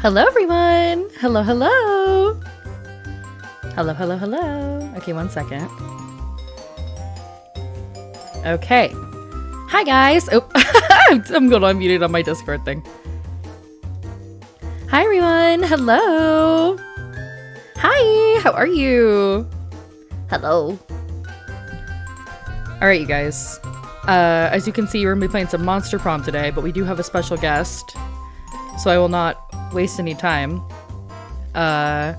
Hello, everyone. Hello, hello. Hello, hello, hello. Okay, one second. Okay. Hi, guys. Oh, I'm going to unmute it on my Discord thing. Hi, everyone. Hello. Hi. How are you? Hello. All right, you guys. As you can see, we're going to be playing some Monster Prom today, but we do have a special guest, so I will not waste any time. Why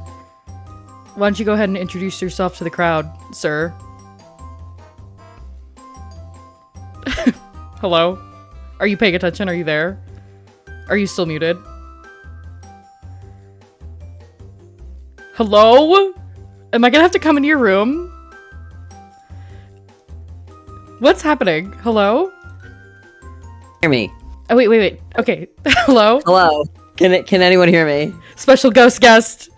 don't you go ahead and introduce yourself to the crowd, sir? Hello? Are you paying attention? Are you there? Are you still muted? Hello? Am I gonna have to come into your room? What's happening? Hello? Hear me. Oh, wait. Okay. Hello? Hello. Can anyone hear me? Special ghost guest.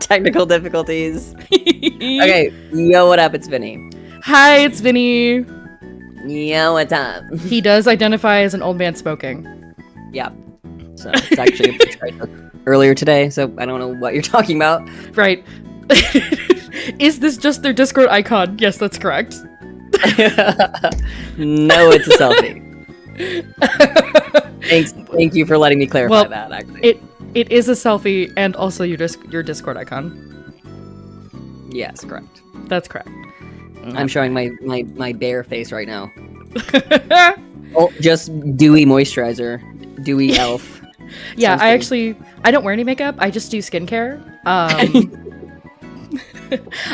Technical difficulties. Okay. Yo, what up? It's Vinny. Hi, it's Vinny. Yo, what's up? He does identify as an old man smoking. Yeah. So it's actually a picture I took earlier today, so I don't know what you're talking about. Right. Is this just their Discord icon? Yes, that's correct. No, it's a selfie. Thank you for letting me clarify that, actually. It is a selfie and also your Discord icon. Yes, correct. That's correct. I'm showing my bare face right now. Oh, just dewy moisturizer. Dewy elf. Yeah, Sounds good. I don't wear any makeup. I just do skincare.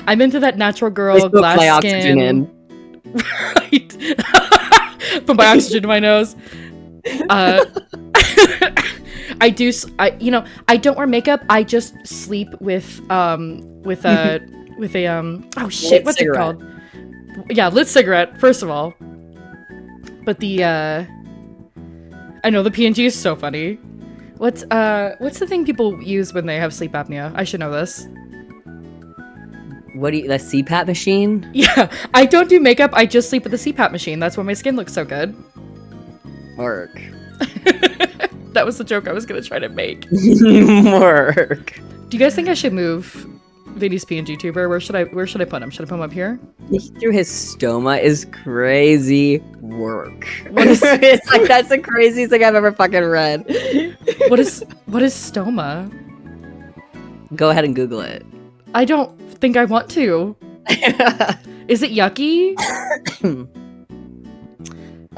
I'm into that natural girl I glass my skin. oxygen in. Right. Put my oxygen to my nose. I don't wear makeup. I just sleep with a oh shit, Lit what's cigarette. it called? Yeah, lit cigarette, first of all. But I know the PNG is so funny. What's the thing people use when they have sleep apnea? I should know this. What do you, the CPAP machine? Yeah, I don't do makeup. I just sleep with the CPAP machine. That's why my skin looks so good. Work. That was the joke I was gonna try to make. Work. Do you guys think I should move Vinny's PNG tuber? Where should I put him? Should I put him up here? Through his stoma is crazy work. What is- It's like that's the craziest thing I've ever fucking read. What is stoma? Go ahead and Google it. I don't think I want to. Is it yucky?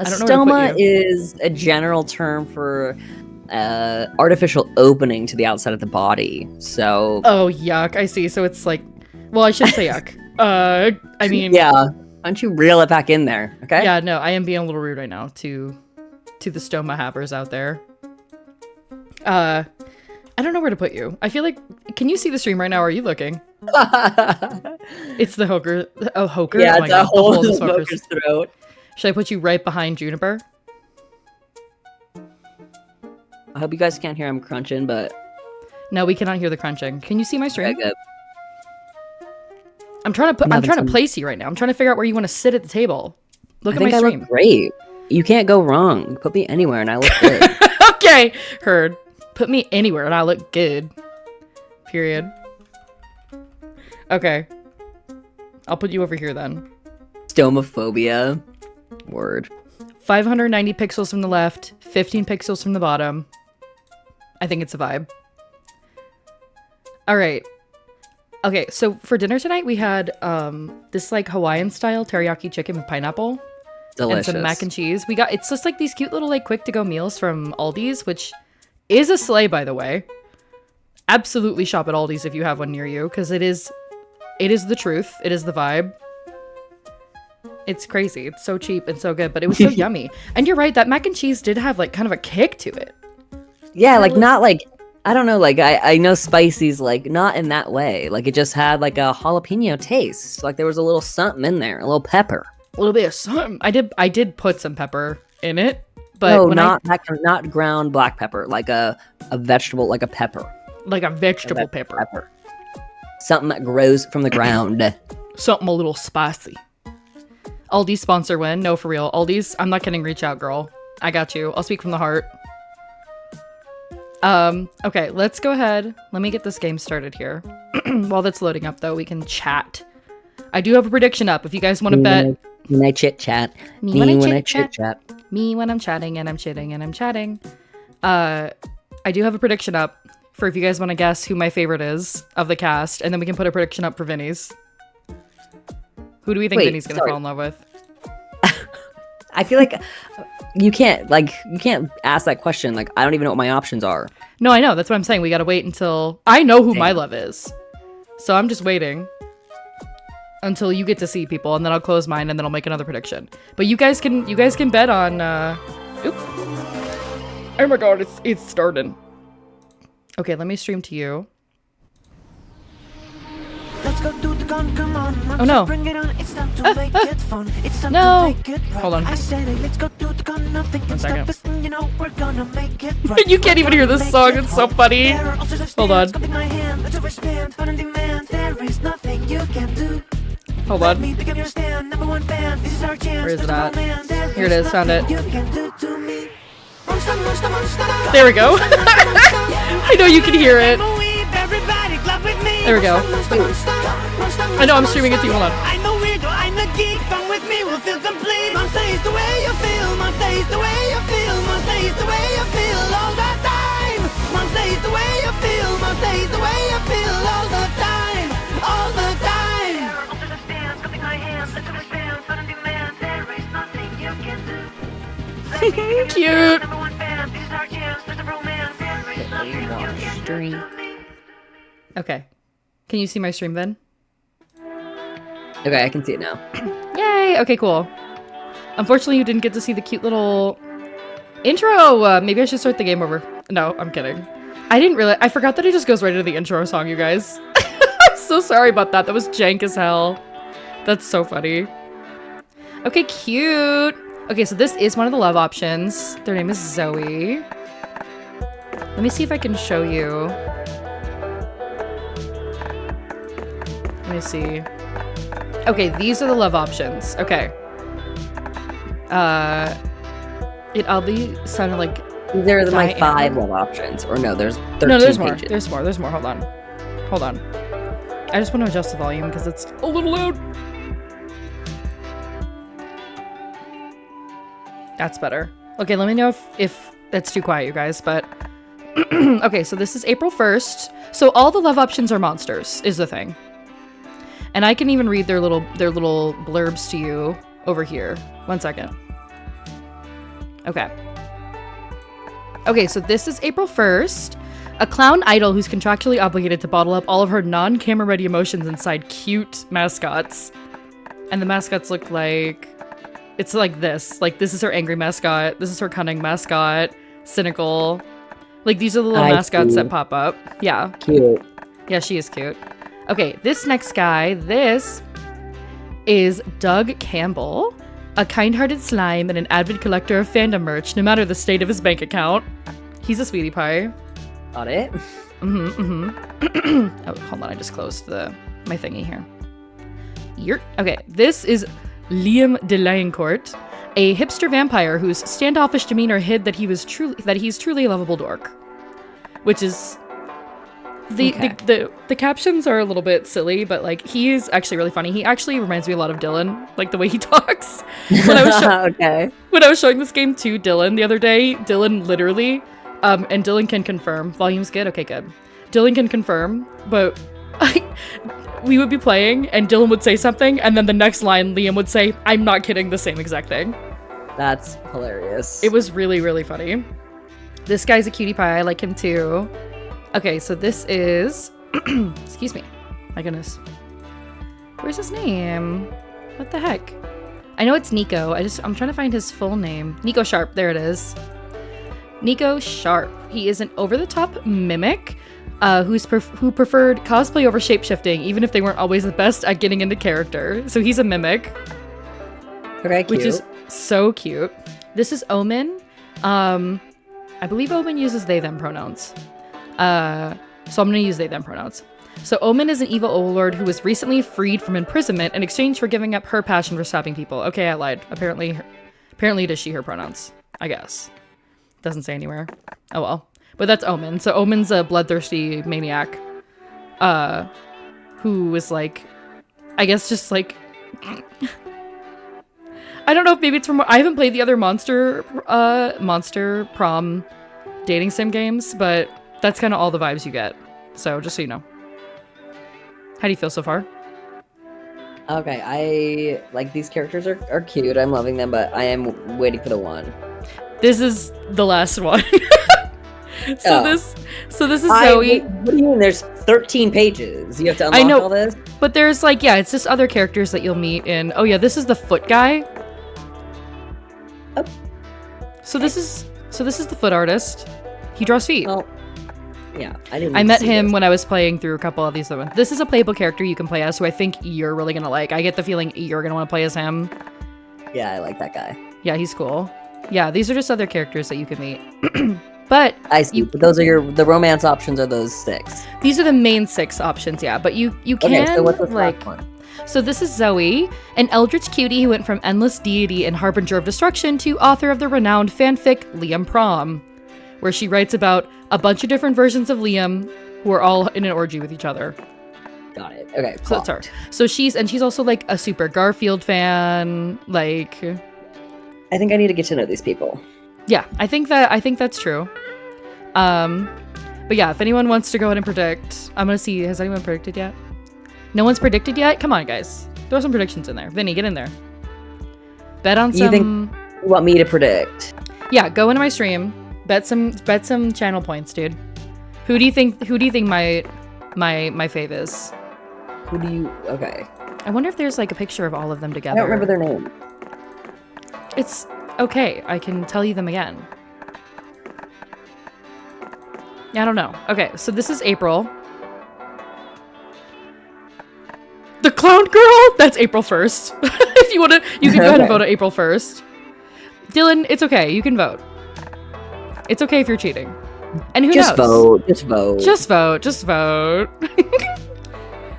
A I don't know where to stoma put you. is a general term for artificial opening to the outside of the body. So Oh, yuck. I see. So it's like, well, I should say yuck. I mean, yeah, why don't you reel it back in there? Okay. yeah, no, I am being a little rude right now to the stoma havers out there. I don't know where to put you. I feel like, can you see the stream right now? Or are you looking? It's the hoker. Oh, hoker? Yeah, Oh my it's God, a the hole hole in in the the smoker's- smoker's throat. Should I put you right behind Juniper? I hope you guys can't hear him crunching, but No, we cannot hear the crunching. Can you see my stream? okay, good. I'm trying to having some- place you right now. I'm trying to figure out where you want to sit at the table. Look I at think my I stream. look great. You can't go wrong. Put me anywhere and I look good. Okay, heard. Put me anywhere and I look good. Period. Okay. I'll put you over here then. Stomophobia. Word. 590 pixels from the left, 15 pixels from the bottom. I think it's a vibe. All right. Okay, so for dinner tonight we had this like Hawaiian style teriyaki chicken with pineapple Delicious. and some mac and cheese. It's just like these cute little like quick to go meals from Aldi's, which is a sleigh, by the way. Absolutely shop at Aldi's if you have one near you, because it is the truth. It is the vibe. It's crazy. It's so cheap and so good, but it was so yummy. And you're right, that mac and cheese did have like kind of a kick to it. Yeah, like not like I don't know, like I know spicy's like not in that way. Like it just had like a jalapeno taste. Like there was a little something in there, a little pepper. A little bit of something. I did put some pepper in it, but No, when not ground black pepper, like a vegetable, like a pepper. like a vegetable pepper. Something that grows from the ground. Something a little spicy. Aldi's sponsor win. No, for real. Aldi's, I'm not kidding. Reach out, girl. I got you. I'll speak from the heart. Okay, let's go ahead. Let me get this game started here. While that's loading up, though, we can chat. I do have a prediction up. If you guys want to bet, when I chit chat, me when I chit chat, me when I'm chatting and I'm chitting and I'm chatting. I do have a prediction up for if you guys want to guess who my favorite is of the cast, and then we can put a prediction up for Vinny's. Who do we think Vinny's gonna fall in love with? I feel like you can't ask that question. Like, I don't even know what my options are. No, I know. That's what I'm saying. We gotta wait until I know who my love is. So I'm just waiting until you get to see people, and then I'll close mine, and then I'll make another prediction. But you guys can bet on. Oop. Oh my god, it's starting. Okay, let me stream to you. Let's go do the gun, come on. Oh no. Bring it on. It's time to make it fun. It's time No. to make it right. Hold on. I said it, let's go do the gun. Nothing can stop us, and you know we're gonna make it right. You can't even hear this song. It's so funny. Hold on. Hold on. Where is it at? Here it is. Found it. There we go. I know you can hear it. There we go. I know I'm streaming it to you. Hold on. I know weirdo, I'm the geek. Come with me, we'll feel complete. Mom says the way you feel. Mom says the way you feel. Mom says the way you feel all the time. Mom says the way you feel. Mom says the way you feel all the time. All the time. Under the stand, something I am. Let's understand. Sudden demand. There is nothing you can do. Cute. Number one fan. This is our chance. There's a romance. There is nothing you can do to me. Okay. Can you see my stream, Vin? Okay, I can see it now. Yay! Okay, cool. Unfortunately, you didn't get to see the cute little intro. Maybe I should start the game over. No, I'm kidding. I didn't realize. I forgot that it just goes right into the intro song, you guys. I'm so sorry about that. That was jank as hell. That's so funny. Okay, cute. Okay, so this is one of the love options. Their name is Zoe. Let me see if I can show you. Let me see. Okay, these are the love options. Okay. It oddly sounded like These are my 5 love options. Or no, there's 13 No, there's more. pages. There's more. Hold on. I just want to adjust the volume because it's a little loud. That's better. Okay, let me know if that's too quiet, you guys, but okay, so this is April 1st. So all the love options are monsters, is the thing. And I can even read their little blurbs to you over here. 1 second. Okay. Okay, so this is April 1st. A clown idol who's contractually obligated to bottle up all of her non-camera ready emotions inside cute mascots. And the mascots look like... It's like this. Like, this is her angry mascot. This is her cunning mascot. Cynical. Like, these are the little mascots that pop up. Yeah. Cute. Yeah, she is cute. Okay, this next guy, this is Doug Campbell, a kind-hearted slime and an avid collector of fandom merch, no matter the state of his bank account. He's a sweetie pie. Got it. Oh, hold on, I just closed my thingy here. Okay, this is Liam de Liancourt, a hipster vampire whose standoffish demeanor hid that he's truly a lovable dork, which is. The captions are a little bit silly, but like he is actually really funny. He actually reminds me a lot of Dylan, like the way he talks. When I was showing this game to Dylan the other day, Dylan literally, and Dylan can confirm. Volume's good? Okay, good. Dylan can confirm, but we would be playing and Dylan would say something, and then the next line Liam would say, "I'm not kidding," the same exact thing. That's hilarious. It was really, really funny. This guy's a cutie pie. I like him too. Okay, so this is... Excuse me. My goodness. Where's his name? What the heck? I know it's Nico. I'm trying to find his full name. Nico Sharp. There it is. Nico Sharp. He is an over-the-top mimic who preferred cosplay over shapeshifting, even if they weren't always the best at getting into character. So he's a mimic. Okay, cute. Which is so cute. This is Omen. I believe Omen uses they-them pronouns. So I'm gonna use they-them pronouns. So Omen is an evil overlord who was recently freed from imprisonment in exchange for giving up her passion for stabbing people. Okay, I lied. Apparently it is she, her pronouns. I guess. Doesn't say anywhere. Oh well. But that's Omen. So Omen's a bloodthirsty maniac, who is like, I guess just like, I don't know if maybe it's from, I haven't played the other monster prom dating sim games, but that's kind of all the vibes you get. So just so you know. How do you feel so far? Okay, I like these characters are cute. I'm loving them, but I am waiting for the one. This is the last one. Oh. This is Zoe. What do you mean? There's 13 pages. You have to unlock I know, all this. but there's like, yeah, it's just other characters that you'll meet in. Oh yeah, this is the foot guy. Oh. So this is the foot artist. He draws feet. Well, yeah, I met him when I was playing through a couple of these. This is a playable character you can play as, who I think you're really gonna like. I get the feeling you're gonna want to play as him. Yeah, I like that guy. Yeah, he's cool. Yeah, these are just other characters that you can meet. But I see. But those are the romance options are those 6. These are the main 6 options, yeah. But you can Okay, so what's the like last one? So this is Zoe, an eldritch cutie who went from endless deity and harbinger of destruction to author of the renowned fanfic Liam Prom, where she writes about a bunch of different versions of Liam who are all in an orgy with each other. Got it. Okay, So that's her. So she's also like a super Garfield fan. Like, I think I need to get to know these people. yeah, I think that's true. But yeah, if anyone wants to go ahead and predict, I'm gonna see. Has anyone predicted yet? No one's predicted yet? Come on, guys. Throw some predictions in there. Vinny, get in there. Bet on some... You think you want me to predict? Yeah, go into my stream. Bet some channel points, dude. Who do you think my fave is? Who do you... Okay. I wonder if there's like a picture of all of them I together. don't remember their name. It's okay. I can tell you them again. I don't know. Okay, so this is April. The clown girl? That's April 1st. If you want to, you can go ahead and vote on April 1st. Dylan, it's okay. You can vote. It's okay if you're cheating. And who Just knows? vote. Just vote. Just vote. Just vote.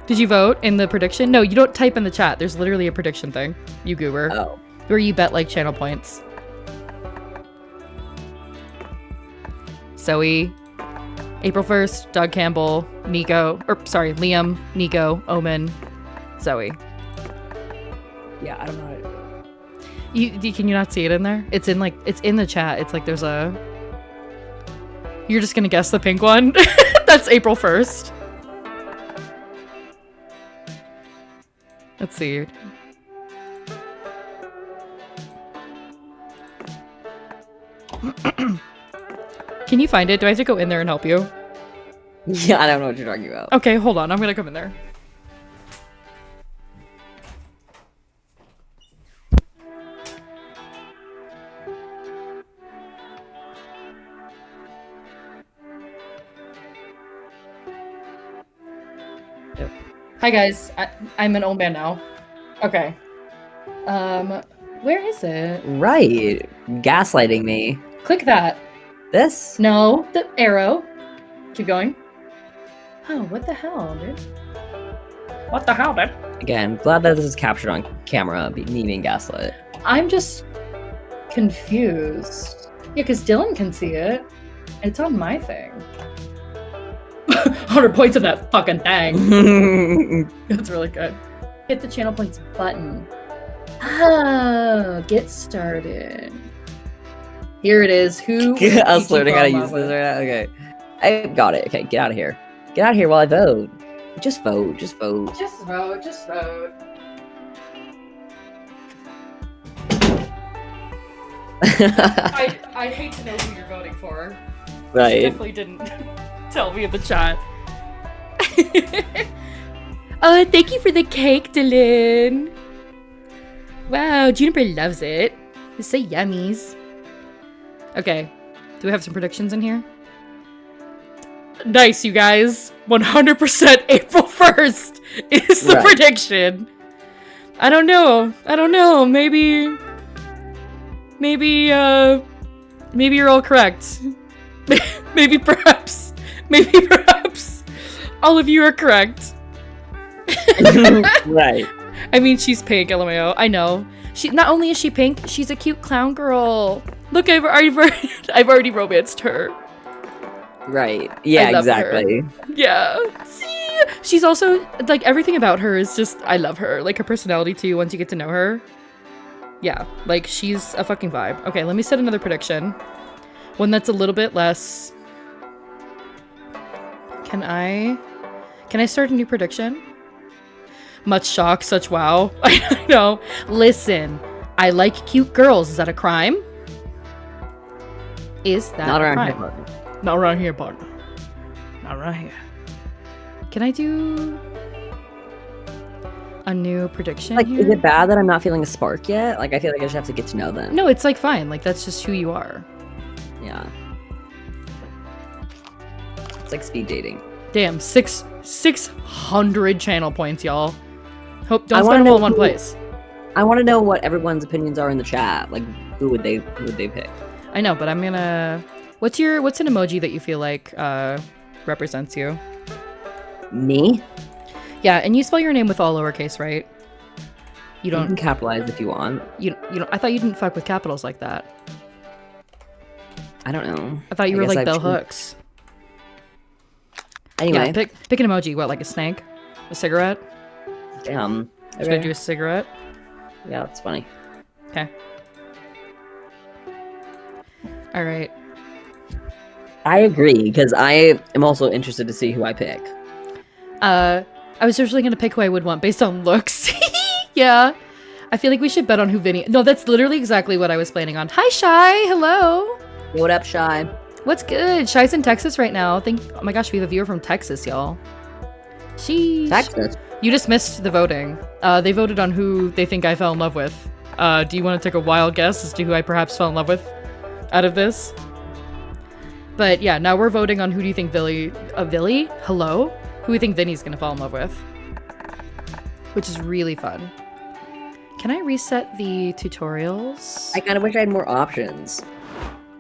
Did you vote in the prediction? No, you don't type in the chat. There's literally a prediction thing, you goober, Oh. where you bet like channel points. Zoe, April 1st, Doug Campbell, Liam, Nico, Omen, Zoe. Yeah, I don't know. Can you not see it in there? It's in the chat. It's like there's a... You're just gonna guess the pink one? That's April 1st. Let's see. Can you find it? Do I have to go in there and help you? Yeah, I don't know what you're talking about. Okay, hold on. I'm gonna come in there. Hi guys, I'm an old man now. Okay. Where is it? Right. Gaslighting me. Click that. This? No, the arrow. Keep going. Oh, what the hell, dude? What the hell, dude? Again, glad that this is captured on camera, me being gaslit. I'm just confused. Yeah, because Dylan can see it. It's on my thing. 100 points of that fucking thing. That's really good. Hit the channel points button. Oh, get started. Here it is. Who? I was learning how to use this right now. Okay. I got it. Okay, get out of here. Get out of here while I vote. Just vote. Just vote. Just vote. Just vote. I hate to know who you're voting for. Right. You definitely didn't tell me in the chat. Oh, thank you for the cake, Dylan. Wow, Juniper loves it. It's so yummies. Okay, do we have some predictions in here? Nice, you guys. 100% April 1st is the prediction. I don't know. Maybe you're all correct. Maybe perhaps all of you are correct. Right. I mean, she's pink, LMAO. I know. She not only is she pink, she's a cute clown girl. Look, I've already romanced her. Right. Yeah, I love exactly. her. Yeah. See? She's also, like, everything about her is just, I love her. Like, her personality, too, once you get to know her. Yeah, like, she's a fucking vibe. Okay, let me set another prediction. One that's a little bit less... Can I start a new prediction? Much shock, such wow. I know. Listen, I like cute girls. Is that a crime? Is that Not a around crime? here, partner. Not around here, partner. Not around here. Can I do a new prediction Like, here? is it bad that I'm not feeling a spark yet? Like, I feel like I just have to get to know them. No, it's like fine. Like, that's just who you are. Yeah. It's like speed dating. Damn, 600 channel points, y'all. Hope don't I spend wanna them all in know one who- place. I want to know what everyone's opinions are in the chat. Like, who would they pick? I know, but I'm gonna. What's an emoji that you feel like represents you? Me? Yeah, and you spell your name with all lowercase, right? You You can don't. capitalize if you want. You know. I thought you didn't fuck with capitals like that. I don't know. I thought you were guess like I've bell changed- hooks. Anyway, Yeah, pick an emoji. What, like a snake? A cigarette? damn. Should I do a cigarette? Yeah, that's funny. Okay. All right. I agree because I am also interested to see who I pick. I was originally gonna pick who I would want based on looks. Yeah. I feel like we should bet on who Vinny. No, that's literally exactly what I was planning on. Hi, Shy. Hello. What up, Shy? What's good? Shy's in Texas right now. Oh my gosh, we have a viewer from Texas, y'all. Sheesh. Texas. You just missed the voting. They voted on who they think I fell in love with. Do you want to take a wild guess as to who I perhaps fell in love with out of this? But yeah, now we're voting on who do you think Villy? Hello? Who we think Vinny's gonna fall in love with. Which is really fun. Can I reset the tutorials? I kind of wish I had more options.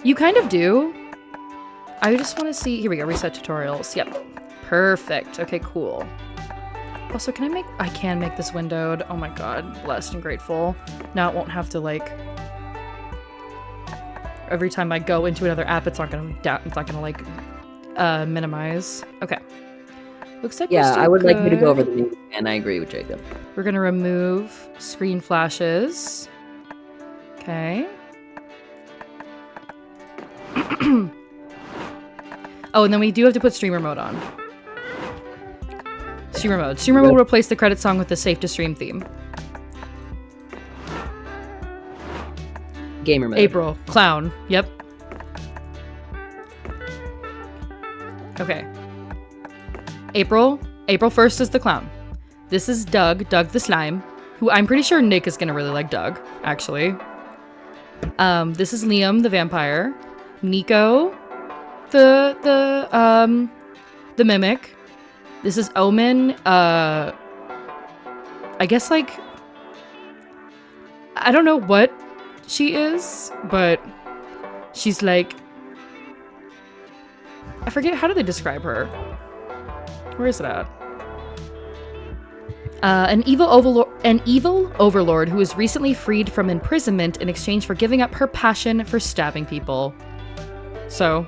You kind of do. I just want to see. Here we go. Reset tutorials. Yep. Perfect. Okay, cool. Also, I can make this windowed. Oh my god. Blessed and grateful. Now it won't have to, like... Every time I go into another app, it's not gonna minimize. Okay. Looks like Yeah, we're I would still like you to go good. over the news, and I agree with Jacob. We're gonna remove screen flashes. Okay. Oh, and then we do have to put streamer mode on. Streamer mode. Streamer mode will replace the credit song with the safe to stream theme. Gamer mode. April. Clown. Yep. Okay. April 1st is the clown. This is Doug the slime, who I'm pretty sure Nick is gonna really like Doug, actually. This is Liam the vampire. Nico the mimic. This is Omen. I guess, like, I don't know what she is, but she's like, I forget, how do they describe her? Where is it at? An evil overlord who was recently freed from imprisonment in exchange for giving up her passion for stabbing people. So,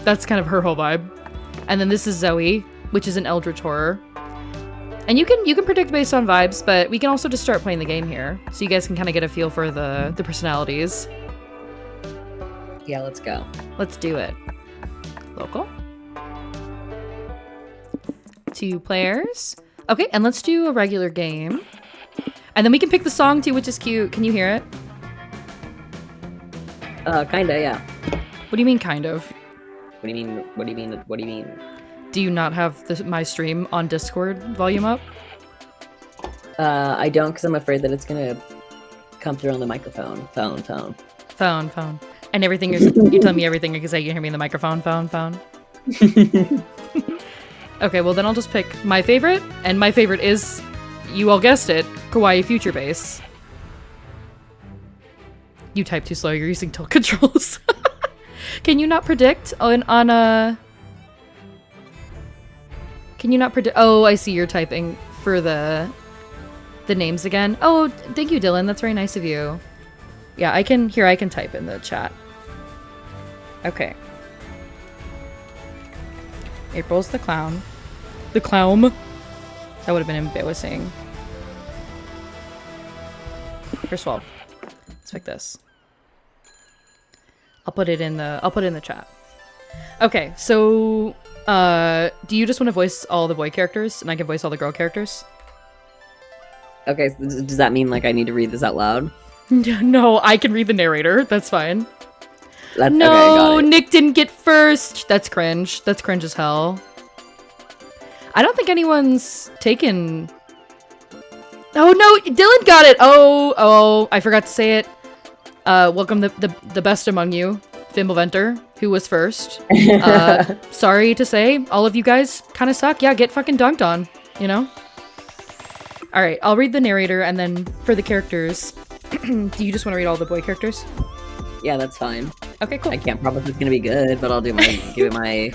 that's kind of her whole vibe. And then this is Zoe, which is an eldritch horror. And you can predict based on vibes, but we can also just start playing the game here, so you guys can kind of get a feel for the personalities. Yeah, let's go. Let's do it. Local. 2 players. Okay, and let's do a regular game. And then we can pick the song too, which is cute. Can you hear it? Kinda, yeah. What do you mean, kind of? What do you mean? What do you mean? What do you mean? Do you not have my stream on Discord volume up? I don't, because I'm afraid that it's gonna come through on the microphone. Phone. Phone. And everything you're telling me everything because you can hear me in the microphone. Phone. Okay, well then I'll just pick my favorite, and my favorite is, you all guessed it, Kawaii Future Bass. You type too slow, you're using tilt controls. Can you not predict on a... Can you not predict? Oh, I see you're typing for the names again. Oh, thank you, Dylan. That's very nice of you. Yeah, I can type in the chat. Okay. April's the clown. The clown. That would have been embarrassing. Here's 12. Let's pick this. I'll put it in the chat. Okay, so do you just want to voice all the boy characters and I can voice all the girl characters? Okay, so does that mean like I need to read this out loud? No, I can read the narrator. That's fine. No, okay, No, Nick didn't get first. That's cringe. That's cringe as hell. I don't think anyone's taken... Oh no, Dylan got it. Oh, I forgot to say it. Welcome the best among you, Fimbleventer, who was first. Sorry to say, all of you guys kind of suck. Yeah, get fucking dunked on, you know? Alright, I'll read the narrator, and then for the characters, do you just want to read all the boy characters? Yeah, that's fine. Okay, cool. I can't promise it's gonna be good, but I'll do my give it my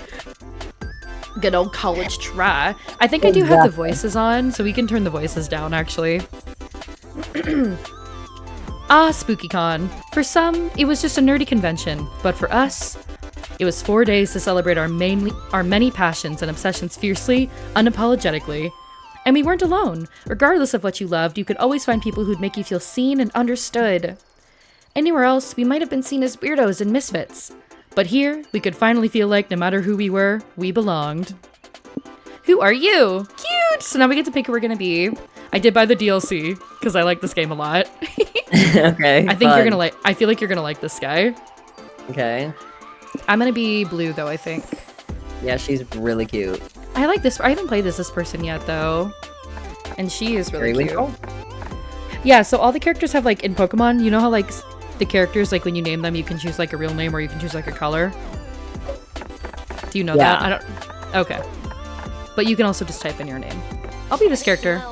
Good old college try. I think I do have the voices on, so we can turn the voices down, actually. SpookyCon. For some, it was just a nerdy convention, but for us, it was 4 days to celebrate our many passions and obsessions fiercely, unapologetically. And we weren't alone. Regardless of what you loved, you could always find people who'd make you feel seen and understood. Anywhere else, we might have been seen as weirdos and misfits. But here, we could finally feel like no matter who we were, we belonged. Who are you? Cute! So now we get to pick who we're gonna be. I did buy the DLC, because I like this game a lot. Okay. I think you're gonna like. I feel like you're gonna like this guy. Okay. I'm gonna be blue though. I think. Yeah, she's really cute. I like this. I haven't played this person yet though, and she is really cute. Periwinkle? Yeah. So all the characters have like in Pokemon. You know how like the characters like when you name them, you can choose like a real name or you can choose like a color. Do you know that? I don't. Okay. But you can also just type in your name. I'll be this character.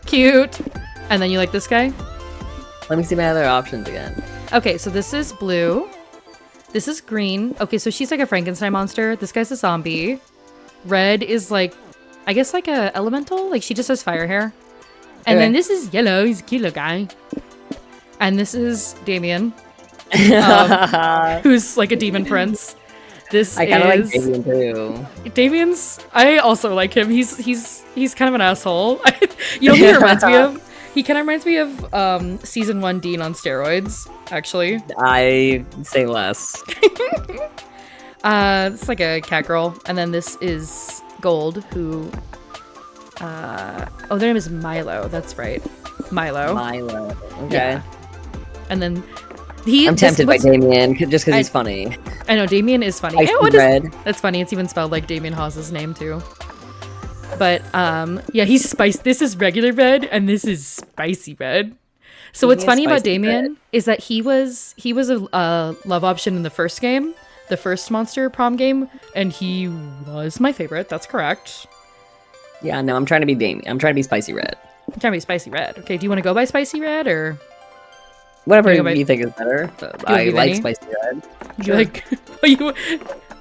Cute. And then you like this guy? Let me see my other options again. Okay, so this is blue. This is green. Okay, so she's like a Frankenstein monster. This guy's a zombie. Red is like, I guess like a elemental. Like she just has fire hair. And then this is yellow. He's a cute little guy. And this is Damien, who's like a demon prince. This I kind of like Damien too. Damien's. I also like him. He's kind of an asshole. You know who he reminds me of? He kind of reminds me of season 1 Dean on steroids. Actually, I say less. It's like a cat girl, and then this is Gold, who. Oh, their name is Milo. That's right, Milo. Milo. Okay. Yeah. And then I'm tempted by Damien just because he's funny. I know Damien is funny. Red. That's funny. It's even spelled like Damien Hawes' name too. But yeah, he's spicy. This is regular red, and this is spicy red. So what's funny about Damien is that he was a love option in the first game, the first Monster Prom game, and he was my favorite. That's correct. Yeah, no, I'm trying to be Damien. I'm trying to be spicy red. I'm trying to be spicy red. Okay, do you want to go by spicy red or whatever you think is better? I like spicy red. You like? You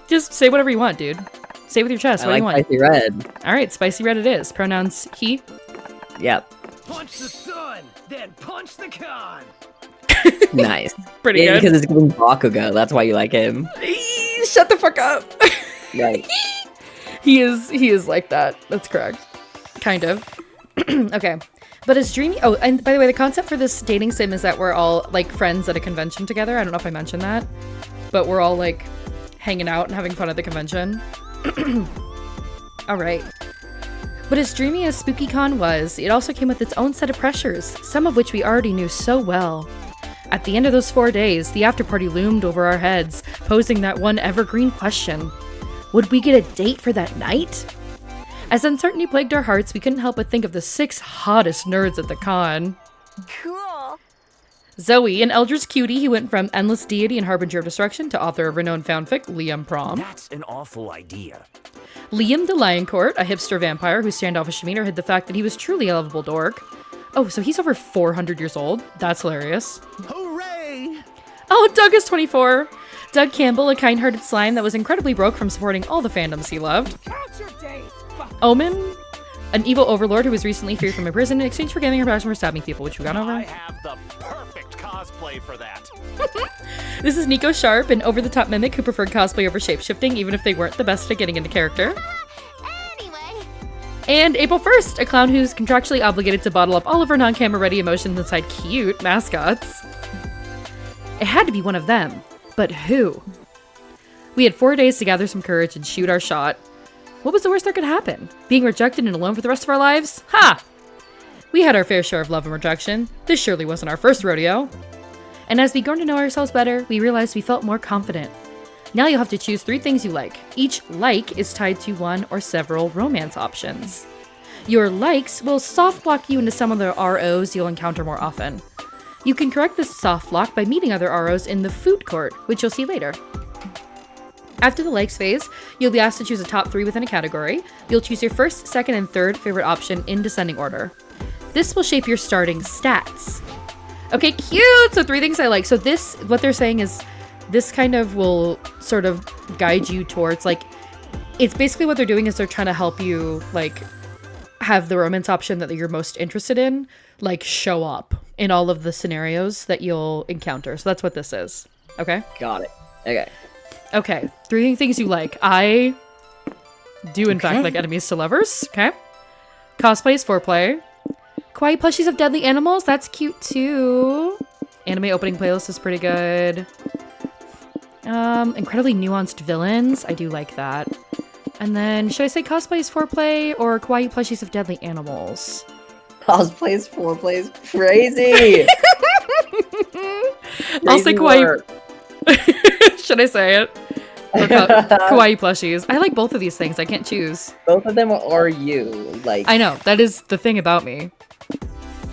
just say whatever you want, dude. Say it with your chest. What do you want? Spicy red. All right, spicy red it is. Pronouns he. Yep. Punch the sun, then punch the con. Nice. Pretty good. Because it's giving Bakugo. That's why you like him. Shut the fuck up. Right. He is like that. That's correct. Kind of. Okay. But as dreamy. Oh, and by the way, the concept for this dating sim is that we're all like friends at a convention together. I don't know if I mentioned that, but we're all like hanging out and having fun at the convention. All right. But as dreamy as SpookyCon was, it also came with its own set of pressures, some of which we already knew so well. At the end of those 4 days, the after-party loomed over our heads, posing that one evergreen question. Would we get a date for that night? As uncertainty plagued our hearts, we couldn't help but think of the 6 hottest nerds at the con. Cool. Zoe, an Eldritch cutie who went from endless deity and harbinger of destruction to author of renowned fanfic, Liam Prom. That's an awful idea. Liam de Lioncourt, a hipster vampire whose standoffish demeanor hid the fact that he was truly a lovable dork. Oh, so he's over 400 years old. That's hilarious. Hooray! Oh, Doug is 24. Doug Campbell, a kind-hearted slime that was incredibly broke from supporting all the fandoms he loved. Count your days. Omen, an evil overlord who was recently freed from a prison in exchange for getting her passion for stabbing people, which we gone over. I have the perfect cosplay for that. This is Nico Sharp, an over-the-top mimic who preferred cosplay over shapeshifting, even if they weren't the best at getting into character. Anyway. And April 1st, a clown who's contractually obligated to bottle up all of her non-camera ready emotions inside cute mascots. It had to be one of them, but who? We had 4 days to gather some courage and shoot our shot. What was the worst that could happen? Being rejected and alone for the rest of our lives? Ha! We had our fair share of love and rejection. This surely wasn't our first rodeo. And as we grown to know ourselves better, we realized we felt more confident. Now you'll have to choose 3 things you like. Each like is tied to one or several romance options. Your likes will soft block you into some of the ROs you'll encounter more often. You can correct this soft block by meeting other ROs in the food court, which you'll see later. After the likes phase, you'll be asked to choose a top 3 within a category. You'll choose your first, second, and third favorite option in descending order. This will shape your starting stats. Okay, cute! So 3 things I like. So this, what they're saying is, this kind of will sort of guide you towards, like, it's basically what they're doing is they're trying to help you, like, have the romance option that you're most interested in, like, show up in all of the scenarios that you'll encounter. So that's what this is. Okay? Got it. Okay. Okay, 3 things you like. I do, in fact, like enemies to lovers. Okay. Cosplay is foreplay. Kawaii plushies of deadly animals. That's cute, too. Anime opening playlist is pretty good. Incredibly nuanced villains. I do like that. And then, should I say cosplay is foreplay or kawaii plushies of deadly animals? Cosplays, foreplays, crazy. I'll say kawaii. Should I say it? Or kawaii plushies. I like both of these things. I can't choose. Both of them are you. Like, I know. That is the thing about me.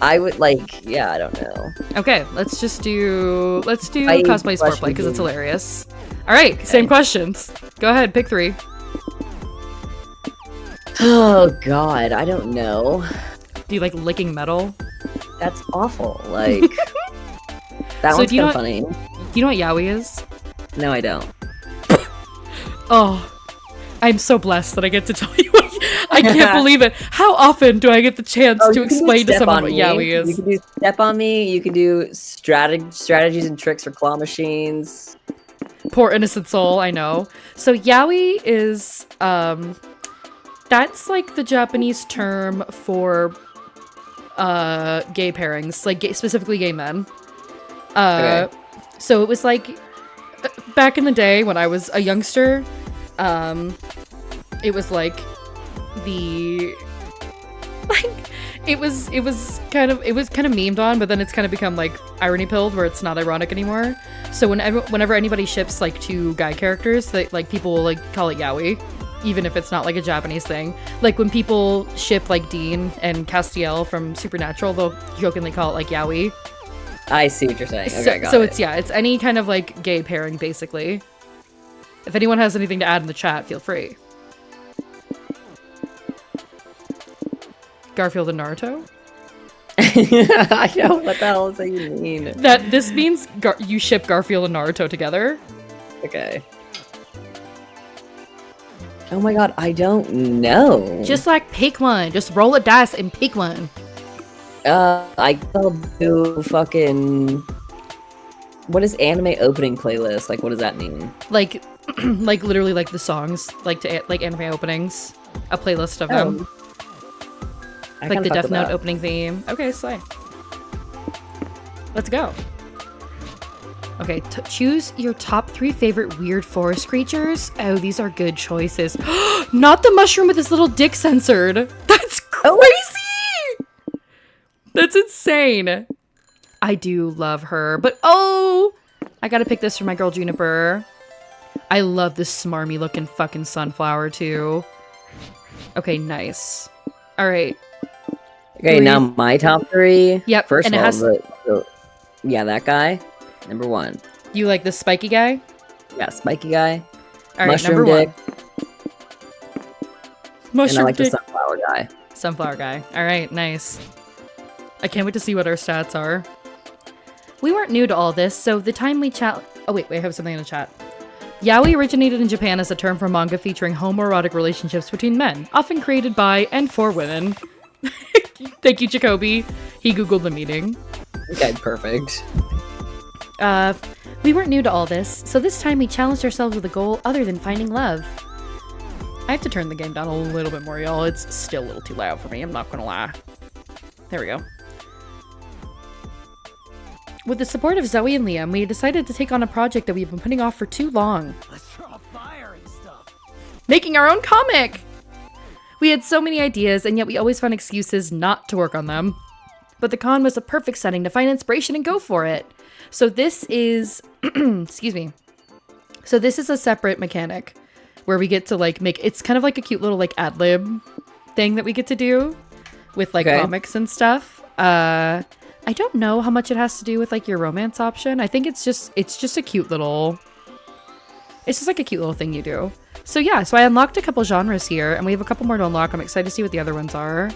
I would like, yeah, I don't know. Okay, let's do I cosplays foreplay because it's hilarious. All right, okay. Same questions. Go ahead, pick 3. Oh God, I don't know. Do you like licking metal? That's awful. Like, that one's kind of funny. Do you know what yaoi is? No, I don't. Oh, I'm so blessed that I get to tell you. I can't believe it. How often do I get the chance to explain to someone what yaoi is? You can do step on me. You can do strategies and tricks for claw machines. Poor innocent soul, I know. So yaoi is, that's like the Japanese term for gay pairings, like specifically gay men. Okay. So it was like back in the day when I was a youngster, it was like it was kind of memed on, but then it's kind of become like irony pilled where it's not ironic anymore. So whenever anybody ships like 2 guy characters, they, like, people will like call it yaoi, even if it's not like a Japanese thing. Like when people ship like Dean and Castiel from Supernatural, they'll jokingly call it like yaoi. I see what you're saying. Okay, so it's any kind of like gay pairing basically. If anyone has anything to add in the chat, feel free. Garfield and Naruto? I know, what the hell does you mean? That this means you ship Garfield and Naruto together. Okay. Oh my god, I don't know. Just like pick one. Just roll a dice and pick one. I will do fucking... What is anime opening playlist? Like, what does that mean? Like, like literally like the songs, like anime openings. A playlist of them. Like the Death Note opening theme. Okay, slay. Let's go. Okay, choose your top 3 favorite weird forest creatures. Oh, these are good choices. Not the mushroom with his little dick censored. That's crazy! That's insane. I do love her, but oh! I gotta pick this for my girl Juniper. I love this smarmy looking fucking sunflower too. Okay, nice. Alright. Okay, now my top 3. Yep. First of all, yeah, that guy. Number 1. You like this spiky guy? Yeah, spiky guy. All right, mushroom number dick. 1. Mushroom and I like dick. the sunflower guy. Sunflower guy. All right, nice. I can't wait to see what our stats are. We weren't new to all this, so the time we chat... Oh, wait, I have something in the chat. Yaoi originated in Japan as a term for manga featuring homoerotic relationships between men, often created by and for women. Thank you, Jacoby. He googled the meaning. Okay, perfect. We weren't new to all this, so this time we challenged ourselves with a goal other than finding love. I have to turn the game down a little bit more, y'all. It's still a little too loud for me, I'm not gonna lie. There we go. With the support of Zoe and Liam, we decided to take on a project that we've been putting off for too long. Let's draw fire and stuff. Making our own comic! We had so many ideas, and yet we always found excuses not to work on them. But the con was a perfect setting to find inspiration and go for it. So this is... excuse me. So this is a separate mechanic where we get to, like, make... It's kind of like a cute little, like, ad-lib thing that we get to do with, like, comics and stuff. I don't know how much it has to do with, like, your romance option. I think it's just a cute little... It's just, like, a cute little thing you do. So, yeah. So I unlocked a couple genres here, and we have a couple more to unlock. I'm excited to see what the other ones are.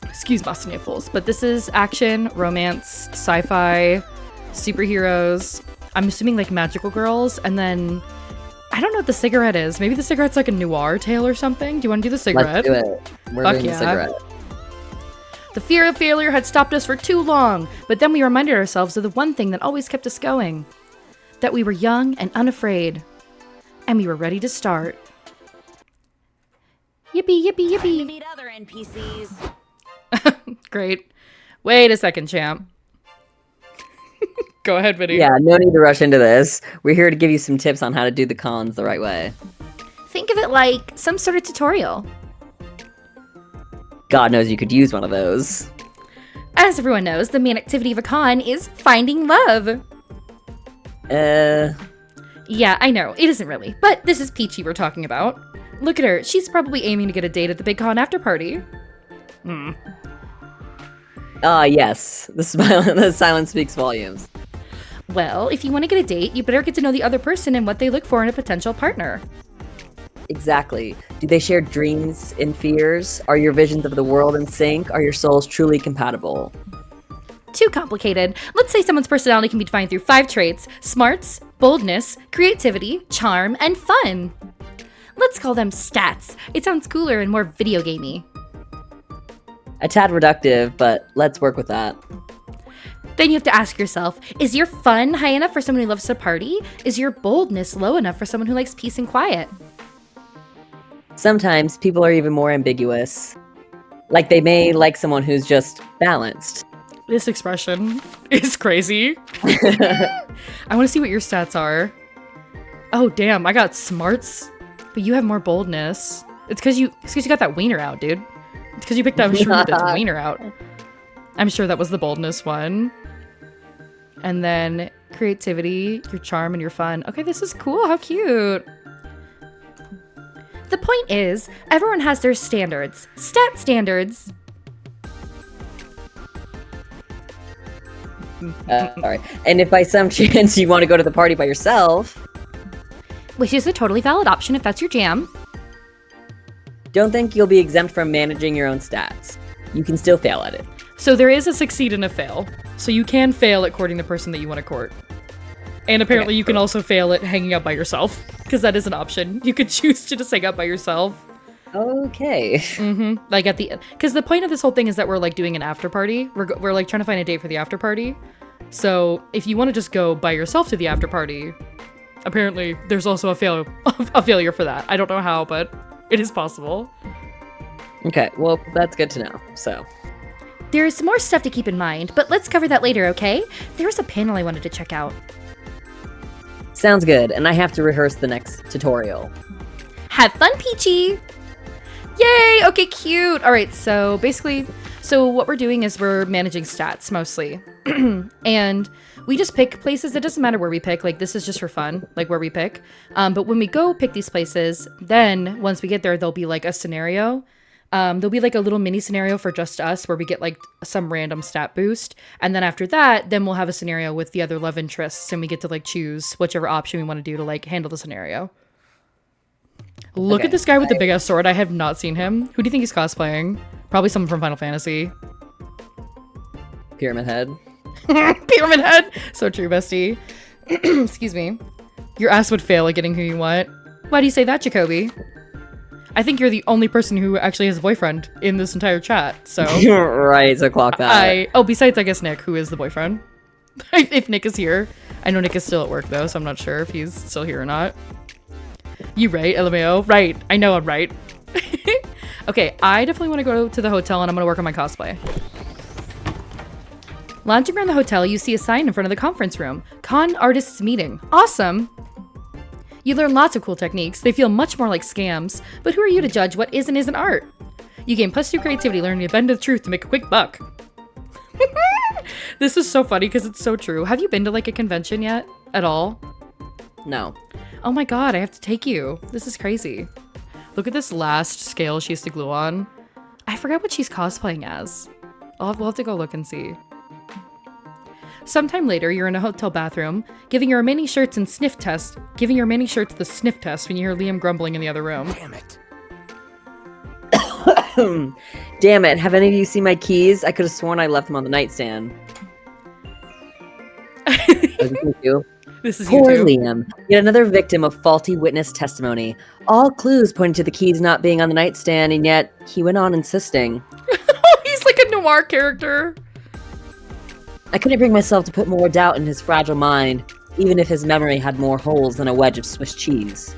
Excuse my sniffles. But this is action, romance, sci-fi, superheroes. I'm assuming, like, magical girls. And then... I don't know what the cigarette is. Maybe the cigarette's, like, a noir tale or something. Do you want to do the cigarette? Let's do it. We're doing the cigarette. The fear of failure had stopped us for too long, but then we reminded ourselves of the one thing that always kept us going. That we were young and unafraid. And we were ready to start. Yippee, yippee, Time to yippee. meet other NPCs. Great. Wait a second, champ. Go ahead, Vinny. Yeah, no need to rush into this. We're here to give you some tips on how to do the cons the right way. Think of it like some sort of tutorial. God knows you could use one of those. As everyone knows, the main activity of a con is finding love. Yeah, I know. It isn't really. But this is Peachi we're talking about. Look at her. She's probably aiming to get a date at the big con after party. Yes. The silence speaks volumes. Well, if you want to get a date, you better get to know the other person and what they look for in a potential partner. Exactly. Do they share dreams and fears? Are your visions of the world in sync? Are your souls truly compatible? Too complicated. Let's say someone's personality can be defined through 5 traits: smarts, boldness, creativity, charm, and fun. Let's call them stats. It sounds cooler and more video gamey. A tad reductive, but let's work with that. Then you have to ask yourself, is your fun high enough for someone who loves to party? Is your boldness low enough for someone who likes peace and quiet? Sometimes people are even more ambiguous. Like they may like someone who's just balanced. This expression is crazy. I want to see what your stats are. Oh, damn, I got smarts, but you have more boldness. It's because you got that wiener out, dude. It's because you picked that shroom that's wiener out. I'm sure that was the boldness one. And then creativity, your charm, and your fun. Okay, this is cool. How cute. The point is, everyone has their standards. Stat standards. Sorry. And if by some chance you want to go to the party by yourself, Which is a totally valid option if that's your jam. don't think you'll be exempt from managing your own stats. You can still fail at it. So there is a succeed and a fail. So you can fail at courting the person that you want to court. And apparently you can also fail at hanging out by yourself, because that is an option. You could choose to just hang out by yourself. Okay. Like at the, because the point of this whole thing is that we're like doing an after party. We're like trying to find a date for the after party. So if you want to just go by yourself to the after party, apparently there's also a failure for that. I don't know how, but it is possible. Okay, well, that's good to know. So, There's more stuff to keep in mind, but let's cover that later, okay? There's a panel I wanted to check out. sounds good, and I have to rehearse the next tutorial. Have fun, Peachy! Yay! Okay, cute! Alright, so basically, what we're doing is we're managing stats, mostly. And we just pick places. It doesn't matter where we pick. Like, this is just for fun, like where we pick. But when we go pick these places, then once we get there, there'll be like a scenario. There'll be like a little mini scenario for just us where we get like some random stat boost. And then after that, then we'll have a scenario with the other love interests and we get to like choose whichever option we want to do to like handle the scenario. Look Okay. at this guy with the big ass sword. I have not seen him. Who do you think he's cosplaying? Probably someone from Final Fantasy. Pyramid Head. Pyramid Head! So true, bestie. Excuse me. Your ass would fail at getting who you want. Why do you say that, Jacoby? I think you're the only person who actually has a boyfriend in this entire chat, so... Right, so clock that. Oh, besides, I guess, Nick, who is the boyfriend. If Nick is here. I know Nick is still at work, though, so I'm not sure if he's still here or not. You right, LMAO? Right. I know I'm right. Okay, I definitely want to go to the hotel, and I'm going to work on my cosplay. Lounging around the hotel, you see a sign in front of the conference room. Con Artists Meeting. Awesome! You learn lots of cool techniques. They feel much more like scams, but who are you to judge what is and isn't art? You gain +2 creativity, learning to bend to the truth to make a quick buck. This is so funny because it's so true. Have you been to like a convention yet? At all? No. Oh my god, I have to take you. This is crazy. Look at this last scale she has to glue on. I forgot what she's cosplaying as. We'll have to go look and see. Sometime later, you're in a hotel bathroom, giving your remaining shirts the sniff test when you hear Liam grumbling in the other room. Damn it. Damn it, have any of you seen my keys? I could have sworn I left them on the nightstand. This is Poor you too. Liam, yet another victim of faulty witness testimony. All clues pointed to the keys not being on the nightstand, and yet he went on insisting. He's like a noir character. I couldn't bring myself to put more doubt in his fragile mind, even if his memory had more holes than a wedge of Swiss cheese.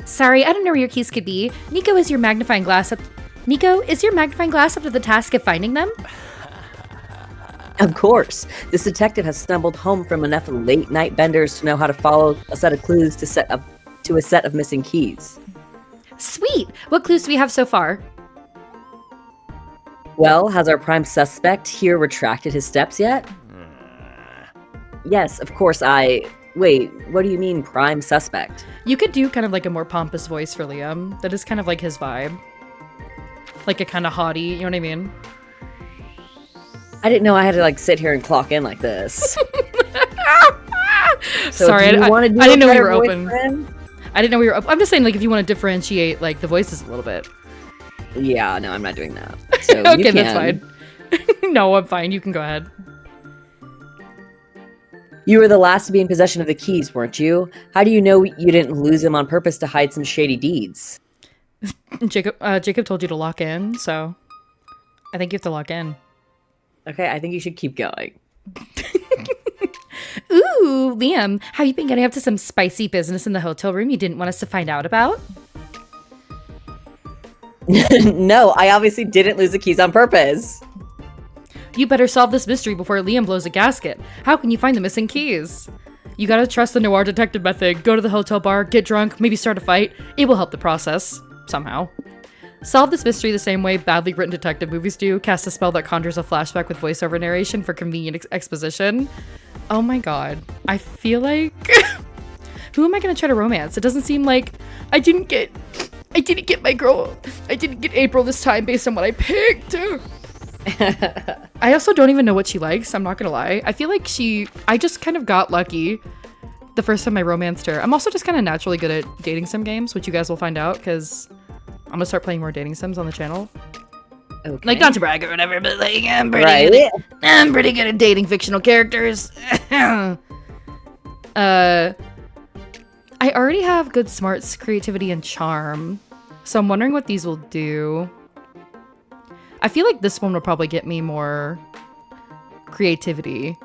Sorry, I don't know where your keys could be. Nico, is your magnifying glass up to the task of finding them? Of course. This detective has stumbled home from enough late-night benders to know how to follow a set of clues to a set of missing keys. Sweet! What clues do we have so far? Well, has our prime suspect here retracted his steps yet? Yes, of course Wait, what do you mean, prime suspect? You could do kind of like a more pompous voice for Liam. That is kind of like his vibe. Like a kind of haughty, you know what I mean? I didn't know I had to like sit here and clock in like this. So Sorry, I didn't know we were open. I didn't know we were open. I'm just saying, like, if you want to differentiate, like, the voices a little bit. Yeah, no, I'm not doing that. So okay, that's fine. No, I'm fine. You can go ahead. You were the last to be in possession of the keys, weren't you? How do you know you didn't lose them on purpose to hide some shady deeds? Jacob told you to lock in, so I think you have to lock in. Okay, I think you should keep going. Ooh, Liam, have you been getting up to some spicy business in the hotel room you didn't want us to find out about? No, I obviously didn't lose the keys on purpose. You better solve this mystery before Liam blows a gasket. How can you find the missing keys? You gotta trust the noir detective method. Go to the hotel bar, get drunk, maybe start a fight. It will help the process. Somehow. Solve this mystery the same way badly written detective movies do. Cast a spell that conjures a flashback with voiceover narration for convenient exposition. Oh my god. I feel like... Who am I gonna try to romance? It doesn't seem like... I didn't get my girl. I didn't get April this time based on what I picked. I also don't even know what she likes. I'm not gonna lie. I feel like I just kind of got lucky the first time I romanced her. I'm also just kind of naturally good at dating sim games, which you guys will find out because I'm gonna start playing more dating sims on the channel. Okay. Like, not to brag or whatever, but like, I'm pretty good at dating fictional characters. I already have good smarts, creativity, and charm, so I'm wondering what these will do. I feel like this one will probably get me more creativity.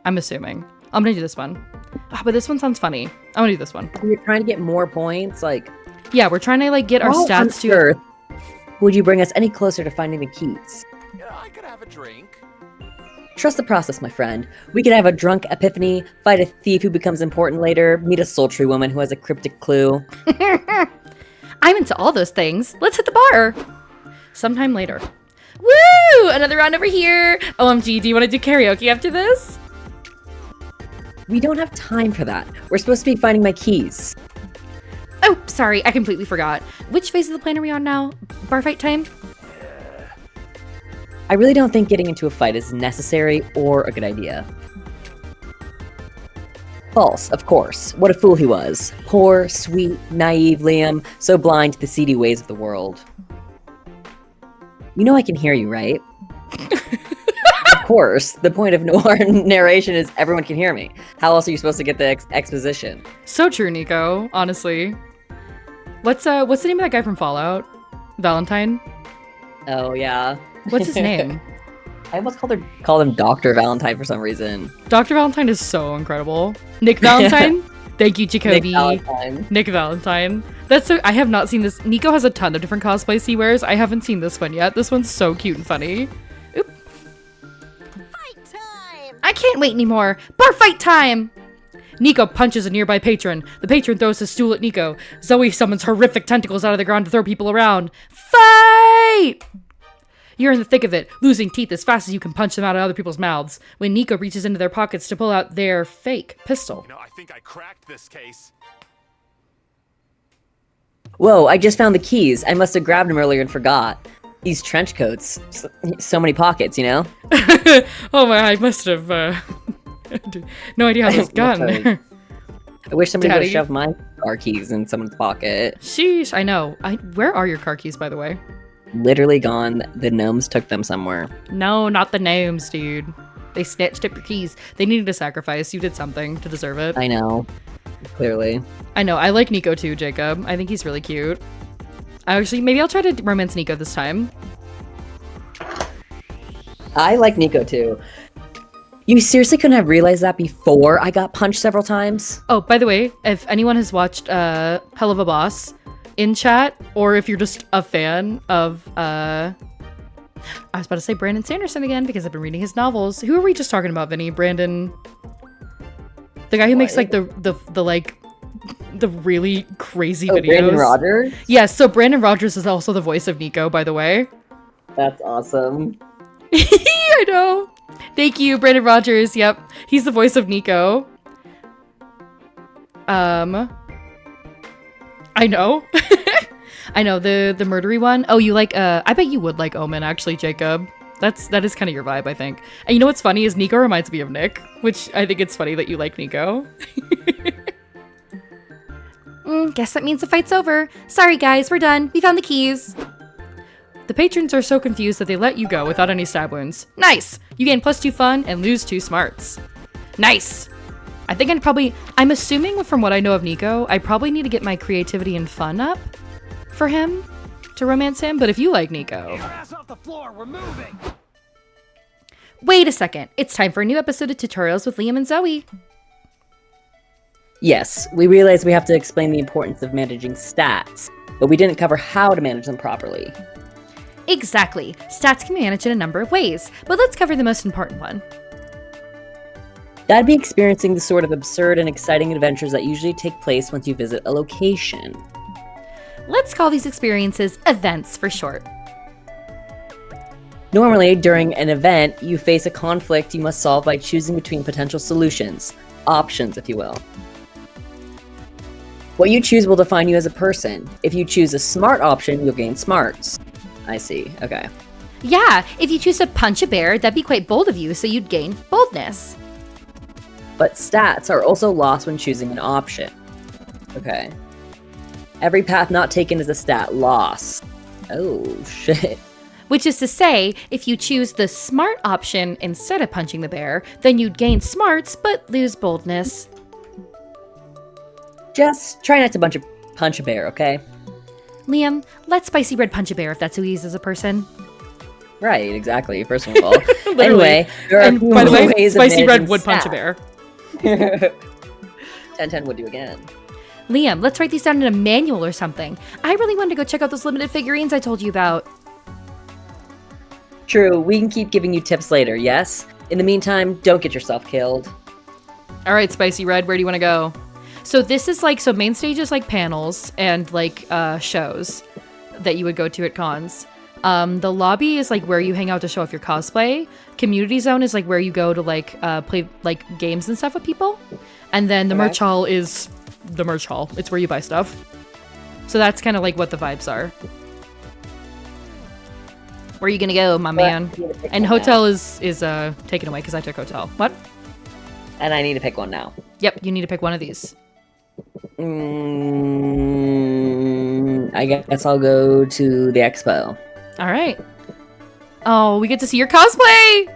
I'm assuming. I'm gonna do this one. Oh, but this one sounds funny. I'm gonna do this one. You're trying to get more points, like... Yeah, we're trying to like get our stats to... Earth, would you bring us any closer to finding the keys? Yeah, I could have a drink. Trust the process, my friend. We could have a drunk epiphany, fight a thief who becomes important later, meet a sultry woman who has a cryptic clue. I'm into all those things. Let's hit the bar. Sometime later. Woo! Another round over here. OMG, do you want to do karaoke after this? We don't have time for that. We're supposed to be finding my keys. Oh, sorry, I completely forgot. Which phase of the plan are we on now? Bar fight time? I really don't think getting into a fight is necessary or a good idea. False, of course. What a fool he was. Poor, sweet, naive Liam, so blind to the seedy ways of the world. You know I can hear you, right? Of course. The point of noir narration is everyone can hear me. How else are you supposed to get the exposition? So true, Nico. Honestly, what's the name of that guy from Fallout? Valentine. Oh yeah. What's his name? I almost called him Dr. Valentine for some reason. Dr. Valentine is so incredible. Nick Valentine. Thank you, Jacoby. Nick Valentine. Nick Valentine. That's so. I have not seen this. Nico has a ton of different cosplays he wears. I haven't seen this one yet. This one's so cute and funny. Oop. Fight time! I can't wait anymore. Bar fight time! Nico punches a nearby patron. The patron throws his stool at Nico. Zoe summons horrific tentacles out of the ground to throw people around. Fight! You're in the thick of it, losing teeth as fast as you can punch them out of other people's mouths, when Nico reaches into their pockets to pull out their fake pistol. You know, I think I cracked this case. Whoa, I just found the keys. I must have grabbed them earlier and forgot. These trench coats. So many pockets, you know? Oh my, I must have, no idea how this gun. I wish somebody would Daddy. have shoved my car keys in someone's pocket. Sheesh, I know. Where are your car keys, by the way? Literally gone. The gnomes took them somewhere. No, not the gnomes, dude. They snatched up your keys. They needed a sacrifice. You did something to deserve it. I know. Clearly. I know. I like Nico too, Jacob. I think he's really cute. Maybe I'll try to romance Nico this time. I like Nico too. You seriously couldn't have realized that before I got punched several times? Oh, by the way, if anyone has watched Hell of a Boss in chat, or if you're just a fan of I was about to say Brandon Sanderson again because I've been reading his novels. Who are we just talking about, Vinny? Brandon, the guy who makes like the really crazy videos. Brandon Rogers? Yes, so Brandon Rogers is also the voice of Nico, by the way. That's awesome. I know. Thank you, Brandon Rogers. Yep, he's the voice of Nico. I know. I know, the murdery one. Oh, you like, I bet you would like Omen, actually, Jacob. That is kind of your vibe, I think. And you know what's funny is Nico reminds me of Nick, which I think it's funny that you like Nico. Guess that means the fight's over. Sorry, guys, we're done. We found the keys. The patrons are so confused that they let you go without any stab wounds. Nice! You gain +2 fun and lose 2 smarts. Nice! I think I'm assuming from what I know of Nico, I probably need to get my creativity and fun up for him to romance him, but if you like Nico. Ass off the floor, we're moving! Wait a second, it's time for a new episode of Tutorials with Liam and Zoe. Yes, we realized we have to explain the importance of managing stats, but we didn't cover how to manage them properly. Exactly. Stats can be managed in a number of ways, but let's cover the most important one. That'd be experiencing the sort of absurd and exciting adventures that usually take place once you visit a location. Let's call these experiences events for short. Normally, during an event, you face a conflict you must solve by choosing between potential solutions, options, if you will. What you choose will define you as a person. If you choose a smart option, you'll gain smarts. I see, okay. Yeah, if you choose to punch a bear, that'd be quite bold of you, so you'd gain boldness. But stats are also lost when choosing an option. Okay. Every path not taken is a stat loss. Oh, shit. Which is to say, if you choose the smart option instead of punching the bear, then you'd gain smarts but lose boldness. Just try not to punch a bear, okay? Liam, let Spicy Red punch a bear if that's who he is as a person. Right, exactly. First of all. Anyway, there are And by the way, ways of Spicy Red managing would punch a stats. bear. 10-10 would do again. Liam, let's write these down in a manual or something. I really wanted to go check out those limited figurines I told you about. True, we can keep giving you tips later, yes? In the meantime, don't get yourself killed. All right, Spicy Red, where do you want to go? So this is like, so main stage is like panels and like shows that you would go to at cons. The lobby is like where you hang out to show off your cosplay. Community zone is like where you go to like play like games and stuff with people. And then the merch hall is the merch hall. It's where you buy stuff. So that's kind of like what the vibes are. Where are you gonna go, my man? And hotel is taken away because I took hotel. What? And I need to pick one now. Yep, you need to pick one of these. I guess I'll go to the expo. All right. Oh, we get to see your cosplay!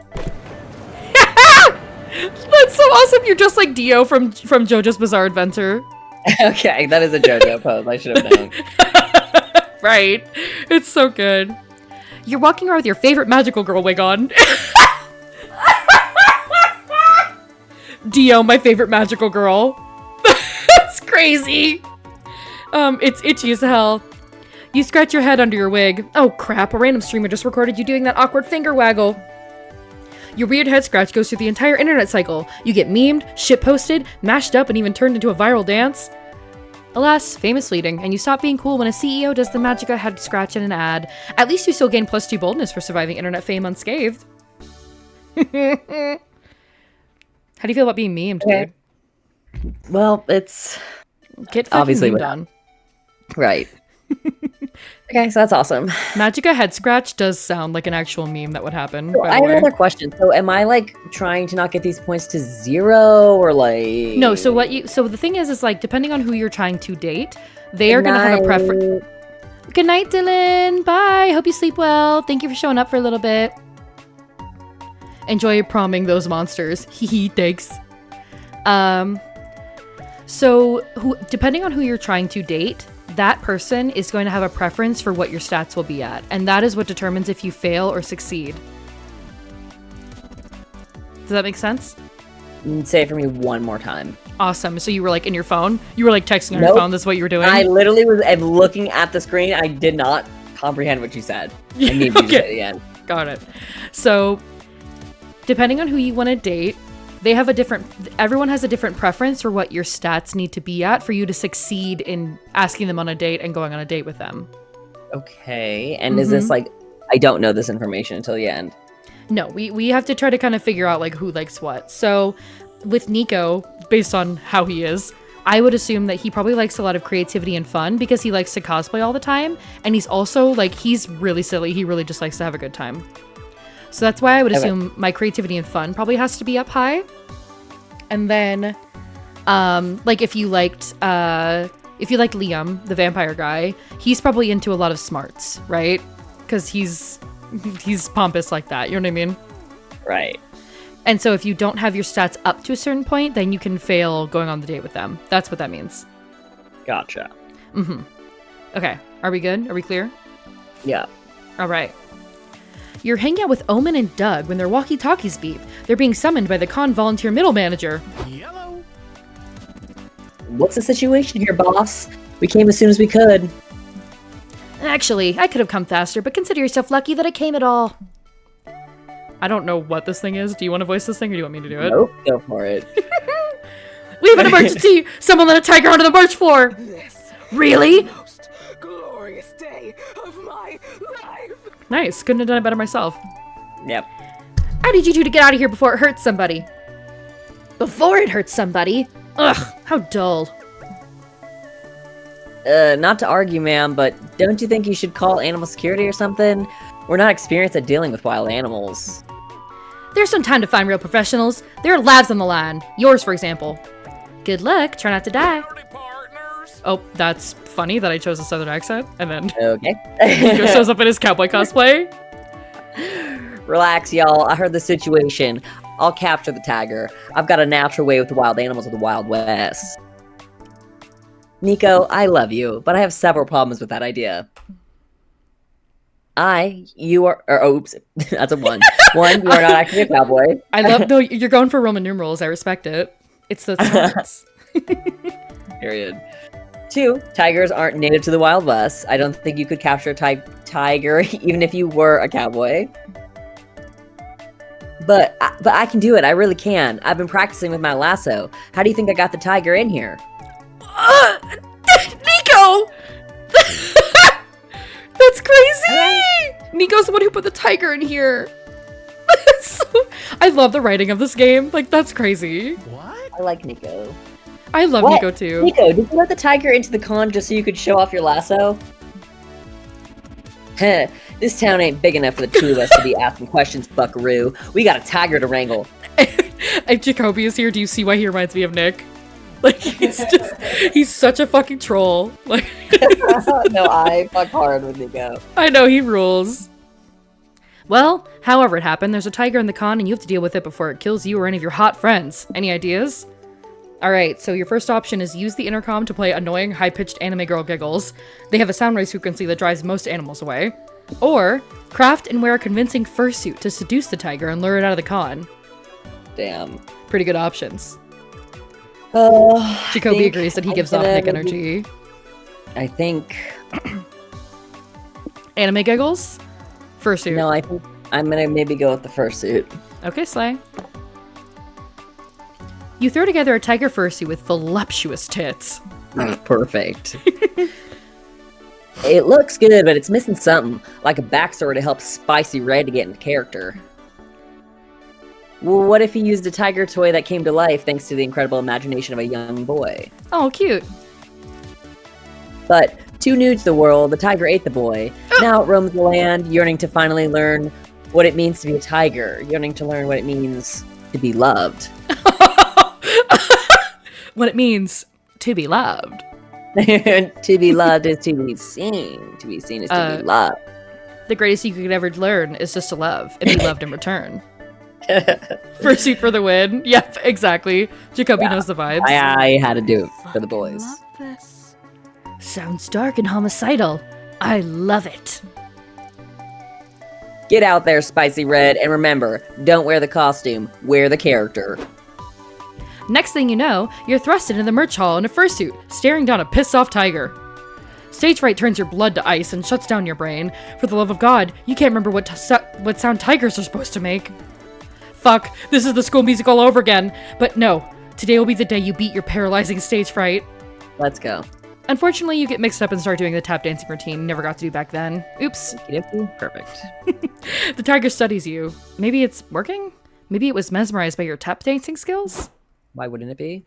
That's so awesome. You're just like Dio from JoJo's Bizarre Adventure. Okay, that is a JoJo pose. I should have known. Right. It's so good. You're walking around with your favorite magical girl wig on. Dio, my favorite magical girl. That's crazy. It's itchy as hell. You scratch your head under your wig. Oh crap, a random streamer just recorded you doing that awkward finger waggle. Your weird head scratch goes through the entire internet cycle. You get memed, shitposted, mashed up, and even turned into a viral dance. Alas, fame is fleeting, and you stop being cool when a CEO does the Magica head scratch in an ad. At least you still gain +2 boldness for surviving internet fame unscathed. How do you feel about being memed, dude? Well, it's Get fucking obviously memed on. right. Okay, so that's awesome. Magica head scratch does sound like an actual meme that would happen. So by I the have way. another question. So am I like trying to not get these points to 0 or like No, so the thing is like depending on who you're trying to date, they are gonna have a preference. Good night, Dylan. Bye. Hope you sleep well. Thank you for showing up for a little bit. Enjoy promming those monsters. Hee thanks. So depending on who you're trying to date, that person is going to have a preference for what your stats will be at, and that is what determines if you fail or succeed. Does that make sense? Say it for me one more time. Awesome. So you were like in your phone? You were like texting on your Nope. phone? That's what you were doing? I literally was looking at the screen. I did not comprehend what you said. I need you to say it again. Got it. So, depending on who you want to date, everyone has a different preference for what your stats need to be at for you to succeed in asking them on a date and going on a date with them. Okay. And is this like, I don't know this information until the end. No, we have to try to kind of figure out like who likes what. So, with Nico, based on how he is, I would assume that he probably likes a lot of creativity and fun because he likes to cosplay all the time. And he's also like, he's really silly. He really just likes to have a good time. So that's why I would assume my creativity and fun probably has to be up high. And then, like if you liked Liam, the vampire guy, he's probably into a lot of smarts, right? Because he's pompous like that. You know what I mean? Right. And so if you don't have your stats up to a certain point, then you can fail going on the date with them. That's what that means. Gotcha. Okay. Are we good? Are we clear? Yeah. All right. You're hanging out with Omen and Doug when their walkie-talkies beep. They're being summoned by the con volunteer middle manager. Yellow. What's the situation here, boss? We came as soon as we could. Actually, I could have come faster, but consider yourself lucky that I came at all. I don't know what this thing is. Do you want to voice this thing or do you want me to do it? Nope. Go for it. We have an emergency! Someone let a tiger onto the march floor! Really? Most glorious day of my life. Nice. Couldn't have done it better myself. Yep. I need you two to get out of here before it hurts somebody. Before it hurts somebody? Ugh, how dull. Not to argue, ma'am, but don't you think you should call animal security or something? We're not experienced at dealing with wild animals. There's some time to find real professionals. There are labs on the line. Yours, for example. Good luck. Try not to die. Party partners. Oh, that's funny that I chose a southern accent. And then Okay. Nico shows up in his cowboy cosplay. Relax, y'all. I heard the situation. I'll capture the tiger. I've got a natural way with the wild animals of the Wild West. Nico, I love you, but I have several problems with that idea. Oops, that's a one. One, you are not actually a cowboy. I love, no, you're going for Roman numerals. I respect it. It's the smarts. Period. 2, tigers aren't native to the Wild West. I don't think you could capture a tiger even if you were a cowboy. But I can do it. I really can. I've been practicing with my lasso. How do you think I got the tiger in here? Nico! That's crazy! Nico's the one who put the tiger in here. I love the writing of this game. Like, that's crazy. What? I like Nico. I love What? Nico too. Nico, did you let the tiger into the con just so you could show off your lasso? Heh, this town ain't big enough for the two of us to be asking questions, buckaroo. We got a tiger to wrangle. If Jacoby is here, do you see why he reminds me of Nick? Like, he's such a fucking troll. Like, No, I fuck hard with Nico. I know, he rules. Well, however it happened, there's a tiger in the con and you have to deal with it before it kills you or any of your hot friends. Any ideas? Alright, so your first option is use the intercom to play annoying, high-pitched anime girl giggles. They have a sound raise frequency that drives most animals away. Or, craft and wear a convincing fursuit to seduce the tiger and lure it out of the con. Damn. Pretty good options. I Jacoby think agrees that he I'm gives off gonna Nick maybe- energy. I think. Anime giggles? Fursuit. No, I think I'm gonna maybe go with the fursuit. Okay, Slay. You throw together a tiger fursuit with voluptuous tits. Perfect. It looks good, but it's missing something, like a backstory to help Spicy Red to get into character. Well, what if he used a tiger toy that came to life thanks to the incredible imagination of a young boy? Oh, cute. But, too new to the world, the tiger ate the boy. Now it roams the land, yearning to finally learn what it means to be a tiger, yearning to learn what it means to be loved. What it means to be loved. To be loved is to be seen. To be seen is to be loved. The greatest you could ever learn is just to love and be loved in return. Fursuit for the win. Yep, exactly. Jacoby knows the vibes. I had to do it for the boys. Love this. Sounds dark and homicidal. I love it. Get out there, Spicy Red, and remember, don't wear the costume, wear the character. Next thing you know, you're thrust into the merch hall in a fursuit, staring down a pissed off tiger. Stage fright turns your blood to ice and shuts down your brain. For the love of God, you can't remember what sound tigers are supposed to make. Fuck, this is the school music all over again. But no, today will be the day you beat your paralyzing stage fright. Let's go. Unfortunately, you get mixed up and start doing the tap dancing routine you never got to do back then. Oops. Perfect. The tiger studies you. Maybe it's working? Maybe it was mesmerized by your tap dancing skills? Why wouldn't it be?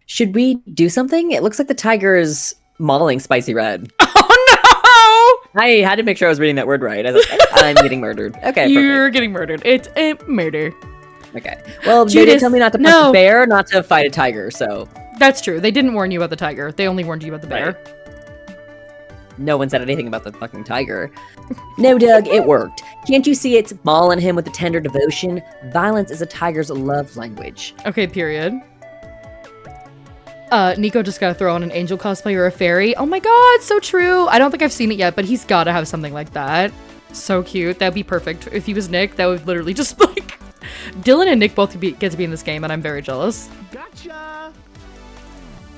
Should we do something? It looks like the tiger is mauling Spicy Red. Oh no! I had to make sure I was reading that word right. I was like, I'm getting murdered. Okay, You're getting murdered. It's a murder. perfect. Okay. Well, they Judith, did tell me not to punch no. a bear, not to fight a tiger, so That's true. They didn't warn you about the tiger. They only warned you about the bear. no one said anything about the fucking tiger. No, Doug, it worked. Can't you see it's mauling him with a tender devotion? Violence is a tiger's love language. Okay, period. Nico just gotta throw on an angel cosplay or a fairy. Oh my god, so true. I don't think I've seen it yet, but he's gotta have something like that. So cute. That'd be perfect. If he was Nick, that would literally just like... Dylan and Nick both get to be in this game, and I'm very jealous. Gotcha.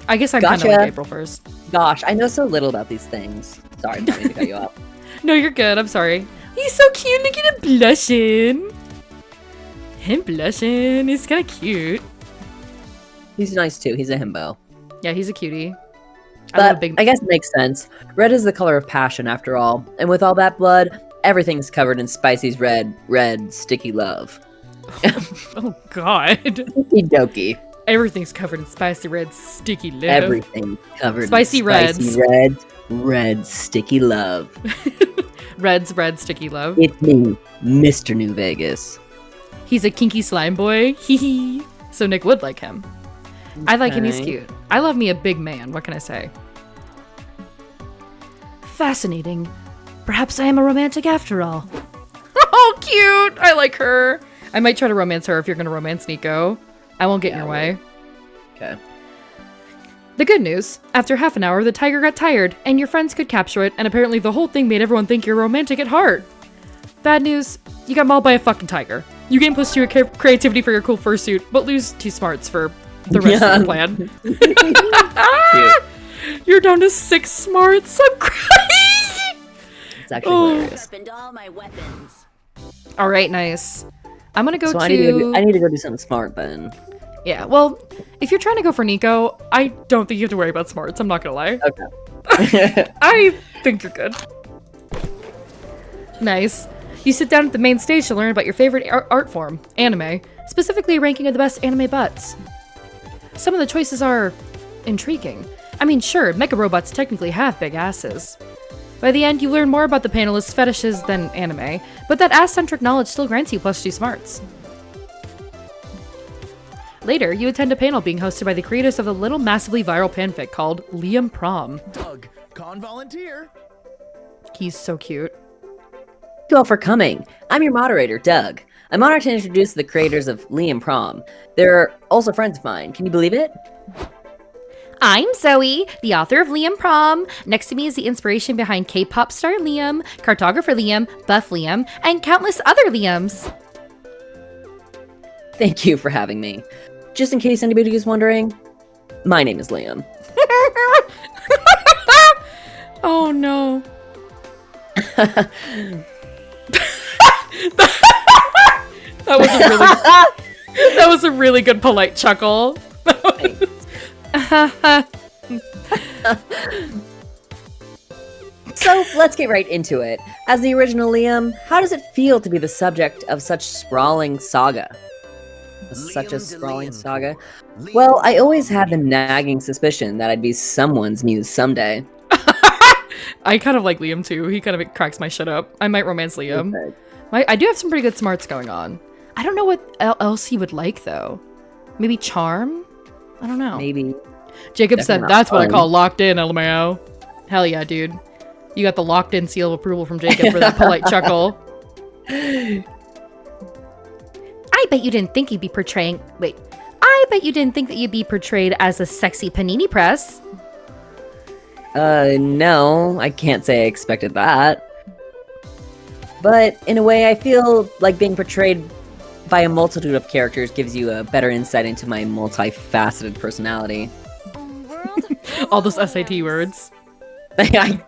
I guess I'm kind of Gotcha. like April 1st. Gosh, I know so little about these things. Sorry, I didn't mean to cut you off. No, you're good. I'm sorry. He's so cute. Look at him blushing. Him blushing. He's kind of cute. He's nice too. He's a himbo. Yeah, he's a cutie. I love But big... I guess it makes sense. Red is the color of passion, after all. And with all that blood, everything's covered in Spicy's red, sticky love. Oh, God. Doki. Everything's covered in spicy red, sticky love. Everything covered Spicy in reds. spicy red, sticky love. Red's red, sticky love. It's me, Mr. New Vegas. He's a kinky slime boy. Hee hee. So Nick would like him. I like him. He's Okay. cute. I love me a big man. What can I say? Fascinating. Perhaps I am a romantic after all. Oh, cute. I like her. I might try to romance her if you're going to romance Nico. I won't get in your way. Okay. The good news, after half an hour, the tiger got tired, and your friends could capture it, and apparently the whole thing made everyone think you're romantic at heart. Bad news, you got mauled by a fucking tiger. You gain +2 your creativity for your cool fursuit, but lose 2 smarts for the rest of the plan. You're down to 6 smarts. I'm crying. It's actually hilarious. Weaponed all my weapons. All right, nice. I'm gonna go So to... I need to go do something smart then. Yeah, well, if you're trying to go for Nico, I don't think you have to worry about smarts. I'm not gonna lie. Okay. I think you're good. Nice. You sit down at the main stage to learn about your favorite art form, anime, specifically a ranking of the best anime butts. Some of the choices are intriguing. I mean, sure, mecha robots technically have big asses. By the end, you learn more about the panelists' fetishes than anime, but that ass-centric knowledge still grants you +2 smarts. Later, you attend a panel being hosted by the creators of the little massively viral fanfic called Prom. Doug, con volunteer. He's so cute. you all for coming. I'm your moderator, Doug. I'm honored to introduce the creators of Liam Prom. They're also friends of mine. Can you believe it? I'm Zoe, the author of Liam Prom. Next to me is the inspiration behind K-pop star Liam, cartographer Liam, buff Liam, and countless other Liams. Thank you for having me. Just in case anybody is wondering, my name is Liam. Oh no. That was a really good polite chuckle. So let's get right into it. As the original Liam, how does it feel to be the subject of such sprawling saga? Such a sprawling saga? Well, I always had the nagging suspicion that I'd be someone's muse someday. I kind of like Liam too. He kind of cracks my shit up. I might romance Liam. Okay. I do have some pretty good smarts going on. I don't know what else he would like though. Maybe charm? I don't know. Maybe. Jacob said, Definitely not that's what I fun. call locked in, LMAO. Hell yeah, dude. You got the locked in seal of approval from Jacob for that polite chuckle. I bet you didn't think you'd be portraying... Wait. I bet you didn't think that you'd be portrayed as a sexy panini press. No, I can't say I expected that. But in a way, I feel like being portrayed by a multitude of characters gives you a better insight into my multifaceted personality. All those SAT words.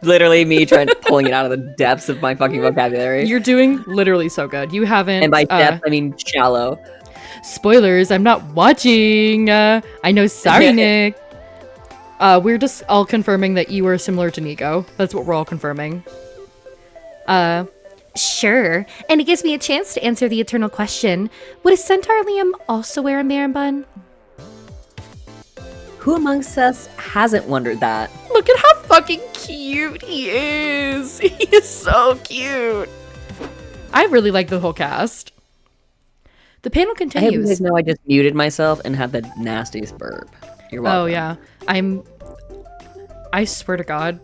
Literally me pulling it out of the depths of my fucking vocabulary. You're doing literally so good. You haven't... And by depth, I mean shallow. Spoilers, I'm not watching. I know, sorry, Nick. We're just all confirming that you were similar to Nico. That's what we're all confirming. Sure. And it gives me a chance to answer the eternal question. Would a centaur Liam also wear a marin bun? Who amongst us hasn't wondered that? Look at how fucking cute he is. He is so cute. I really like the whole cast. The panel I hope you continues. guys know I just muted myself and had the nastiest burp. You're welcome. Oh, yeah. I swear to God.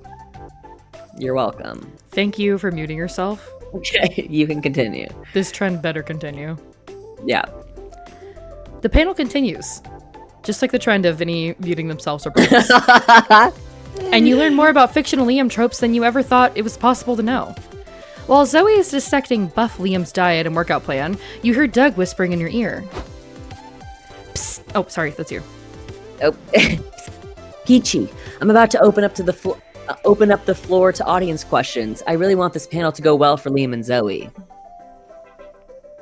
You're welcome. Thank you for muting yourself. Okay, you can continue. This trend better continue. Yeah. The panel continues. Just like the trend of Vinny muting themselves or burps. And you learn more about fictional Liam tropes than you ever thought it was possible to know. While Zoe is dissecting buff Liam's diet and workout plan, you hear Doug whispering in your ear. Psst. Oh, sorry, that's you. Oh, Peachy, I'm about to open up the floor to audience questions. I really want this panel to go well for Liam and Zoe.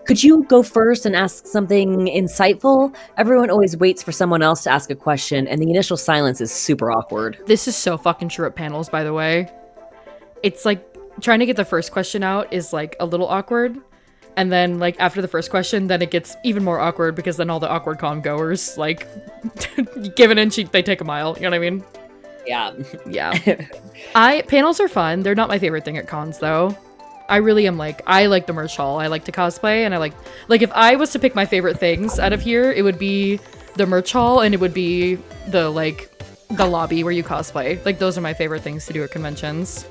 Could you go first and ask something insightful? Everyone always waits for someone else to ask a question, and the initial silence is super awkward. This is so fucking true at panels, by the way. It's like trying to get the first question out is like a little awkward. And then like after the first question, then it gets even more awkward because then all the awkward con goers like give an inch, they take a mile. You know what I mean? Yeah. Yeah. Panels are fun. They're not my favorite thing at cons though. I really am I like the merch hall. I like to cosplay and I like if I was to pick my favorite things out of here, it would be the merch hall and it would be the lobby where you cosplay. Like those are my favorite things to do at conventions.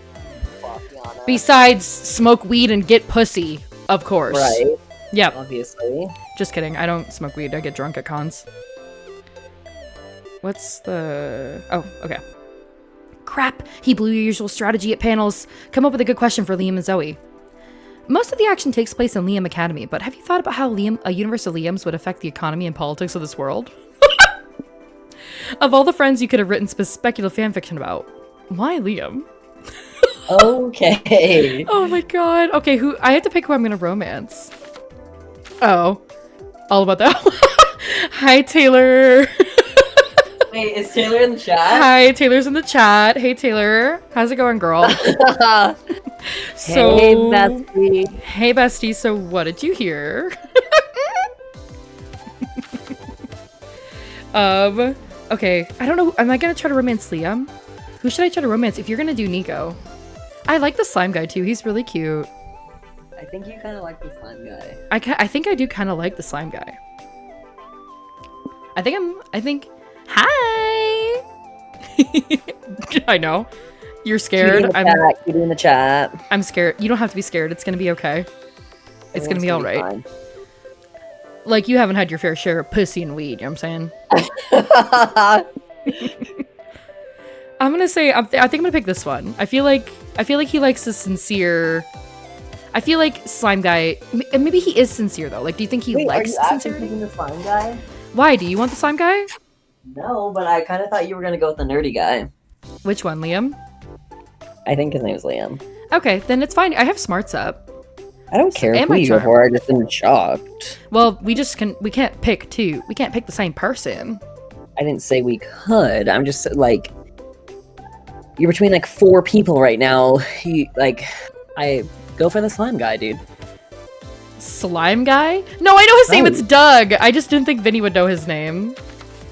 Besides smoke weed and get pussy, of course. Right. Yep. Obviously. Just kidding. I don't smoke weed. I get drunk at cons. What's the... Oh, okay. Crap. He blew your usual strategy at panels. Come up with a good question for Liam and Zoe. Most of the action takes place in Liam Academy, but have you thought about how a universe of Liams would affect the economy and politics of this world? Of all the friends you could have written speculative fanfiction about, why Liam? Okay. Oh my god. Okay, I have to pick who I'm gonna romance. Oh. All about that. Hi, Taylor. Wait, is Taylor in the chat? Hi, Taylor's in the chat. Hey, Taylor. How's it going, girl? Hey, bestie. Hey, bestie. So what did you hear? Okay. I don't know. Am I gonna try to romance Liam? Who should I try to romance if you're gonna do Nico? I like the slime guy too. He's really cute. I think you kind of like the slime guy. I think I do kind of like the slime guy. I think hi. I know. You're scared. Cutie in the chat. I'm scared. You don't have to be scared. It's gonna be okay. It's gonna be all right. Fine. Like, you haven't had your fair share of pussy and weed, you know what I'm saying? I'm gonna say, I think I'm gonna pick this one. I feel like he likes a sincere... I feel like Slime Guy... Maybe he is sincere, though. Like, do you think he likes sincerity? Picking the slime guy? Why? Do you want the Slime Guy? No, but I kind of thought you were going to go with the nerdy guy. Which one, Liam? I think his name is Liam. Okay, then it's fine. I have smarts up. I don't care And who my you charm. are, I just am shocked. Well, we can't pick two. We can't pick the same person. I didn't say we could. I'm just, like... You're between, like, 4 people right now. I go for the slime guy, dude. Slime Guy? No, I know his name. Oh. It's Doug. I just didn't think Vinny would know his name.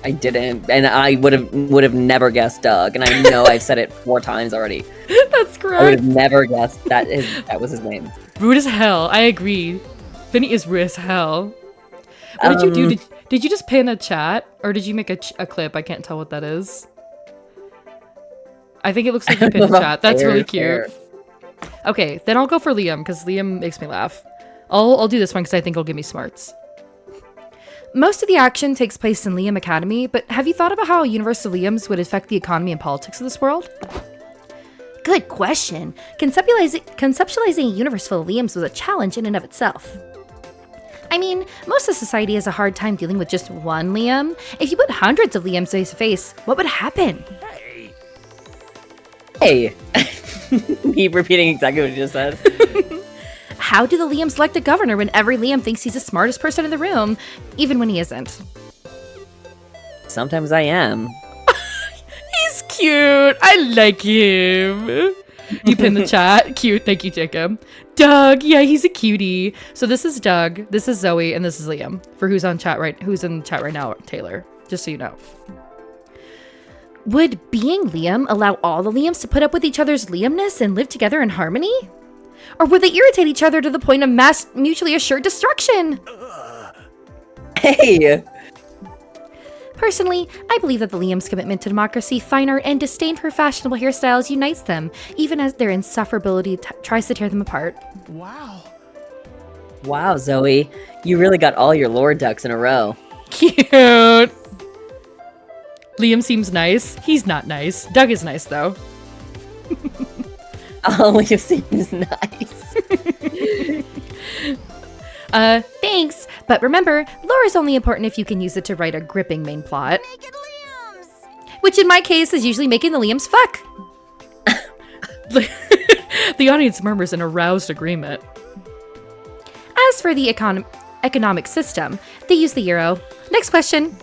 I didn't, and I would have never guessed Doug, and I know I've said it 4 times already. That's I would correct. have never guessed that was his name. Rude as hell. I agree. Vinny is rude as hell. What did you do? Did you just pin a chat? Or did you make a clip? I can't tell what that is. I think it looks like you pinned a chat. That's really cute. Okay, then I'll go for Liam, because Liam makes me laugh. I'll do this one because I think it'll give me smarts. Most of the action takes place in Liam Academy, but have you thought about how a universe of Liams would affect the economy and politics of this world? Good question. Conceptualizing a universe full of Liams was a challenge in and of itself. I mean, most of society has a hard time dealing with just one Liam. If you put hundreds of Liams face to face, what would happen? Hey! Keep repeating exactly what you just said. How do the Liams elect a governor when every Liam thinks he's the smartest person in the room, even when he isn't? Sometimes I am. He's cute. I like him. You pinned the chat. Cute. Thank you, Jacob. Doug. Yeah, he's a cutie. So this is Doug. This is Zoe, and this is Liam. For who's in chat right now, Taylor. Just so you know. Would being Liam allow all the Liams to put up with each other's Liamness and live together in harmony? Or would they irritate each other to the point of mass mutually assured destruction? Hey! Personally, I believe that the Liams' commitment to democracy, fine art, and disdain for fashionable hairstyles unites them, even as their insufferability tries to tear them apart. Wow. Wow, Zoe. You really got all your lore ducks in a row. Cute! Liam seems nice. He's not nice. Doug is nice, though. Oh, you seems nice. Thanks. But remember, lore is only important if you can use it to write a gripping main plot. Naked Liams! Which in my case is usually making the Liams fuck. The audience murmurs in aroused agreement. As for the economic system, they use the euro. Next question.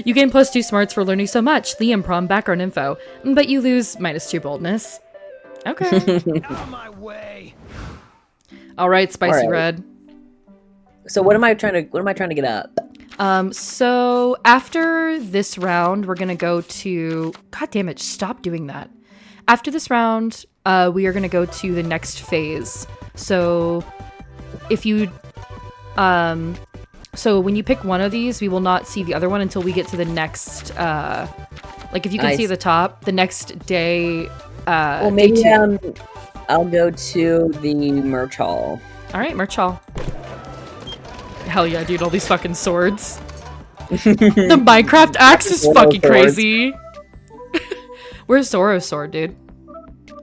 You gain +2 smarts for learning so much. Liam Prom background info. But you lose -2 boldness. Okay. Out of my way. Alright, Spicy All right. Red. So what am I trying to get up? So after this round, we're gonna go to... God damn it, stop doing that. After this round, we are gonna go to the next phase. So if you... So when you pick one of these, we will not see the other one until we get to the next... like if you can see the top, the next day... Well, maybe I'll go to the merch hall. Alright, merch hall. Hell yeah, dude, all these fucking swords. The Minecraft axe is fucking crazy. Where's Zoro's sword, dude?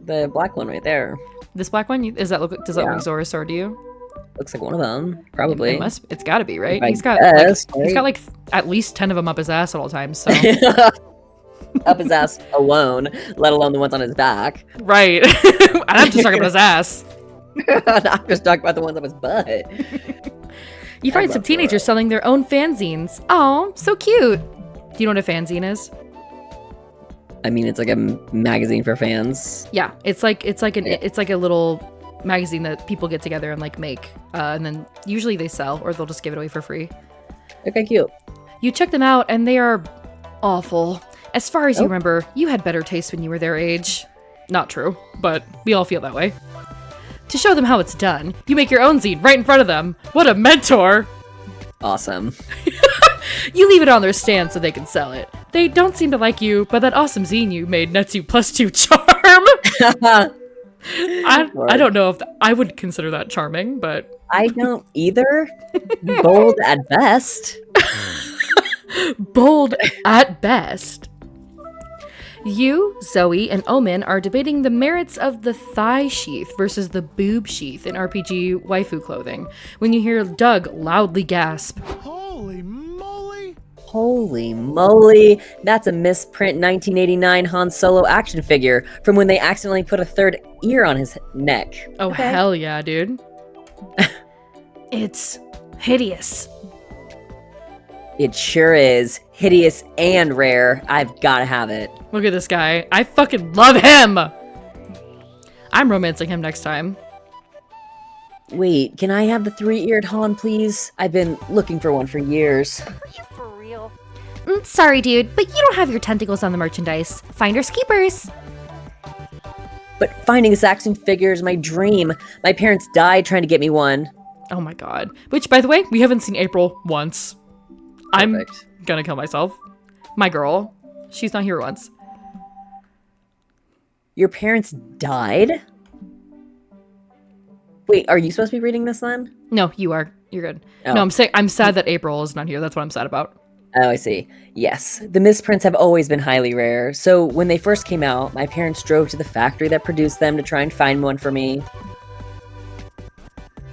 The black one right there. This black one? Does that look like Zoro's sword to you? Looks like one of them. Probably. It's gotta be, right? I He's got like at least 10 of them up his ass at all times, so. Up his ass alone, let alone the ones on his back. Right. I'm just talking about his ass. I'm just talking about the ones on his butt. You find some teenagers selling their own fanzines. Oh, so cute. Do you know what a fanzine is? I mean, it's like a magazine for fans. Yeah, it's like a little magazine that people get together and like make, and then usually they sell or they'll just give it away for free. Okay, cute. You check them out and they are awful. As far as you remember, you had better taste when you were their age. Not true, but we all feel that way. To show them how it's done, you make your own zine right in front of them. What a mentor! Awesome. You leave it on their stand so they can sell it. They don't seem to like you, but that awesome zine you made nets you +2 charm. I don't know if I would consider that charming, but I don't either. Bold at best. bold at best. You, Zoe, and Omen are debating the merits of the thigh sheath versus the boob sheath in RPG waifu clothing when you hear Doug loudly gasp. Holy moly! Holy moly, that's a misprint 1989 Han Solo action figure from when they accidentally put a third ear on his neck. Oh, Okay. hell yeah, dude. It's hideous. It sure is. Hideous and rare. I've gotta have it. Look at this guy. I fucking love him! I'm romancing him next time. Wait, can I have the 3-eared Han, please? I've been looking for one for years. Are you for real? Sorry, dude, but you don't have your tentacles on the merchandise. Finders keepers. But finding this action figure is my dream. My parents died trying to get me one. Oh my god. Which, by the way, we haven't seen April once. I'm Perfect. gonna kill myself. My girl. She's not here once. Your parents died? Wait, are you supposed to be reading this then? No, you are. You're good. Oh. No, I'm sad that April is not here. That's what I'm sad about. Oh, I see. Yes, the misprints have always been highly rare. So when they first came out, my parents drove to the factory that produced them to try and find one for me.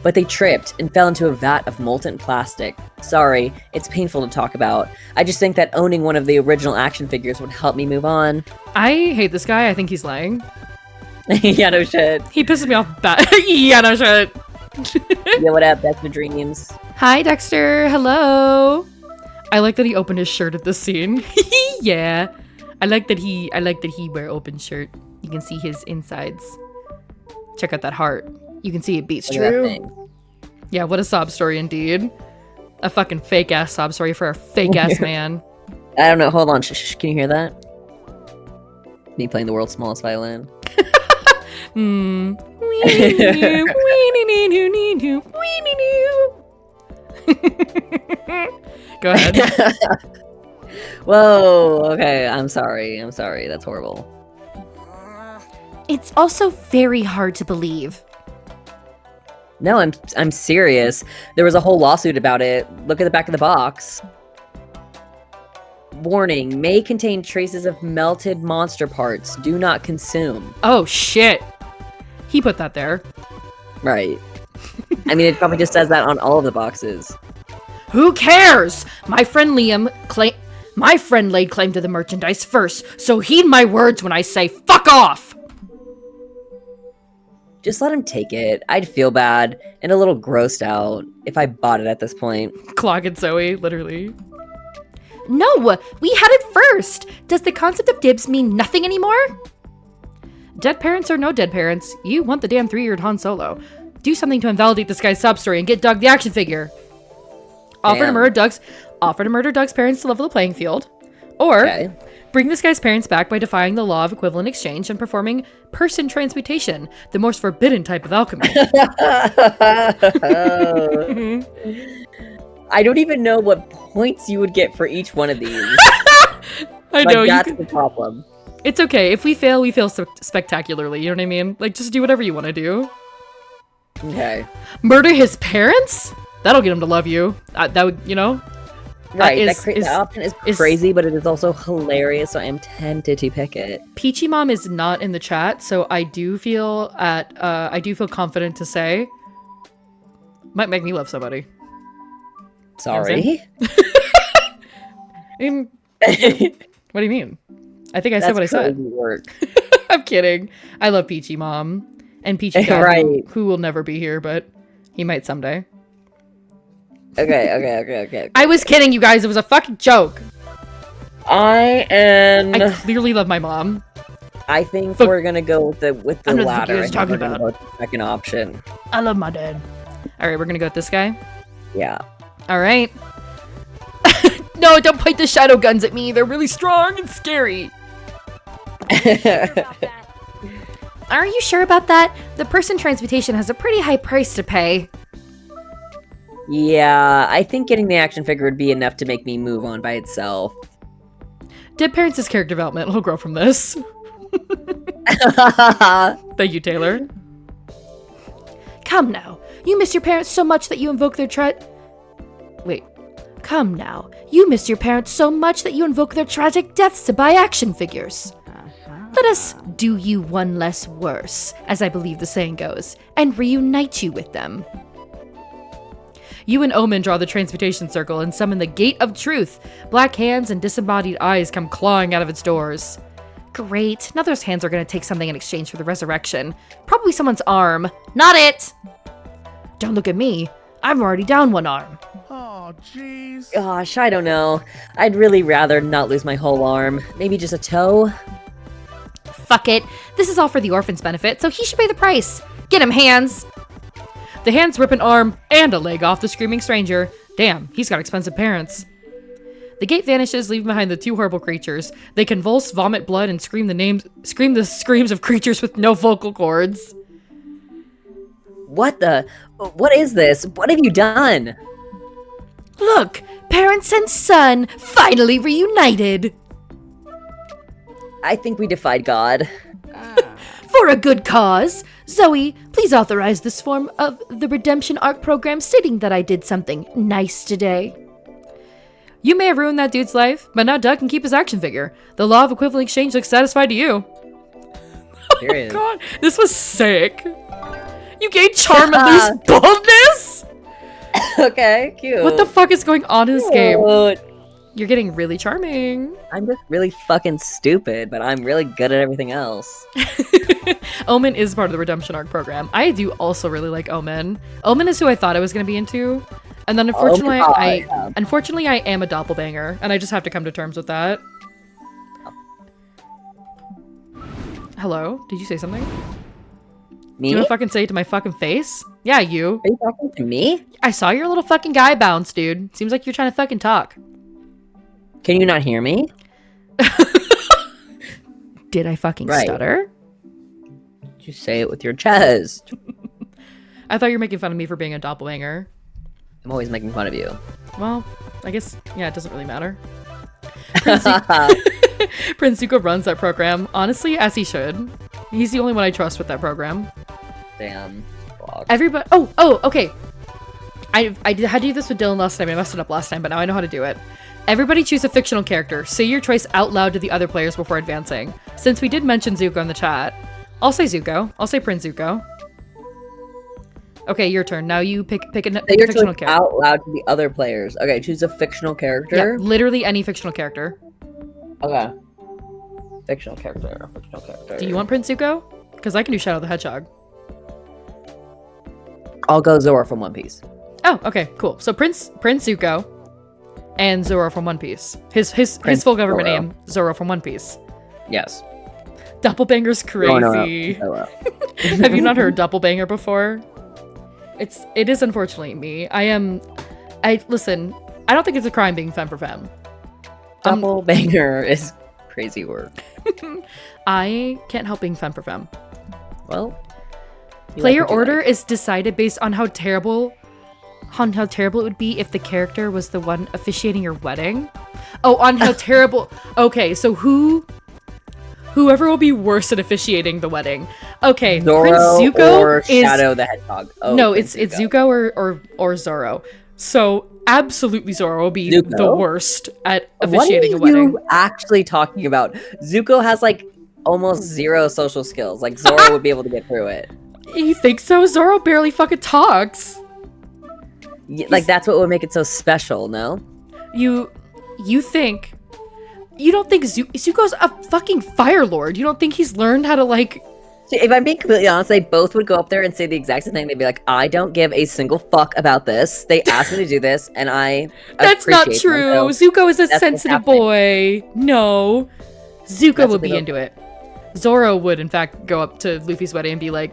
But they tripped and fell into a vat of molten plastic. Sorry, it's painful to talk about. I just think that owning one of the original action figures would help me move on. I hate this guy. I think he's lying. Yeah, no shit. He pisses me off bad. Yeah, no shit. Yeah, what up? That's my dreams. Hi, Dexter. Hello. I like that he opened his shirt at this scene. Yeah. I like that he wear open shirt. You can see his insides. Check out that heart. You can see it beats Look at that true. thing. Yeah, what a sob story indeed. A fucking fake ass sob story for a fake ass man. I don't know. Hold on. Shh, can you hear that? Me playing the world's smallest violin. Hmm. Weenie-noo, weenie-noo-noo-noo, weenie-noo. Go ahead. Whoa. Okay. I'm sorry. That's horrible. It's also very hard to believe. No, I'm serious. There was a whole lawsuit about it. Look at the back of the box. Warning, may contain traces of melted monster parts. Do not consume. Oh shit. He put that there. Right. I mean, it probably just says that on all of the boxes. Who cares? My friend laid claim to the merchandise first, so heed my words when I say fuck off. Just let him take it. I'd feel bad and a little grossed out if I bought it at this point. Clock it, Zoe, literally. No, we had it first. Does the concept of dibs mean nothing anymore? Dead parents or no dead parents, you want the damn 3-eared Han Solo. Do something to invalidate this guy's sob story and get Doug the action figure. Offer to Damn. murder Doug's parents to level the playing field. Or Okay. bring this guy's parents back by defying the law of equivalent exchange and performing person transmutation, the most forbidden type of alchemy. I don't even know what points you would get for each one of these. I Like, know, you that's can- the problem. it's okay. If we fail spectacularly, you know what I mean? Like, just do whatever you want to do. Okay. Murder his parents? That'll get him to love you. That would, you know? Right, is- that option is is- crazy, but it is also hilarious, so I am tempted to pick it. Peachy Mom is not in the chat, so I do feel confident to say might make me love somebody. Sorry. What do you mean? I think I said what I said. crazy work. I'm kidding. I love Peachy Mom and Peachy Dad, Right. who will never be here, but he might someday. Okay. I was kidding, you guys. It was a fucking joke. I am. I clearly love my mom. I think Fuck. we're gonna go with the I don't know what the fuck latter. you I guys think talking we're gonna about. go with the second option. I love my dad. All right, we're gonna go with this guy. Yeah. All right. No, don't point the shadow guns at me. They're really strong and scary. Are you sure about that? The person transmutation has a pretty high price to pay. Yeah, I think getting the action figure would be enough to make me move on by itself. Dead Parents' character development will grow from this. Thank you, Taylor. Come now. You miss your parents so much that you invoke their Wait. Come now. You miss your parents so much that you invoke their tragic deaths to buy action figures. Let us do you one less worse, as I believe the saying goes, and reunite you with them. You and Omen draw the transmutation circle and summon the Gate of Truth. Black hands and disembodied eyes come clawing out of its doors. Great. Now those hands are going to take something in exchange for the resurrection. Probably someone's arm. Not it! Don't look at me. I'm already down one arm. Oh, jeez. Gosh, I don't know. I'd really rather not lose my whole arm. Maybe just a toe? Fuck it. This is all for the orphan's benefit, so he should pay the price. Get him, hands! The hands rip an arm and a leg off the screaming stranger. Damn, he's got expensive parents. The gate vanishes, leaving behind the two horrible creatures. They convulse, vomit blood, and scream the screams of creatures with no vocal cords. What is this? What have you done? Look, parents and son finally reunited. I think we defied God. For a good cause. Zoe, please authorize this form of the redemption arc program stating that I did something nice today. You may have ruined that dude's life, but now Doug can keep his action figure. The law of equivalent exchange looks satisfied to you. Period. Oh god, this was sick. You gained charm and lose boldness? Okay, cute. What the fuck is going on in this game? Cute. You're getting really charming. I'm just really fucking stupid, but I'm really good at everything else. Omen is part of the redemption arc program. I do also really like Omen. Omen is who I thought I was going to be into. And then unfortunately, unfortunately I am a doppelbanger, and I just have to come to terms with that. Hello? Did you say something? Me? You wanna fucking say it to my fucking face? Yeah, you. Are you talking to me? I saw your little fucking guy bounce, dude. Seems like you're trying to fucking talk. Can you not hear me? Did I fucking stutter? You say it with your chest. I thought you were making fun of me for being a doppelganger. I'm always making fun of you. Well, I guess, yeah, it doesn't really matter. Prince Zuko runs that program, honestly, as he should. He's the only one I trust with that program. Damn. Fuck. Everybody, oh, okay. I had to do this with Dylan last time. I messed it up last time, but now I know how to do it. Everybody choose a fictional character. Say your choice out loud to the other players before advancing. Since we did mention Zuko in the chat, I'll say Zuko. I'll say Prince Zuko. Okay, your turn. Now you pick a fictional character. Out loud to the other players. Okay, choose a fictional character. Yeah, literally any fictional character. Okay. Fictional character. Fictional character. Do you want Prince Zuko? Because I can do Shadow the Hedgehog. I'll go Zora from One Piece. Oh, okay, cool. So Prince Zuko and Zoro from One Piece. His full government Zoro. name, Zoro from One Piece. Yes. Doppelbanger's crazy. No. Have you not heard Doppelbanger before? It is unfortunately me. Listen, I don't think it's a crime being femme for femme. Doppelbanger is crazy work. I can't help being femme for femme. Well, Player order is decided based on how terrible it would be if the character was the one officiating your wedding. Oh, on how terrible. Okay, so whoever will be worse at officiating the wedding. Okay, Zoro Prince Zuko or is Shadow the Hedgehog. Oh, no, Prince it's Zuko or Zoro. So absolutely Zoro will be Zuko? the worst at officiating a What are wedding. you actually talking about? Zuko has like almost zero social skills. Like Zoro would be able to get through it. You think so? Zoro barely fucking talks. Like that's what would make it so special, no? You don't think Zuko's a fucking Fire Lord? You don't think he's learned how to like? See, if I'm being completely honest, they both would go up there and say the exact same thing. They'd be like, "I don't give a single fuck about this. They asked me to do this, and I." That's not appreciate true. them, so Zuko is a that's what's sensitive happening. boy. No, Zuko That's would what be they into it. Zoro would, in fact, go up to Luffy's wedding and be like,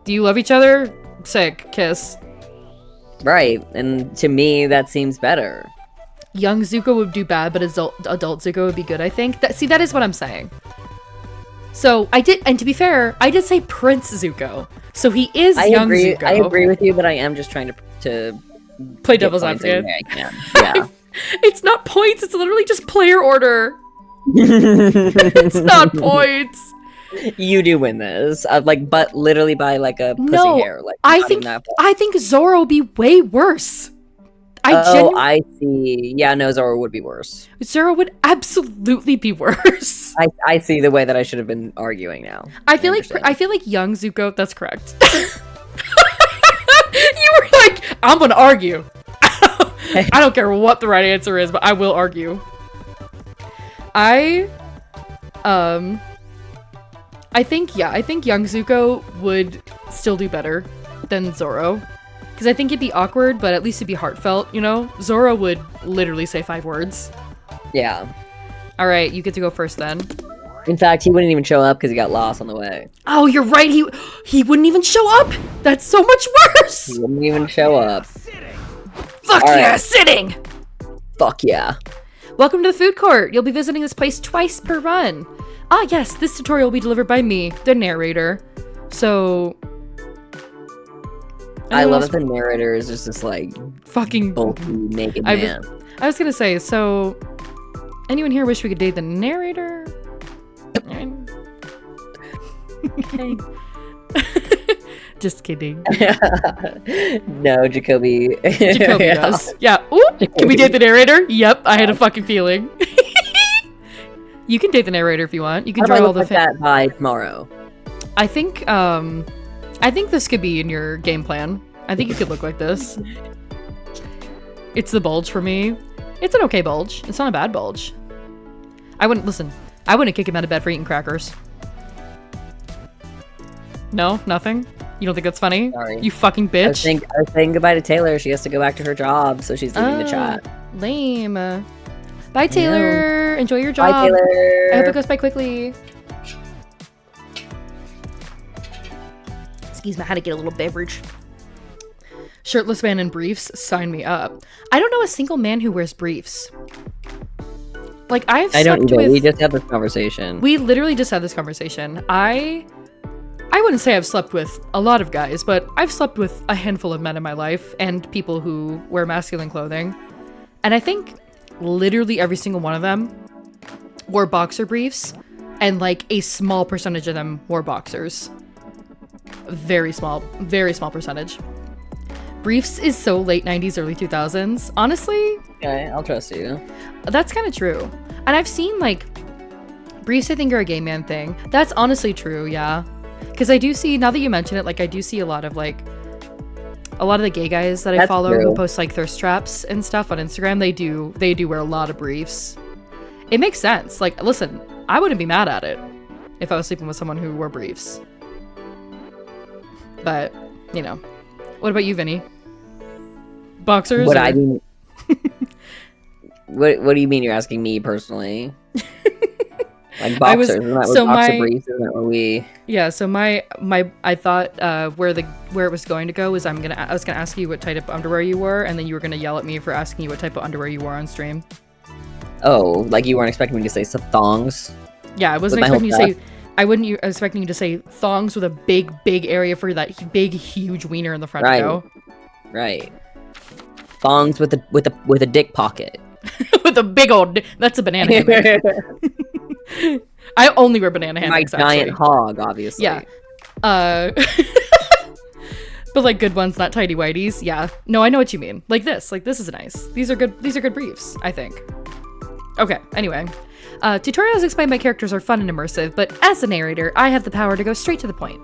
do you love each other? Sick. Kiss." Right, and to me, that seems better. Young Zuko would do bad, but adult Zuko would be good, I think. That is what I'm saying. So I did, and to be fair, I did say Prince Zuko. So he is young Zuko. I agree with you, but I am just trying to Play get devil's points advocate. any way I can. Yeah. It's not points, it's literally just player order. It's not points. You do win this, but literally by like a pussy No, hair. Like I not think even that far. I think Zoro would be way worse. I see. Yeah, no, Zoro would be worse. Zoro would absolutely be worse. I see the way that I should have been arguing now. I feel like young Zuko. That's correct. You were like, I'm gonna argue. I don't care what the right answer is, but I will argue. I think young Zuko would still do better than Zoro. Because I think it'd be awkward, but at least it'd be heartfelt, you know? Zoro would literally say 5 words. Yeah. Alright, you get to go first then. In fact, he wouldn't even show up because he got lost on the way. Oh, you're right, he wouldn't even show up! That's so much worse! He wouldn't even show up. Fuck All yeah, right. sitting! Fuck yeah. Welcome to the food court. You'll be visiting this place twice per run. Ah yes, this tutorial will be delivered by me, the narrator. So... I love that the narrator is just this like fucking bulky naked man. I was gonna say, so anyone here wish we could date the narrator? Just kidding. No, Jacoby. Jacoby does. Yeah. Ooh, can we date the narrator? Yep, I had a fucking feeling. You can date the narrator if you want. You can How do I draw all look the like that by tomorrow? I think this could be in your game plan. I think you could look like this. It's the bulge for me. It's an okay bulge. It's not a bad bulge. I wouldn't kick him out of bed for eating crackers. No? Nothing? You don't think that's funny? Sorry. You fucking I was bitch. saying goodbye to Taylor. She has to go back to her job, so she's leaving the chat. Lame. Bye, Taylor. Enjoy your job. Bye, Taylor. I hope it goes by quickly. Excuse me, I had to get a little beverage. Shirtless man in briefs, sign me up. I don't know a single man who wears briefs. Like, I don't either. We just had this conversation. We literally just had this conversation. I wouldn't say I've slept with a lot of guys, but I've slept with a handful of men in my life and people who wear masculine clothing. And I think literally every single one of them wore boxer briefs, and like a small percentage of them wore boxers. Very small percentage. Briefs is so late 90s, early 2000s. Honestly, Okay, I'll trust you. that's kind of true. And I've seen like briefs, I think, are a gay man thing. That's honestly true, yeah. Because I do see, now that you mention it, like I do see a lot of the gay guys that I That's follow true. who post like thirst traps and stuff on Instagram. They do wear a lot of briefs. It makes sense. Like, listen, I wouldn't be mad at it if I was sleeping with someone who wore briefs. But, you know. What about you, Vinny? Boxers? What or- I mean, what do you mean? You're asking me personally? Like boxers? Isn't that what boxer briefs? Isn't that what we? Yeah, so I thought where it was going to go was I was gonna ask you what type of underwear you wore, and then you were gonna yell at me for asking you what type of underwear you wore on stream. Oh, like you weren't expecting me to say some thongs? Yeah, I wasn't With my expecting you whole to say. I wasn't expecting you to say thongs with a big area for that big huge wiener in the front. Right. Go. Right. Thongs with a dick pocket. With a big old. That's a banana hammock. I only wear banana My hammocks. giant actually. hog, obviously. Yeah. But like good ones, not tidy whities. Yeah. No, I know what you mean. Like this is nice. These are good briefs, I think. Okay, anyway. Tutorials explained by characters are fun and immersive, but as a narrator, I have the power to go straight to the point.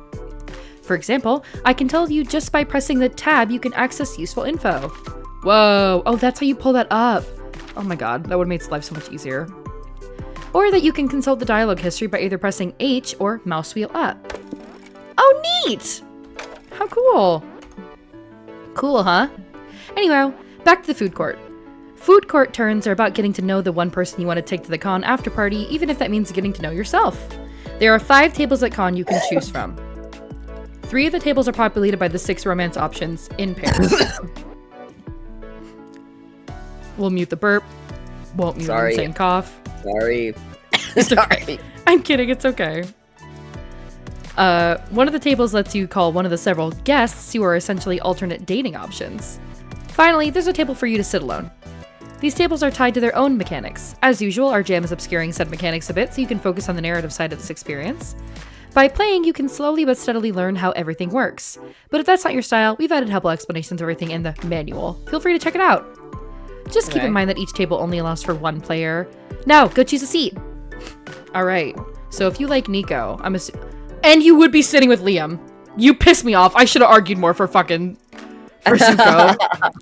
For example, I can tell you just by pressing the tab you can access useful info. Whoa, oh, that's how you pull that up. Oh my god, that would have made life so much easier. Or that you can consult the dialogue history by either pressing H or mouse wheel up. Oh, neat! How cool. Cool, huh? Anyway, back to the food court. Food court turns are about getting to know the one person you want to take to the con after party, even if that means getting to know yourself. There are 5 tables at con you can choose from. 3 of the tables are populated by the 6 romance options in pairs. We'll mute the burp. Won't mute the insane cough. Sorry. It's okay. I'm kidding, it's okay. One of the tables lets you call one of the several guests who are essentially alternate dating options. Finally, there's a table for you to sit alone. These tables are tied to their own mechanics. As usual, our jam is obscuring said mechanics a bit so you can focus on the narrative side of this experience. By playing, you can slowly but steadily learn how everything works. But if that's not your style, we've added helpful explanations of everything in the manual. Feel free to check it out. Just keep in mind that each table only allows for one player. Now, go choose a seat. Alright, so if you like Nico, I'm assuming... And you would be sitting with Liam. You pissed me off. I should have argued more for Zuko.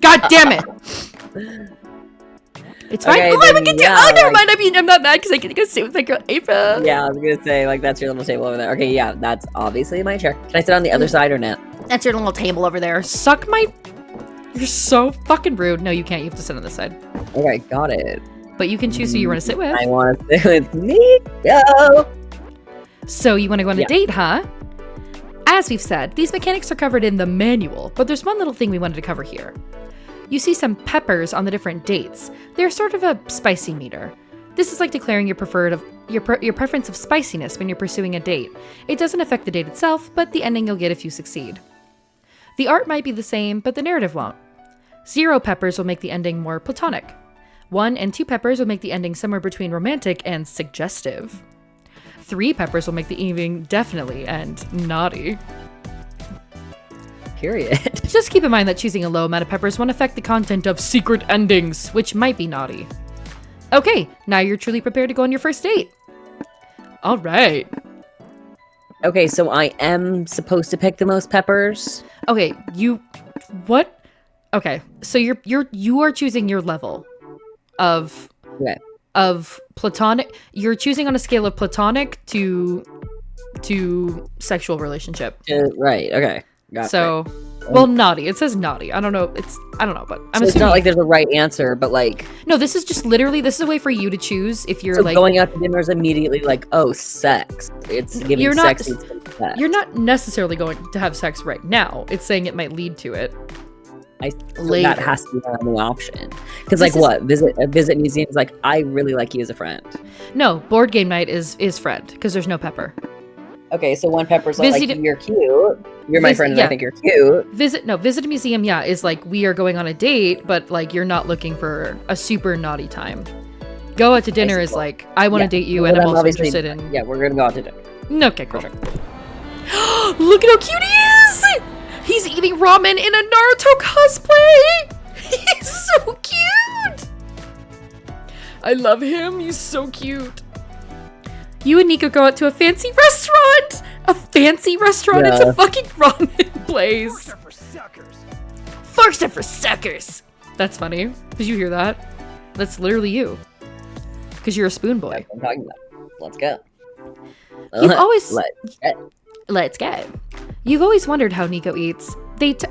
God damn it! It's fine. Okay, oh, then, I get to. yeah, Oh, never like- mind. I mean, I'm not mad because I get to go sit with my girl April. Yeah, I was gonna say, like, that's your little table over there. Okay, yeah, that's obviously my chair. Can I sit on the other side or not? That's your little table over there. Suck my. You're so fucking rude. No, you can't. You have to sit on this side. Okay, got it. But you can choose who you want to sit with. I want to sit with Nico. So you want to go on a Yeah. date, huh? As we've said, these mechanics are covered in the manual, but there's one little thing we wanted to cover here. You see some peppers on the different dates. They're sort of a spicy meter. This is like declaring your preference of spiciness when you're pursuing a date. It doesn't affect the date itself, but the ending you'll get if you succeed. The art might be the same, but the narrative won't. 0 peppers will make the ending more platonic. 1 and 2 peppers will make the ending somewhere between romantic and suggestive. 3 peppers will make the ending definitely and naughty. Period. Just keep in mind that choosing a low amount of peppers won't affect the content of secret endings, which might be naughty. Okay, now you're truly prepared to go on your first date. All right. Okay, so I am supposed to pick the most peppers. Okay, what? Okay, so you are choosing your level Okay. of platonic. You're choosing on a scale of platonic to sexual relationship. Right. Okay. Got it. So, well, naughty. It says naughty. I don't know, but I'm So assuming it's not like there's a right answer, but like, no. This is just literally. This is a way for you to choose if you're so like going out to dinner is immediately like, oh, sex. It's giving You're not- sex. Sex. you're not necessarily going to have sex right now. It's saying it might lead to it. Later. That has to be the only option. Because This like, is- what visit museums? Like, I really like you as a friend. No, board game night is friend because there's no pepper. Okay, so one pepper's like, Visit- you're cute. You're my friend, and yeah. I think you're cute. Visit a museum. Yeah, is like we are going on a date, but like you're not looking for a super naughty time. Go out to dinner is like I want to date you, Well, and I'm then also obviously- interested in. Yeah, we're gonna go out to dinner. Okay, cool. Look at how cute he is! He's eating ramen in a Naruto cosplay! He's so cute! I love him, he's so cute. You and Nico go out to a fancy restaurant! A fancy restaurant? It's Yeah. a fucking ramen place. For suckers. Forks are for suckers! That's funny. Did you hear that? That's literally you. Because you're a spoon boy. I'm talking about. Let's go. You've always- Let's Let's go. You've always wondered how Nico eats.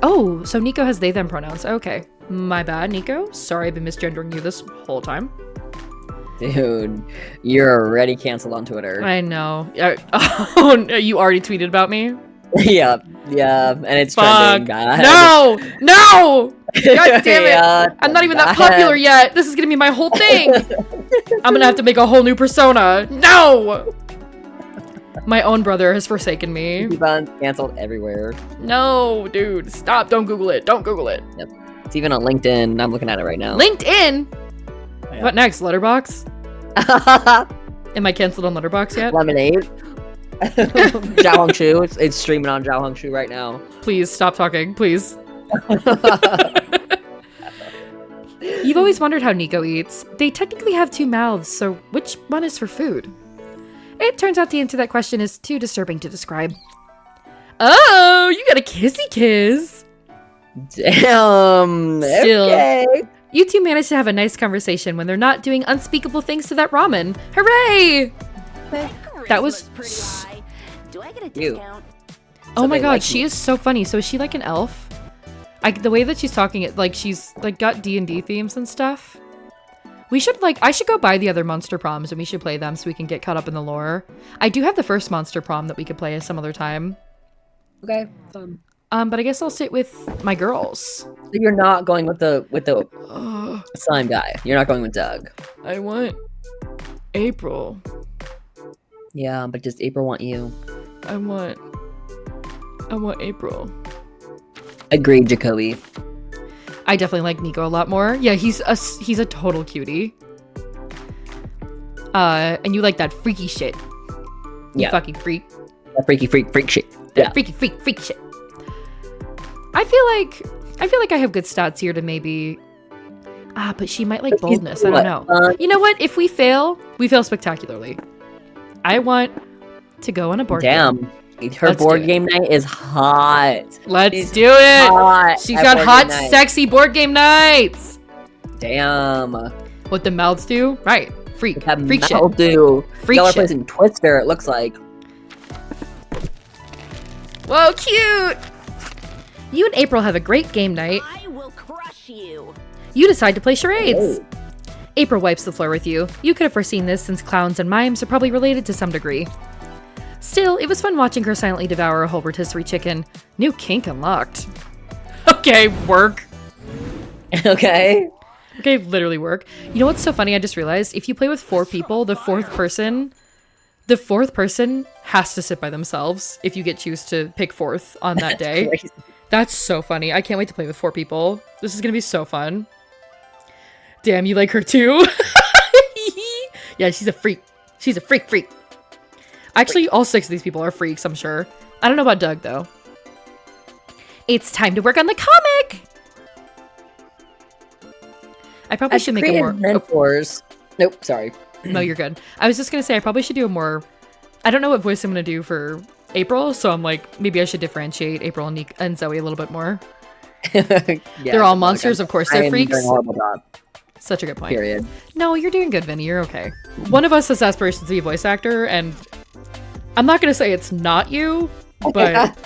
Oh, so Nico has they them pronouns. Okay. My bad, Nico. Sorry I've been misgendering you this whole time. Dude, you're already canceled on Twitter. I know. Oh, no, you already tweeted about me? yeah, and it's Fuck. trending. Bad. No! No! God damn it! Yeah, I'm not even that bad. popular yet. This is gonna be my whole thing. I'm gonna have to make a whole new persona. No! My own brother has forsaken me. Keep canceled everywhere. No, dude. Stop. Don't Google it. Don't Google it. It's even on LinkedIn. I'm looking at it right now. LinkedIn? Yeah. What next? Letterbox? Am I canceled on Letterbox yet? Lemonade. Zhao Shu. It's streaming on Zhao Shu right now. Please stop talking. Please. You've always wondered how Nico eats. They technically have 2 mouths, so which one is for food? It turns out the answer to that question is too disturbing to describe. Oh, you got a kissy kiss. Damn. Still. Okay. You two managed to have a nice conversation when they're not doing unspeakable things to that ramen. Hooray! That was pretty high. Do I get a You. discount? Oh So my they god, like she me. is so funny. So is she like an elf? The way that she's talking, it like she's like got D&D themes and stuff. We should I should go buy the other monster proms and we should play them so we can get caught up in the lore. I do have the first monster prom that we could play some other time. Okay. Fun. But I guess I'll sit with my girls. So you're not going with the Ugh, slime guy. You're not going with Doug. I want April. Yeah, but does April want you? I want I want April. Agreed, Jacoby. I definitely like Nico a lot more. Yeah, he's a total cutie. And you like that freaky shit. You Yeah. fucking freak. That freaky freak shit. That Yeah. freaky freak shit. I feel like I have good stats here to maybe. But she might like But she's boldness. I don't what, know. You know what? If we fail spectacularly. I want to go on a board game. Damn. Her Let's board do it. game night is hot. Let's She's do it. hot She's at got board hot, game night. sexy board game nights. Damn. What the mouths do? Right. Freak. That Freak shit. will do. Freak Y'all are shit. playing Twister, it looks like. Whoa, cute. You and April have a great game night. I will crush you. You decide to play charades. Oh. April wipes the floor with you. You could have foreseen this since clowns and mimes are probably related to some degree. Still, it was fun watching her silently devour a whole rotisserie chicken. New kink unlocked. Okay, work. Okay. Okay, literally work. You know what's so funny? I just realized if you play with 4 people, the fourth person has to sit by themselves if you choose to pick fourth on that day. Crazy. That's so funny. I can't wait to play with 4 people. This is gonna be so fun. Damn, you like her too? Yeah, she's a freak. She's a freak. Actually, all 6 of these people are freaks, I'm sure. I don't know about Doug, though. It's time to work on the comic! I probably As should make a creative more... mentors. Nope, sorry. No, you're good. I was just gonna say, I probably should do a more... I don't know what voice I'm gonna do for April, so I'm like, maybe I should differentiate April and Zoe a little bit more. Yeah, They're all monsters, of course I they're am freaks. doing a horrible job, Such a good point. period. No, you're doing good, Vinny. You're okay. One of us has aspirations to be a voice actor, and I'm not gonna say it's not you, but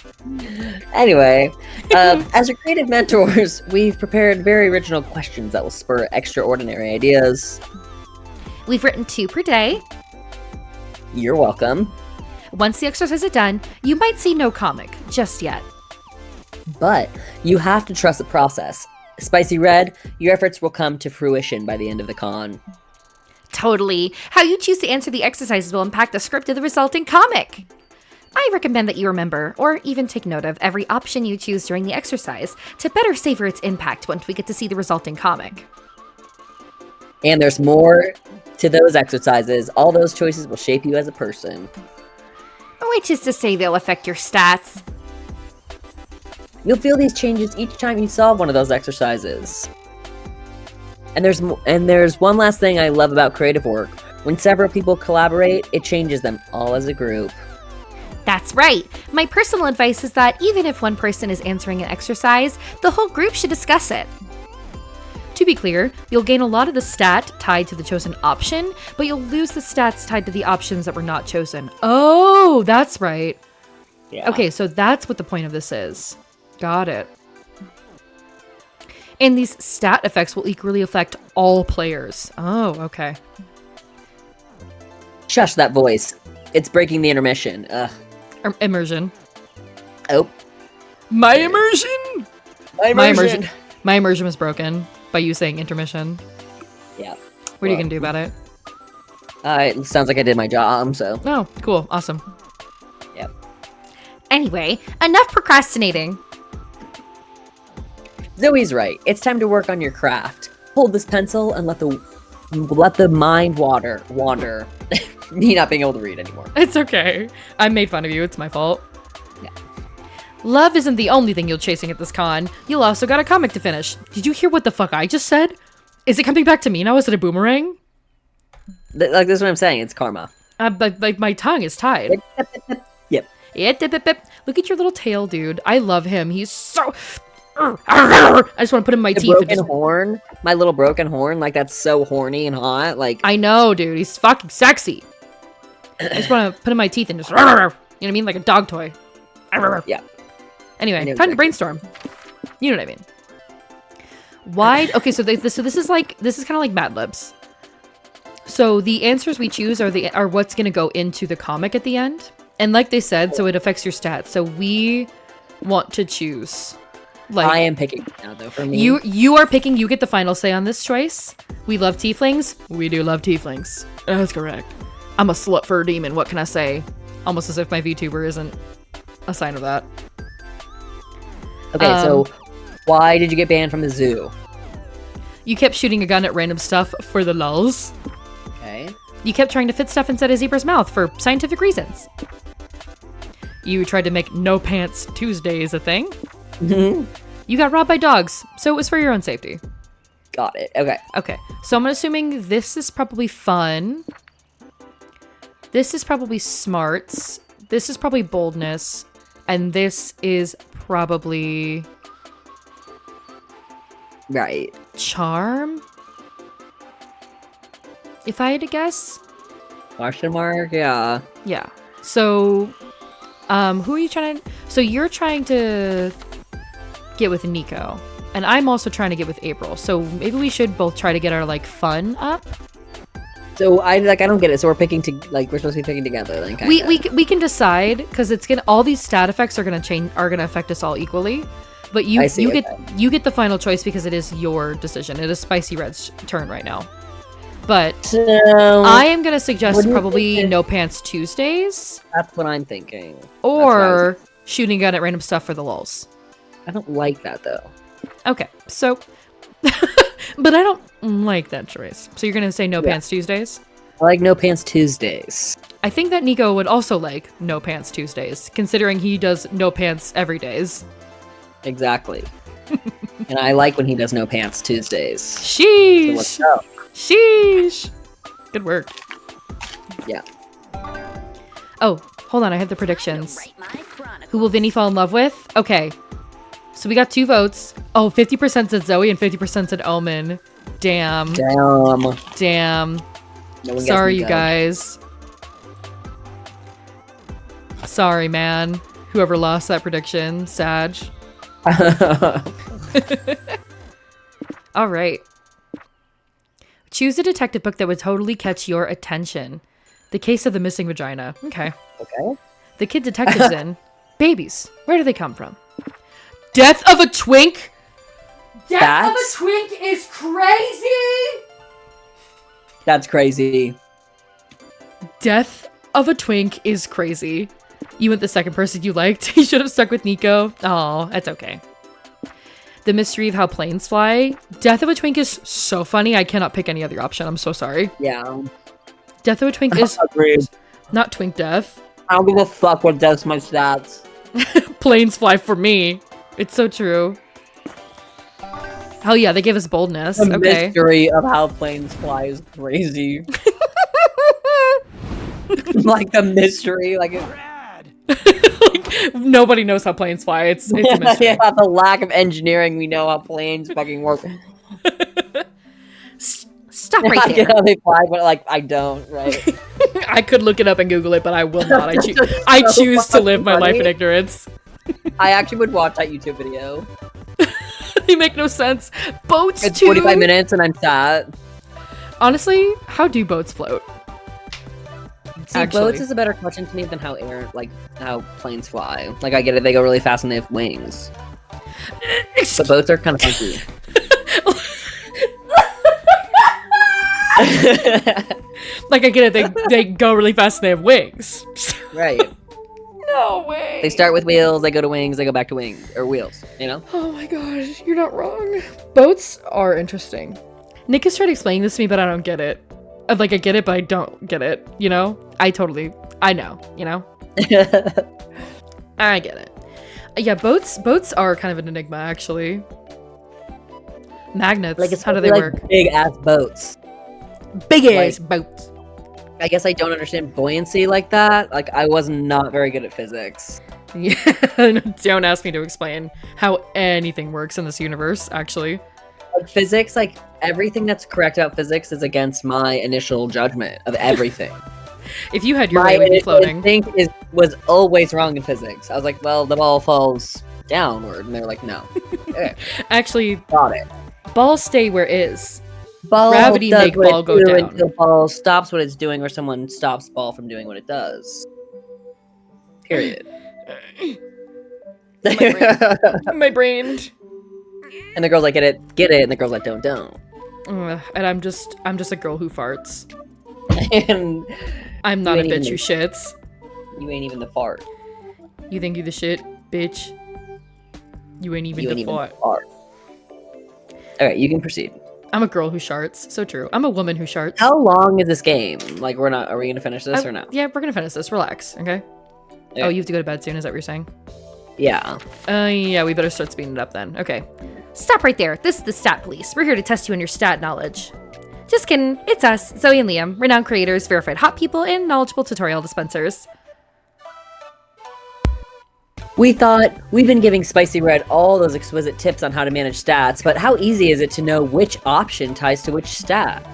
Anyway, as your creative mentors, we've prepared very original questions that will spur extraordinary ideas. We've written 2 per day. You're welcome. Once the exercise is done, you might see no comic just yet. But you have to trust the process. Spicy Red, your efforts will come to fruition by the end of the con. Totally. How you choose to answer the exercises will impact the script of the resulting comic. I recommend that you remember, or even take note of, every option you choose during the exercise to better savor its impact once we get to see the resulting comic. And there's more to those exercises. All those choices will shape you as a person. Which is to say they'll affect your stats. You'll feel these changes each time you solve one of those exercises. And there's one last thing I love about creative work. When several people collaborate, it changes them all as a group. That's right. My personal advice is that even if one person is answering an exercise, the whole group should discuss it. To be clear, you'll gain a lot of the stat tied to the chosen option, but you'll lose the stats tied to the options that were not chosen. Oh, that's right. Yeah. okay, so that's what the point of this is. Got it. And these stat effects will equally affect all players. Oh, okay. Shush that voice. It's breaking the intermission. Ugh. Immersion. Oh. My immersion! My My immersion was broken by you saying intermission. Yeah. What are you gonna do about it? It sounds like I did my job, so. Oh, cool. Awesome. Yep. Anyway, enough procrastinating. Zoe's right. It's time to work on your craft. Hold this pencil and let the mind wander. Me not being able to read anymore. It's okay. I made fun of you. It's my fault. Yeah. Love isn't the only thing you're chasing at this con. You'll also got a comic to finish. Did you hear what the fuck I just said? Is it coming back to me now? Is it a boomerang? Like, this is what I'm saying. It's karma. But my tongue is tied. Yep. Look at your little tail, dude. I love him. He's so... I just want to put him in my The teeth. broken horn. My little broken horn. Like, that's so horny and hot. Like, I know, dude. He's fucking sexy. I just want to put him in my teeth and just... You know what I mean? Like a dog toy. yeah. Anyway, I know time to exactly. brainstorm. You know what I mean. Wide. Okay, so this is kind of like Mad Libs. So the answers we choose are what's gonna go into the comic at the end, and like they said, so it affects your stats. So we want to choose. Like I am picking now, though, for me. you are picking. You get the final say on this choice. We love tieflings. We do love tieflings. That's correct. I'm a slut for a demon. What can I say? Almost as if my VTuber isn't a sign of that. Okay, so why did you get banned from the zoo? You kept shooting a gun at random stuff for the lulz. Okay. You kept trying to fit stuff inside a zebra's mouth for scientific reasons. You tried to make No Pants Tuesdays a thing. You got robbed by dogs, so it was for your own safety. Got it. Okay. Okay, so I'm assuming this is probably fun. This is probably smarts. This is probably boldness. And this is probably... Right. charm? If I had to guess? Question mark? Yeah. Yeah. So, who are you trying to... So you're trying to get with Nico. And I'm also trying to get with April. So maybe we should both try to get our, like, fun up. So I don't get it. So we're picking we're supposed to be picking together then kinda. We can decide because it's gonna all these stat effects are gonna affect us all equally. But you get the final choice because it is your decision. It is Spicy Red's turn right now. But So I am gonna suggest what do you probably think No Pants Tuesdays that's what I'm thinking. or shooting a gun at random stuff for the lulz. I don't like that though. Okay, so but I don't like that choice. So you're gonna say No Pants Tuesdays? I like No Pants Tuesdays. I think that Nico would also like No Pants Tuesdays, considering he does no pants every days. Exactly. And I like when he does No Pants Tuesdays. So Sheesh! let's go. Sheesh! Good work. Yeah. Oh, hold on, I have the predictions. Write my chronicle. Who will Vinny fall in love with? Okay. So we got 2 votes. Oh, 50% said Zoe and 50% said Omen. Damn. Damn. No one gets Sorry, me you good. guys. Sorry, man. Whoever lost that prediction. Sag. All right. Choose a detective book that would totally catch your attention. The Case of the Missing Vagina. Okay. Okay. The kid detective's in. Babies. Where do they come from? Death of a twink? Death of a That's- twink is crazy! That's crazy. Death of a twink is crazy. You went the second person you liked. You should have stuck with Nico. Oh, that's okay. The Mystery of How Planes Fly. Death of a twink is so funny. I cannot pick any other option. I'm so sorry. Yeah. Death of a twink is Agreed. not twink death. I don't give a fuck what does my stats. Planes fly for me. It's so true. Hell yeah, they gave us boldness. The Okay. mystery of how planes fly is crazy. Like the mystery, like Like, nobody knows how planes fly. It's a mystery. yeah, the lack of engineering, we know how planes fucking work. Stop I right get there. how they fly, but like I don't, right? I could look it up and Google it, but I will not. That's I so choose to live my life in funny. ignorance. I actually would watch that YouTube video. They make no sense. Boats It's too. 45 minutes and I'm sad. Honestly, how do boats float? See, Actually. boats is a better question to me than how how planes fly. Like I get it, they go really fast and they have wings. But boats are kind of funky. Like I get it, they go really fast and they have wings. Right. No way. They start with wheels, they go to wings, they go back to wings or wheels. You know? Oh my gosh, you're not wrong. Boats are interesting. Nick has tried explaining this to me, but I don't get it. Like I get it, but I don't get it. You know? I know. You know? I get it. Yeah, boats are kind of an enigma, actually. Magnets. Like it's how do they work? Big ass boats. Big like- ass boats. I guess I don't understand buoyancy like that. Like I was not very good at physics. Yeah, don't ask me to explain how anything works in this universe, actually. Like physics, like everything that's correct about physics is against my initial judgment of everything. If you had your My way, we'd be initial floating. instinct was always wrong in physics. I was like, well, the ball falls downward, and they're like, no. Okay, Actually, got it. balls stay where is. Ball Gravity does make what ball it's go doing down. until ball stops what it's doing, or someone stops ball from doing what it does. Period. My brain. And the girl's like, get it, and the girl's like, don't. And I'm just a girl who farts. And I'm not a ain't bitch even who shits. you ain't even the fart. You think you the shit, bitch? You ain't even You the ain't even fart. fart. All right, you can proceed. I'm a girl who sharts. So true. I'm a woman who sharts. How long is this game? Like, are we gonna finish this or no? Yeah, we're gonna finish this. Relax, okay? Okay. Oh, you have to go to bed soon. Is that what you're saying? Yeah. Yeah, we better start speeding it up then. Okay. Stop right there. This is the Stat Police. We're here to test you on your stat knowledge. Just kidding. It's us, Zoe and Liam, renowned creators, verified hot people, and knowledgeable tutorial dispensers. We thought we've been giving Spicy Red all those exquisite tips on how to manage stats, but how easy is it to know which option ties to which stat?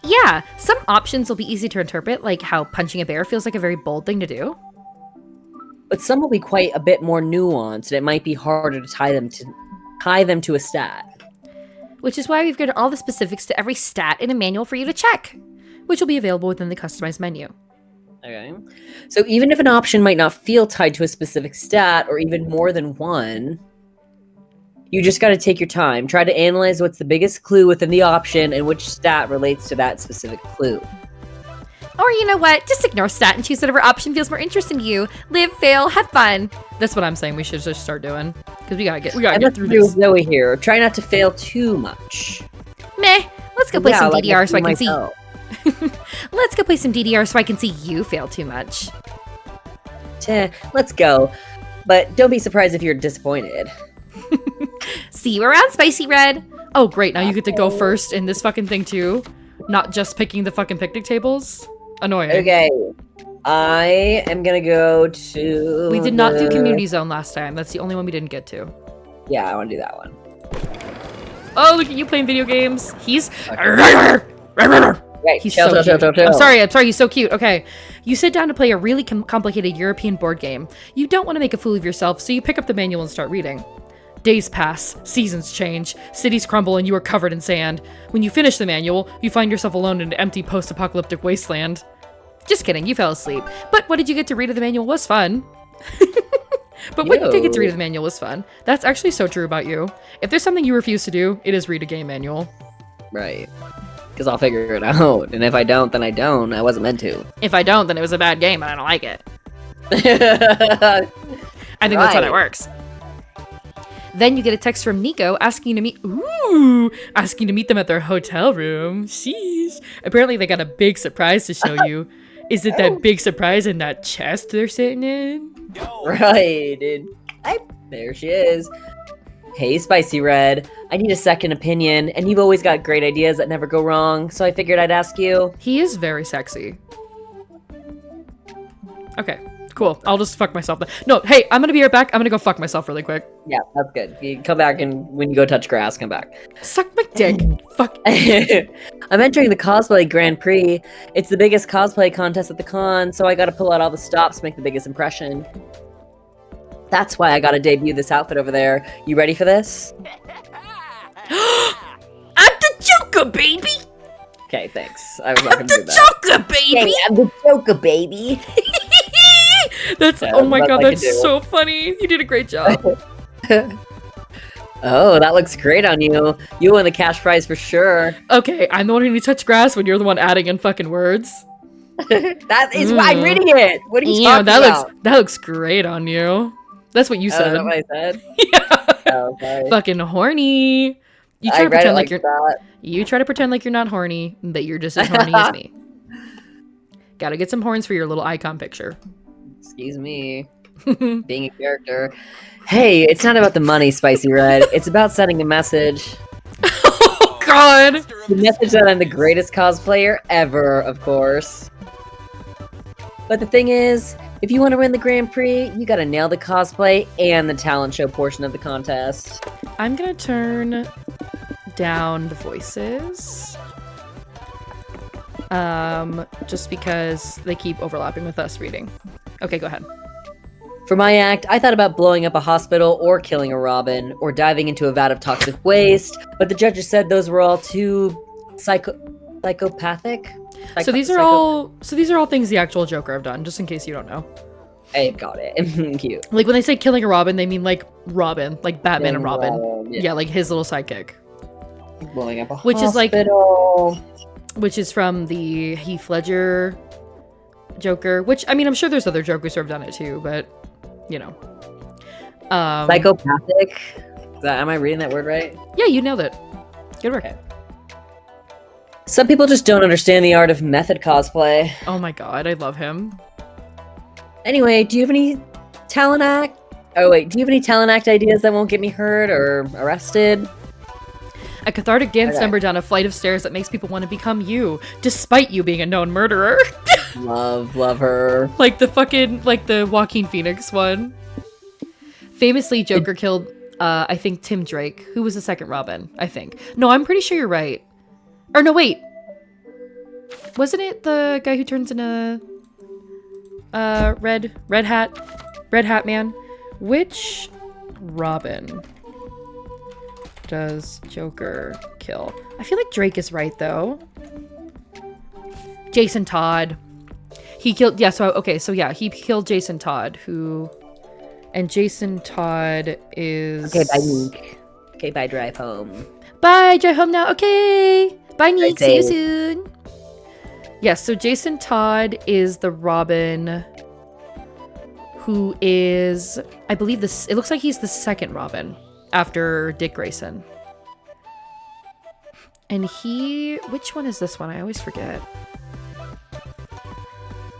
Yeah, some options will be easy to interpret, like how punching a bear feels like a very bold thing to do. But some will be quite a bit more nuanced, and it might be harder to tie them to a stat. Which is why we've given all the specifics to every stat in a manual for you to check, which will be available within the customized menu. Okay. So even if an option might not feel tied to a specific stat, or even more than one, you just got to take your time. Try to analyze what's the biggest clue within the option and which stat relates to that specific clue. Or you know what? Just ignore stat and choose whatever option feels more interesting to you. Live, fail, have fun. That's what I'm saying. We should just start doing because we gotta get I'm get through through this. Zoe here. Try not to fail too much. Meh. Let's go play some like DDR so I can myself. see. Let's go play some DDR so I can see you fail too much. Let's go. But don't be surprised if you're disappointed. See you around, Spicy Red. Oh, great. Now you get to go first in this fucking thing too. Not just picking the fucking picnic tables. Annoying. Okay. I am gonna go to. We did not do community zone last time. That's the only one we didn't get to. Yeah, I want to do that one. Oh, look at you playing video games. He's Right. He's chill, so chill, cute. chill, chill. I'm sorry, he's so cute. Okay. You sit down to play a really complicated European board game. You don't want to make a fool of yourself, so you pick up the manual and start reading. Days pass, seasons change, cities crumble, and you are covered in sand. When you finish the manual, you find yourself alone in an empty post-apocalyptic wasteland. Just kidding, you fell asleep. But what did you get to read of the manual was fun. But what you did get to read of the manual was fun. That's actually so true about you. If there's something you refuse to do, it is read a game manual. Right. Because I'll figure it out. And if I don't, then I don't. I wasn't meant to. If I don't, then it was a bad game and I don't like it. I think that's how that works. Then you get a text from Nico asking to meet Them at their hotel room. Sheesh. Apparently they got a big surprise to show you. Is it that big surprise in that chest they're sitting in? Right, dude. There she is. Hey, Spicy Red. I need a second opinion, and you've always got great ideas that never go wrong, so I figured I'd ask you. He is very sexy. Okay, cool. I'll just fuck myself. No, hey, I'm gonna be right back. I'm gonna go fuck myself really quick. Yeah, that's good. You come back, and when you go touch grass, come back. Suck my dick. Fuck. I'm entering the Cosplay Grand Prix. It's the biggest cosplay contest at the con, so I gotta pull out all the stops to make the biggest impression. That's why I gotta debut this outfit over there. You ready for this? I'm the Joker, baby! Okay, thanks. I was not gonna do that. Joker, baby! Hey, I'm the Joker, baby! That's Yeah, oh my that's god, like I that's do. so funny. You did a great job. Oh, that looks great on you. You won the cash prize for sure. Okay, I'm the one who needs to touch grass when you're the one adding in fucking words. That is why I'm reading it. What are you Yeah, talking that about? looks great on you. That's what you Oh, is said. that what I said? Yeah. Oh, sorry. Fucking horny. You I try to read it pretend like you're that. You try to pretend like you're not horny, but you're just as horny as me. Gotta get some horns for your little icon picture. Excuse me. Being a character. Hey, it's not about the money, Spicy Red. It's about sending a message. Oh god! The message that I'm the greatest cosplayer ever, of course. But the thing is, if you want to win the Grand Prix, you gotta nail the cosplay and the talent show portion of the contest. I'm gonna turn down the voices. Just because they keep overlapping with us reading. Okay, go ahead. For my act, I thought about blowing up a hospital or killing a robin or diving into a vat of toxic waste, but the judges said those were all too psychopathic. So these are all things the actual Joker have done, just in case you don't know. I got it. Cute. Like when they say killing a Robin, they mean like Robin, like Batman and Robin. Yeah. Yeah, like his little sidekick. Blowing up a Which is like- hospital. Which is from the Heath Ledger Joker, which I mean I'm sure there's other Jokers who have done it too, but you know. Psychopathic? Am I reading that word right? Yeah, you nailed it. Good work. Okay. Some people just don't understand the art of method cosplay. Oh my god, I love him. Anyway, do you have any talent act? Oh wait, do you have any talent act ideas that won't get me hurt or arrested? A cathartic dance Okay. number down a flight of stairs that makes people want to become you, despite you being a known murderer. Love her. Like the Joaquin Phoenix one. Famously, Joker killed, I think, Tim Drake, who was the second Robin, I think. No, I'm pretty sure you're right. Or no, wait. Wasn't it the guy who turns into red hat man? Which Robin does Joker kill? I feel like Drake is right though. Jason Todd. He killed he killed Jason Todd, and Jason Todd is Okay, bye Neek. Okay, bye drive home. Bye, drive home now. Okay. Bye, Neek. See you safe. soon. Yes, so Jason Todd is the Robin who is, I believe it looks like he's the second Robin after Dick Grayson. And which one is this one? I always forget.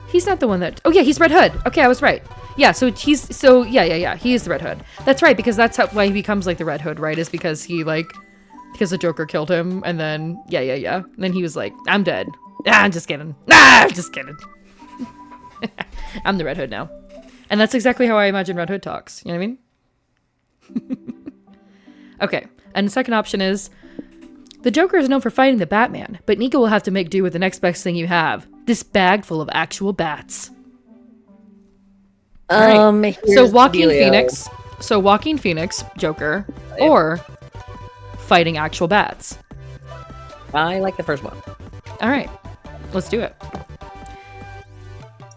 He's not the one that, oh yeah, he's Red Hood. Okay, I was right. Yeah, he is the Red Hood. That's right, because that's why he becomes like the Red Hood, right? Is because because the Joker killed him, and then, yeah. And then he was like, I'm dead. I'm just kidding. I'm just kidding. I'm the Red Hood now. And that's exactly how I imagine Red Hood talks. You know what I mean? Okay, and the second option is, the Joker is known for fighting the Batman, but Nico will have to make do with the next best thing you have. This bag full of actual bats. Alright. So Joaquin Phoenix, Joker, or fighting actual bats. I like the first one. Alright, let's do it.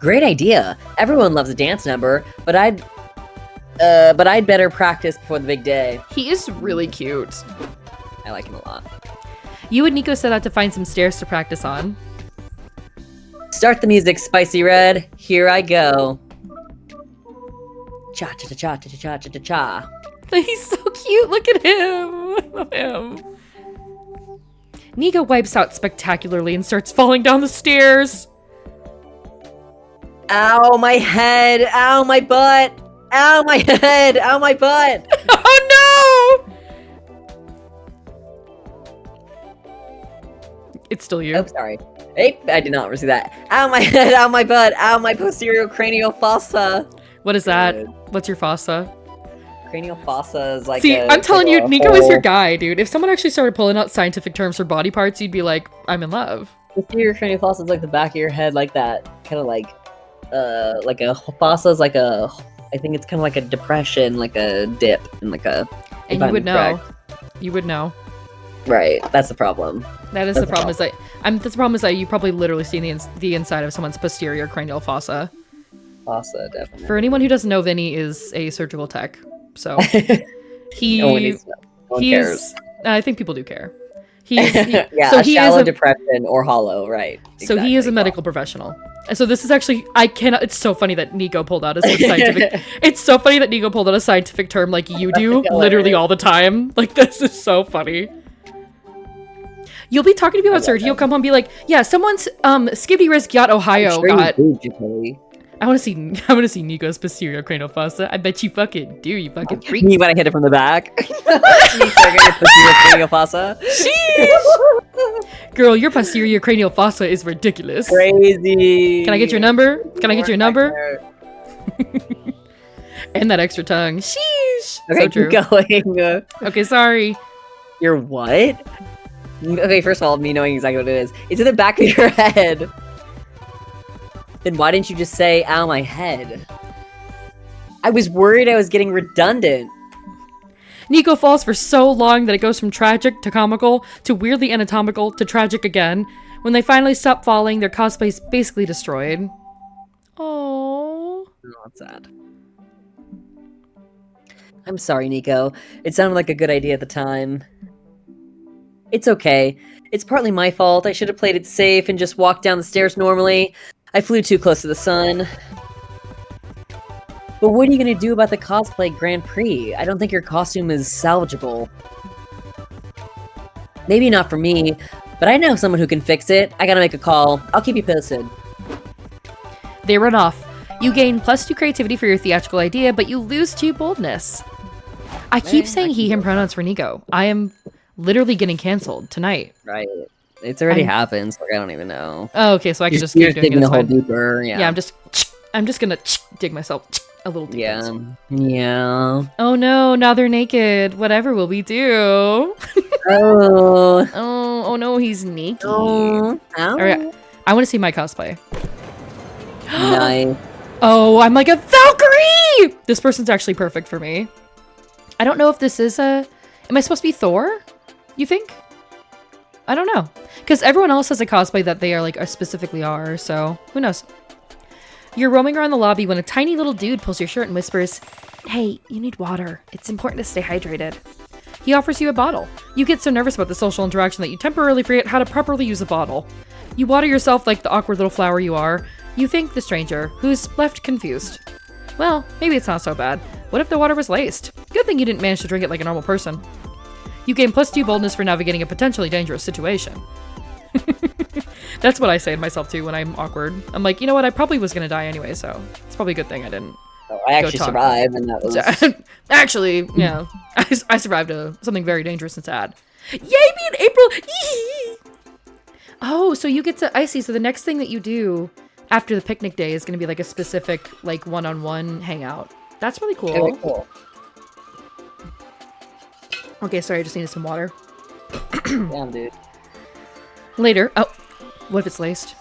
Great idea. Everyone loves a dance number, but I'd better practice before the big day. He is really cute. I like him a lot. You and Nico set out to find some stairs to practice on. Start the music, Spicy Red. Here I go. Cha cha cha cha cha cha cha cha. He's so cute. Look at him. I love him. Nico wipes out spectacularly and starts falling down the stairs. Ow, my head. Ow, my butt. Ow, my head. Ow, my butt. Oh no! It's still you. Oh, sorry. Hey, I did not receive that. Ow, my head. Ow, my butt. Ow, my posterior cranial fossa. What is that? What's your fossa? Cranial fossa is like See, I'm telling you, a Nico is your hole. guy, dude. If someone actually started pulling out scientific terms for body parts, you'd be like, I'm in love. Posterior cranial fossa is like the back of your head, like that. Kind of like a fossa is like a, I think it's kind of like a depression, like a dip, and like a. And you would know. You would know. Right, that's the problem. That is the problem. Is that the problem is that you probably literally seen the inside of someone's posterior cranial fossa. Fossa, definitely. For anyone who doesn't know, Vinny is a surgical tech, so No one needs to know. No one cares. I think people do care. Yeah, so a he shallow is depression or hollow, right? So he is a medical professional. And so this is actually, it's so funny that Nico pulled out a scientific, it's so funny that Nico pulled out a scientific term like you do, literally all the time. Like, this is so funny. You'll be talking to people about surgery, you'll come home and be like, yeah, someone's, Skibidi Risk Yacht Ohio got... I want to see Nico's posterior cranial fossa. I bet you fucking do, you fucking freak. You want to hit it from the back? Posterior cranial fossa. Girl, your posterior cranial fossa is ridiculous. Crazy. Can I get your number? Can I get your number? And that extra tongue. Sheesh. Okay, So true. keep going. Okay, sorry. You're what? Okay, first of all, me knowing exactly what it is. It's in the back of your head. Then why didn't you just say, ow, my head? I was worried I was getting redundant. Nico falls for so long that it goes from tragic to comical to weirdly anatomical to tragic again. When they finally stop falling, their cosplay is basically destroyed. Oh, that's sad. I'm sorry, Nico. It sounded like a good idea at the time. It's okay. It's partly my fault. I should have played it safe and just walked down the stairs normally. I flew too close to the sun. But what are you gonna do about the cosplay Grand Prix? I don't think your costume is salvageable. Maybe not for me, but I know someone who can fix it. I gotta make a call. I'll keep you posted. They run off. You gain +2 creativity for your theatrical idea, but you lose 2 boldness. I keep saying he, him pronouns for Nico. I am literally getting canceled tonight. Right. It's already happened, so I don't even know. Oh, okay, so I can just You're keep doing it. digging It's a hole fine. deeper. Yeah. Yeah, I'm just gonna dig myself a little deeper. Yeah. Yeah. Oh no, now they're naked. Whatever will we do? Oh. Oh no, he's naked. Oh. Alright, I want to see my cosplay. Nice. Oh, I'm like a Valkyrie! This person's actually perfect for me. I don't know if this is a... Am I supposed to be Thor? You think? I don't know. Because everyone else has a cosplay that they are like specifically are, so who knows? You're roaming around the lobby when a tiny little dude pulls your shirt and whispers, "Hey, you need water. It's important to stay hydrated." He offers you a bottle. You get so nervous about the social interaction that you temporarily forget how to properly use a bottle. You water yourself like the awkward little flower you are. You thank the stranger, who's left confused. Well, maybe it's not so bad. What if the water was laced? Good thing you didn't manage to drink it like a normal person. You gain +2 boldness for navigating a potentially dangerous situation. That's what I say to myself too when I'm awkward. I'm like, you know what? I probably was gonna die anyway, so it's probably a good thing I didn't. Oh, I actually talk. survived, and that was... Actually, yeah, I survived something very dangerous and sad. Yay, me and April! Oh, so you get to... I see. So the next thing that you do after the picnic day is going to be like a specific, like, one-on-one hangout. That's really cool. Very cool. Okay, sorry, I just needed some water. Damn, dude. Later. Oh, what if it's laced?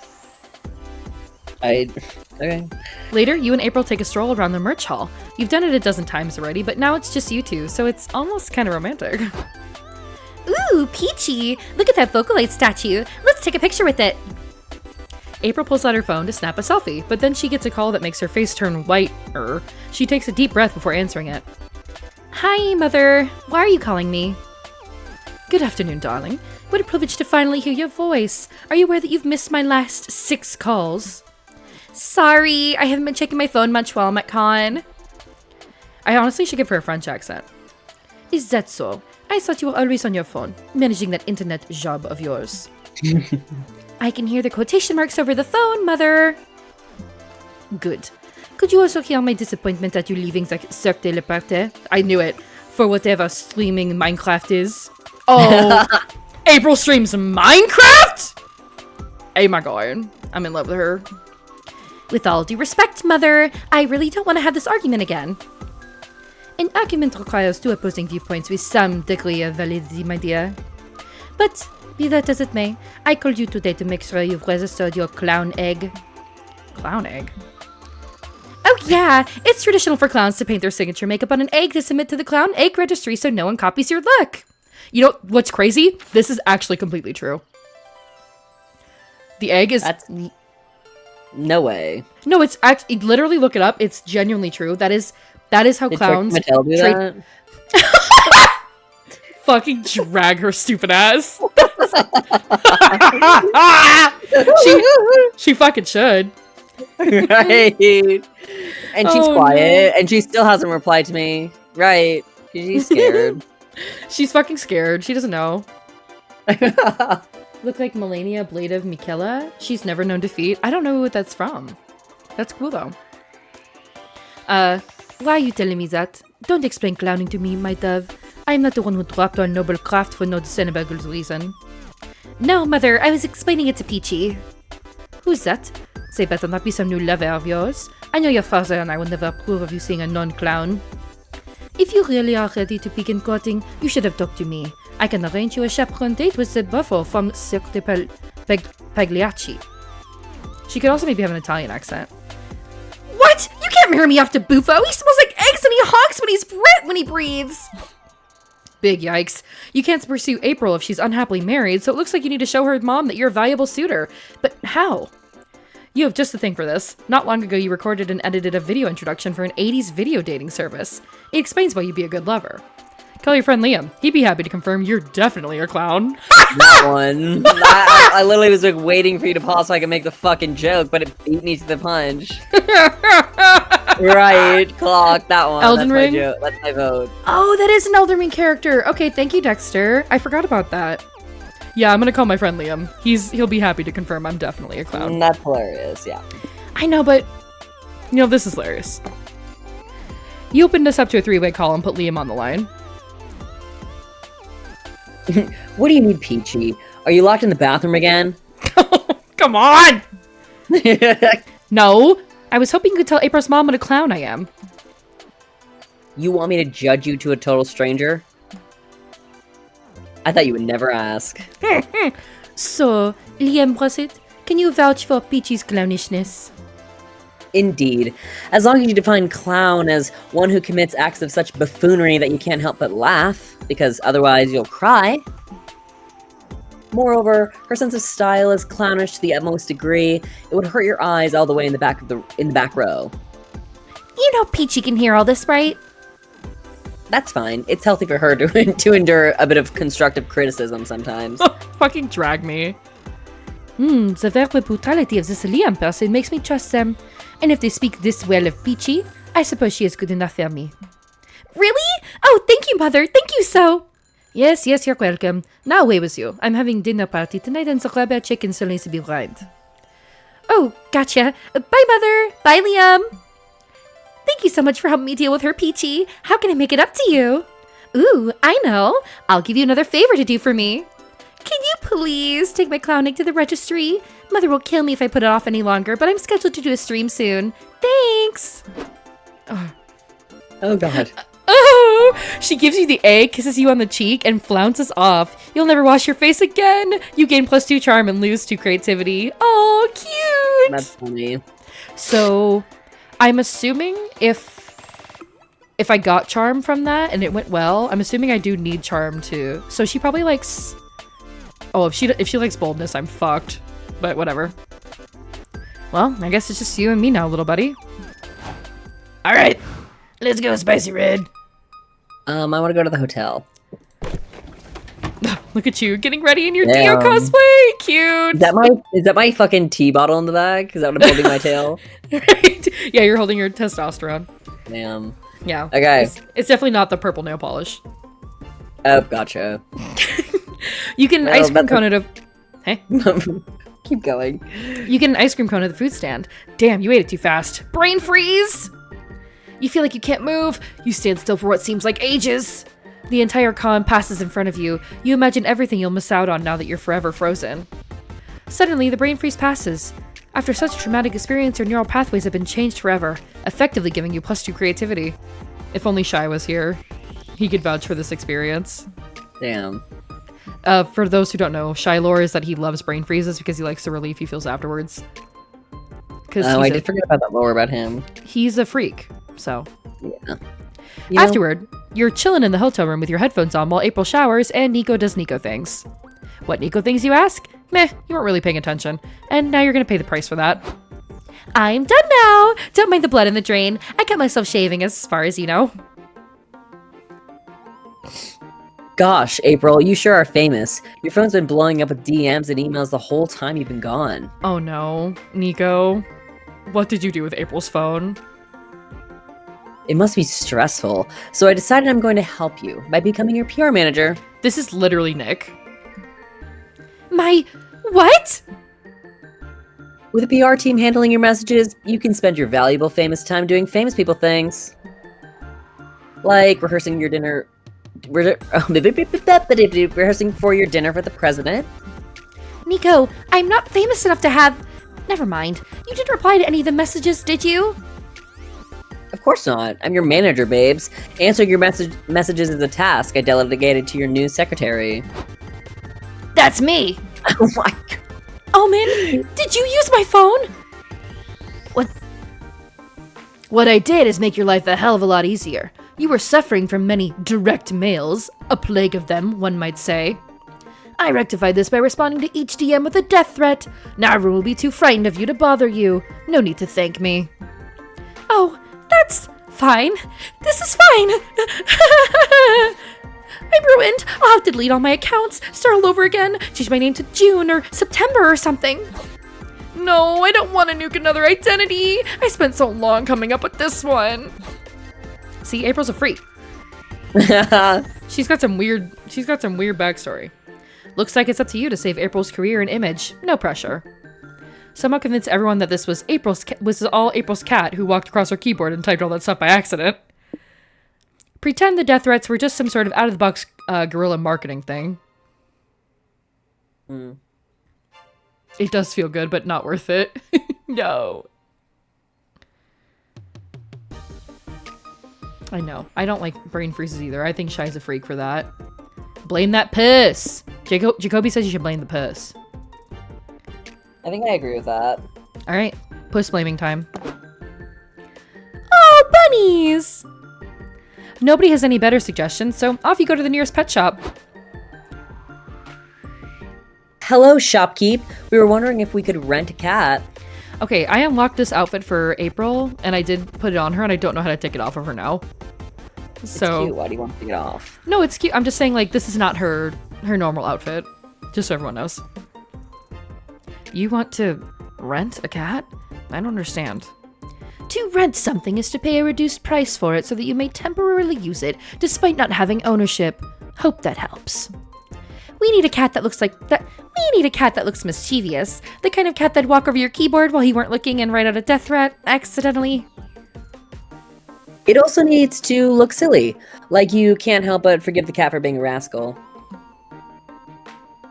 Okay. Later, you and April take a stroll around the merch hall. You've done it a dozen times already, but now it's just you two, so it's almost kind of romantic. Ooh, Peachy! Look at that Vocalite statue. Let's take a picture with it. April pulls out her phone to snap a selfie, but then she gets a call that makes her face turn whiter. She takes a deep breath before answering it. Hi, Mother. Why are you calling me? Good afternoon, darling. What a privilege to finally hear your voice. Are you aware that you've missed my last 6 calls? Sorry, I haven't been checking my phone much while I'm at con. I honestly should give her a French accent. Is that so? I thought you were always on your phone, managing that internet job of yours. I can hear the quotation marks over the phone, Mother. Good. Could you also hear my disappointment at you leaving the Cirque de la Partie? I knew it. For whatever streaming Minecraft is. Oh, April streams Minecraft? Oh my god. I'm in love with her. With all due respect, Mother, I really don't want to have this argument again. An argument requires 2 opposing viewpoints with some degree of validity, my dear. But, be that as it may, I called you today to make sure you've registered your clown egg. Clown egg? Oh yeah, it's traditional for clowns to paint their signature makeup on an egg to submit to the clown egg registry so no one copies your look. You know what's crazy? This is actually completely true. The egg is... No way. No, it's actually... Literally look it up. It's genuinely true. That is how Did clowns... Mattel do that? Fucking drag her stupid ass. she fucking should. Right. And she's Oh, quiet, and she still hasn't replied to me. Right. She's scared. She's fucking scared. She doesn't know. Look like Melania Blade of Mikela. She's never known defeat. I don't know what that's from. That's cool though. Why are you telling me that? Don't explain clowning to me, my dove. I am not the one who dropped our noble craft for no discernible reason. No, Mother, I was explaining it to Peachy. Who's that? They better not be some new lover of yours. I know your father and I will never approve of you seeing a non-clown. If you really are ready to begin courting, you should have talked to me. I can arrange you a chaperone date with the buffo from Cirque de Pagliacci. She could also maybe have an Italian accent. What? You can't marry me off to Buffo. He smells like eggs and he honks when he breathes. Big yikes. You can't pursue April if she's unhappily married, so it looks like you need to show her mom that you're a valuable suitor. But how? You have just the thing for this. Not long ago, you recorded and edited a video introduction for an 80s video dating service. It explains why you'd be a good lover. Call your friend Liam. He'd be happy to confirm you're definitely a clown. That one. I literally was like waiting for you to pause so I could make the fucking joke, but it beat me to the punch. Right, clock, that one. Elden That's Ring? My joke. That's my vote. Oh, that is an Elden Ring character. Okay, thank you, Dexter. I forgot about that. Yeah, I'm gonna call my friend Liam. He'll be happy to confirm I'm definitely a clown. That's hilarious, yeah. I know, but this is hilarious. You opened us up to a 3-way call and put Liam on the line. What do you need, Peachy? Are you locked in the bathroom again? Come on! No, I was hoping you could tell April's mom what a clown I am. You want me to judge you to a total stranger? I thought you would never ask. So, Liam Brosset, can you vouch for Peachy's clownishness? Indeed. As long as you define clown as one who commits acts of such buffoonery that you can't help but laugh, because otherwise you'll cry. Moreover, her sense of style is clownish to the utmost degree. It would hurt your eyes all the way in the back row. You know Peachy can hear all this, right? That's fine. It's healthy for her to endure a bit of constructive criticism sometimes. Fucking drag me. The very brutality of this Liam person makes me trust them. And if they speak this well of Peachy, I suppose she is good enough for me. Really? Oh, thank you, Mother. Thank you so. Yes, you're welcome. Now away with you. I'm having dinner party tonight and the rubber chicken still needs to be fried. Oh, gotcha. Bye, Mother. Bye, Liam. Thank you so much for helping me deal with her, Peachy. How can I make it up to you? Ooh, I know. I'll give you another favor to do for me. Can you please take my clowning to the registry? Mother will kill me if I put it off any longer, but I'm scheduled to do a stream soon. Thanks! Oh god. Oh, she gives you the A, kisses you on the cheek, and flounces off. You'll never wash your face again. You gain +2 charm and lose 2 creativity. Oh, cute! That's funny. So, I'm assuming if I got charm from that and it went well, I'm assuming I do need charm too. So she probably likes... Oh, if she likes boldness, I'm fucked. But whatever. Well, I guess it's just you and me now, little buddy. Alright, let's go, Spicy Red. I want to go to the hotel. Look at you, getting ready in your Damn. Dio cosplay! Cute! Is that my fucking tea bottle in the bag? Is that what I'm holding my tail? Right? Yeah, you're holding your testosterone. Damn. Yeah. Okay. It's definitely not the purple nail polish. Oh, gotcha. You can Well, ice cream that's cone at a... Hey? Keep going. You get an ice cream cone at the food stand. Damn, you ate it too fast. Brain freeze! You feel like you can't move. You stand still for what seems like ages. The entire con passes in front of you. You imagine everything you'll miss out on now that you're forever frozen. Suddenly, the brain freeze passes. After such a traumatic experience, your neural pathways have been changed forever, effectively giving you +2 creativity. If only Shy was here. He could vouch for this experience. Damn. For those who don't know, Shy lore is that he loves brain freezes because he likes the relief he feels afterwards. Oh, I did forget about that lore about him. He's a freak, so. Yeah. Afterward, you're chilling in the hotel room with your headphones on while April showers and Nico does Nico things. What Nico things, you ask? Meh, you weren't really paying attention. And now you're gonna pay the price for that. I'm done now. Don't mind the blood in the drain. I cut myself shaving as far as you know. Gosh, April, you sure are famous. Your phone's been blowing up with DMs and emails the whole time you've been gone. Oh no, Nico. What did you do with April's phone? It must be stressful, so I decided I'm going to help you by becoming your PR manager. This is literally Nick. My... what? With a PR team handling your messages, you can spend your valuable famous time doing famous people things. Like rehearsing your dinner... rehearsing for your dinner for the president. Nico, I'm not famous enough to have... Never mind. You didn't reply to any of the messages, did you? Of course not. I'm your manager, babes. Answering your messages is a task I delegated to your new secretary. That's me. Oh my god. Omen, did you use my phone? What I did is make your life a hell of a lot easier. You were suffering from many direct mails, a plague of them, one might say. I rectified this by responding to each DM with a death threat. Now everyone will be too frightened of you to bother you. No need to thank me. Oh, that's fine. This is fine. I'm ruined. I'll have to delete all my accounts, start all over again, change my name to June or September or something. No, I don't want to nuke another identity. I spent so long coming up with this one. See, April's a freak. She's got some weird backstory. Looks like it's up to you to save April's career and image. No pressure. Somehow convince everyone that this was all April's cat who walked across her keyboard and typed all that stuff by accident. Pretend the death threats were just some sort of out-of-the-box guerrilla marketing thing. It does feel good, but not worth it. No. I know. I don't like brain freezes either. I think Shy's a freak for that. Blame that puss! Jacoby says you should blame the puss. I think I agree with that. Alright, puss blaming time. Oh, bunnies! Nobody has any better suggestions, so off you go to the nearest pet shop. Hello, shopkeep. We were wondering if we could rent a cat. Okay, I unlocked this outfit for April, and I did put it on her, and I don't know how to take it off of her now. It's So cute. Why do you want to take it off? no, it's cute. I'm just saying, like, this is not her normal outfit. Just so everyone knows. You want to rent a cat? I don't understand. To rent something is to pay a reduced price for it so that you may temporarily use it, despite not having ownership. Hope that helps. We need a cat that looks like that. We need a cat that looks mischievous. The kind of cat that'd walk over your keyboard while you weren't looking and write out a death threat accidentally. It also needs to look silly. Like you can't help but forgive the cat for being a rascal.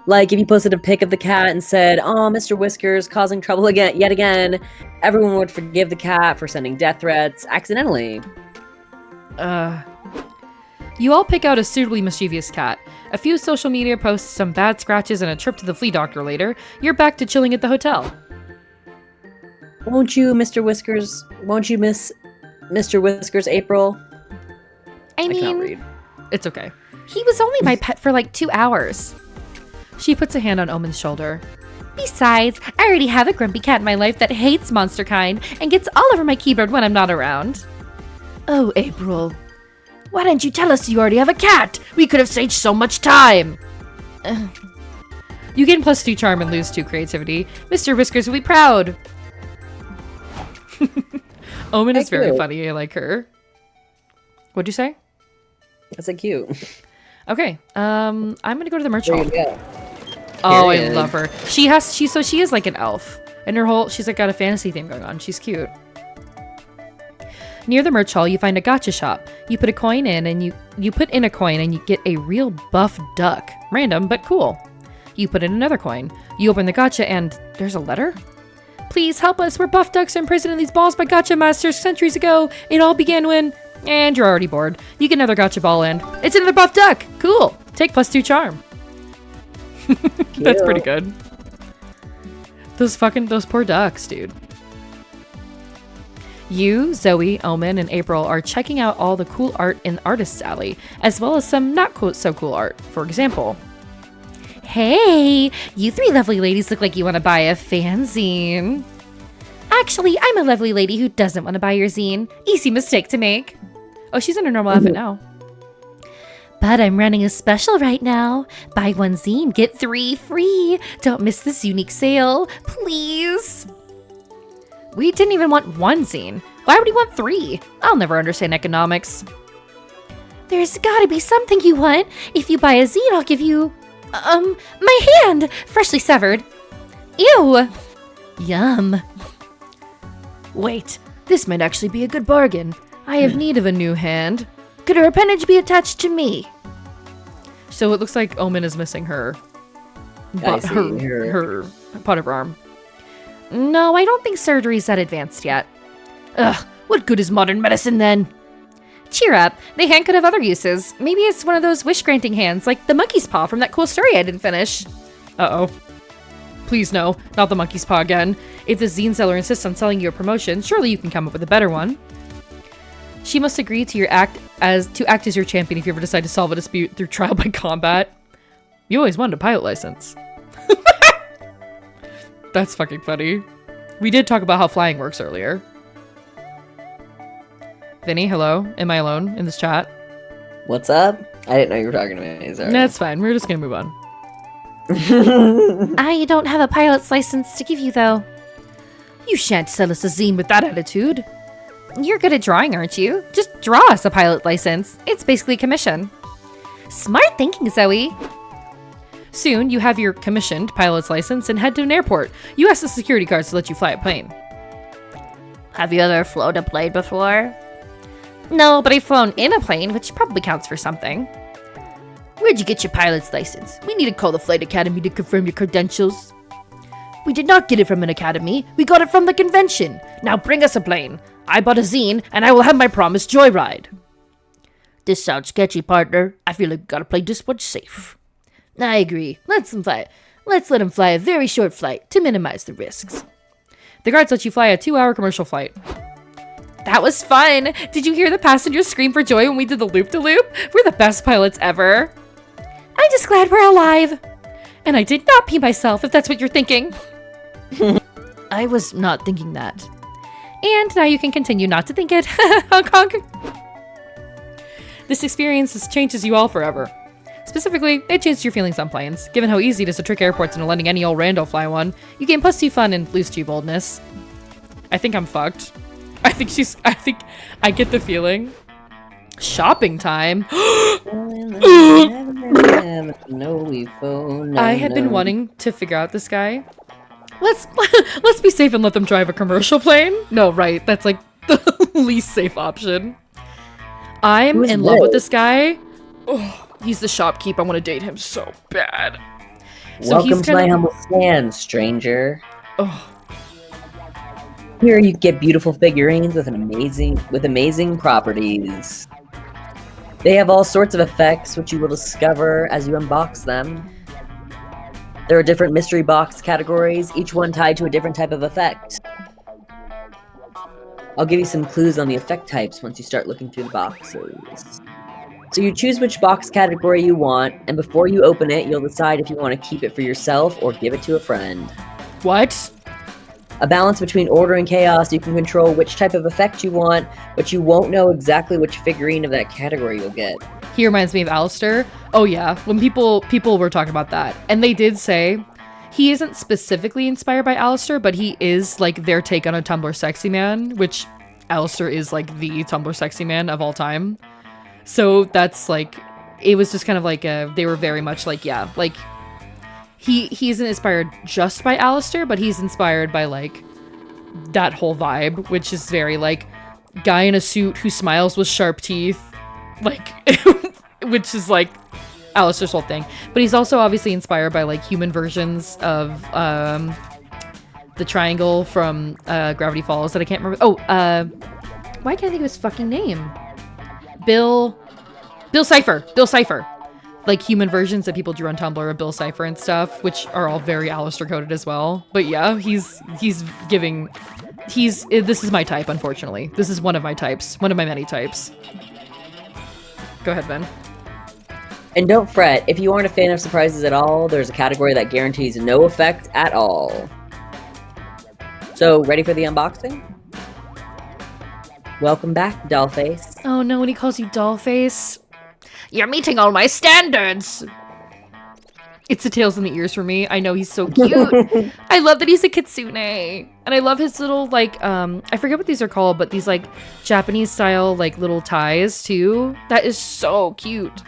Like if you posted a pic of the cat and said, "Oh, Mr. Whiskers causing trouble yet again," everyone would forgive the cat for sending death threats accidentally. You all pick out a suitably mischievous cat. A few social media posts, some bad scratches, and a trip to the flea doctor later. You're back to chilling at the hotel. Won't you, Mr. Whiskers? Won't you miss Mr. Whiskers, April? I I can't mean, read. It's okay. he was only my pet for like 2 hours. She puts a hand on Omen's shoulder. Besides, I already have a grumpy cat in my life that hates monster kind and gets all over my keyboard when I'm not around. Oh, April. Why didn't you tell us you already have a cat? We could have saved so much time. You gain +2 charm and lose 2 creativity. Mr. Whiskers will be proud. Omen is very cute. funny. I like her. What'd you say? That's so cute. Okay. I'm gonna go to the merch There hall. you go. Oh, I Period. love her. She is like an elf. And she's like got a fantasy theme going on. She's cute. Near the merch hall, you find a gacha shop. You put a coin in and you put in a coin and you get a real buff duck. Random, but cool. You put in another coin. You open the gacha and there's a letter? Please help us. We're buff ducks imprisoned in these balls by gacha masters centuries ago. It all began when... And you're already bored. You get another gacha ball and... It's another buff duck! Cool. Take +2 charm. That's pretty good. Those poor ducks, dude. You, Zoe, Omen, and April are checking out all the cool art in Artist's Alley, as well as some not so cool art. For example, Hey, you 3 lovely ladies look like you want to buy a fanzine. Actually, I'm a lovely lady who doesn't want to buy your zine. Easy mistake to make. oh, she's in her normal outfit now. But I'm running a special right now. Buy 1 zine, get 3 free. Don't miss this unique sale, please. We didn't even want 1 zine. Why would he want 3? I'll never understand economics. There's gotta be something you want. If you buy a zine, I'll give you, my hand, freshly severed. Ew. Yum. Wait, this might actually be a good bargain. I have need of a new hand. Could her appendage be attached to me? So it looks like Omen is missing her. I see her part of her arm. No, I don't think surgery's that advanced yet. Ugh, what good is modern medicine then? Cheer up. The hand could have other uses. Maybe it's one of those wish-granting hands, like the monkey's paw from that cool story I didn't finish. Uh-oh. Please no, not the monkey's paw again. If the zine seller insists on selling you a promotion, surely you can come up with a better one. She must agree to act as your champion if you ever decide to solve a dispute through trial by combat. You always wanted a pilot license. That's fucking funny. We did talk about how flying works earlier. Vinny, hello? Am I alone in this chat? What's up? I didn't know you were talking to me. Sorry. That's fine. We're just gonna move on. I don't have a pilot's license to give you, though. You shan't sell us a zine with that attitude. You're good at drawing, aren't you? Just draw us a pilot license. It's basically commission. Smart thinking, Zoe. Soon, you have your commissioned pilot's license and head to an airport. You ask the security guards to let you fly a plane. Have you ever flown a plane before? No, but I've flown in a plane, which probably counts for something. Where'd you get your pilot's license? We need to call the flight academy to confirm your credentials. We did not get it from an academy. We got it from the convention. Now bring us a plane. I bought a zine, and I will have my promised joyride. This sounds sketchy, partner. I feel like we gotta play this one safe. I agree. Let's let him fly a very short flight to minimize the risks. The guards let you fly a 2-hour commercial flight. That was fun! Did you hear the passengers scream for joy when we did the loop-de-loop? We're the best pilots ever! I'm just glad we're alive! And I did not pee myself, if that's what you're thinking. I was not thinking that. And now you can continue not to think it. Honk honk. This experience changes you all forever. Specifically, it changed your feelings on planes. Given how easy it is to trick airports into letting any old rando fly one, you gain +2 fun and lose 2 boldness. I think I'm fucked. I think I get the feeling. Shopping time. I have been wanting to figure out this guy. Let's be safe and let them drive a commercial plane. No, right. That's like the least safe option. I'm in love with this guy. Oh, he's the shopkeep. I want to date him so bad. Welcome to my humble stand, stranger. Oh. Here you get beautiful figurines with amazing properties. They have all sorts of effects, which you will discover as you unbox them. There are different mystery box categories, each one tied to a different type of effect. I'll give you some clues on the effect types once you start looking through the boxes. So you choose which box category you want, and before you open it, you'll decide if you want to keep it for yourself or give it to a friend. What? A balance between order and chaos. You can control which type of effect you want, but you won't know exactly which figurine of that category you'll get. He reminds me of Alistair. Oh yeah, when people were talking about that, and they did say he isn't specifically inspired by Alistair, but he is like their take on a Tumblr sexy man, which Alistair is like the Tumblr sexy man of all time. So that's like, it was just kind of like they were very much like, yeah, like he isn't inspired just by Alistair, but he's inspired by like that whole vibe, which is very like guy in a suit who smiles with sharp teeth, like which is like Alistair's whole thing. But he's also obviously inspired by like human versions of the triangle from Gravity Falls that I can't remember. Why can't I think of his fucking name? Bill Cipher. Like human versions that people drew on Tumblr of Bill Cipher and stuff, which are all very Alistair coded as well. But yeah, this is my type, unfortunately. This is one of my types, one of my many types. Go ahead, Ben. And don't fret, if you aren't a fan of surprises at all, there's a category that guarantees no effect at all. So, ready for the unboxing? Welcome back, Dollface. Oh no, when he calls you Dollface. You're meeting all my standards! It's the tails and the ears for me. I know he's so cute. I love that he's a kitsune. And I love his little, like, I forget what these are called, but these, like, Japanese style, like, little ties, too. That is so cute.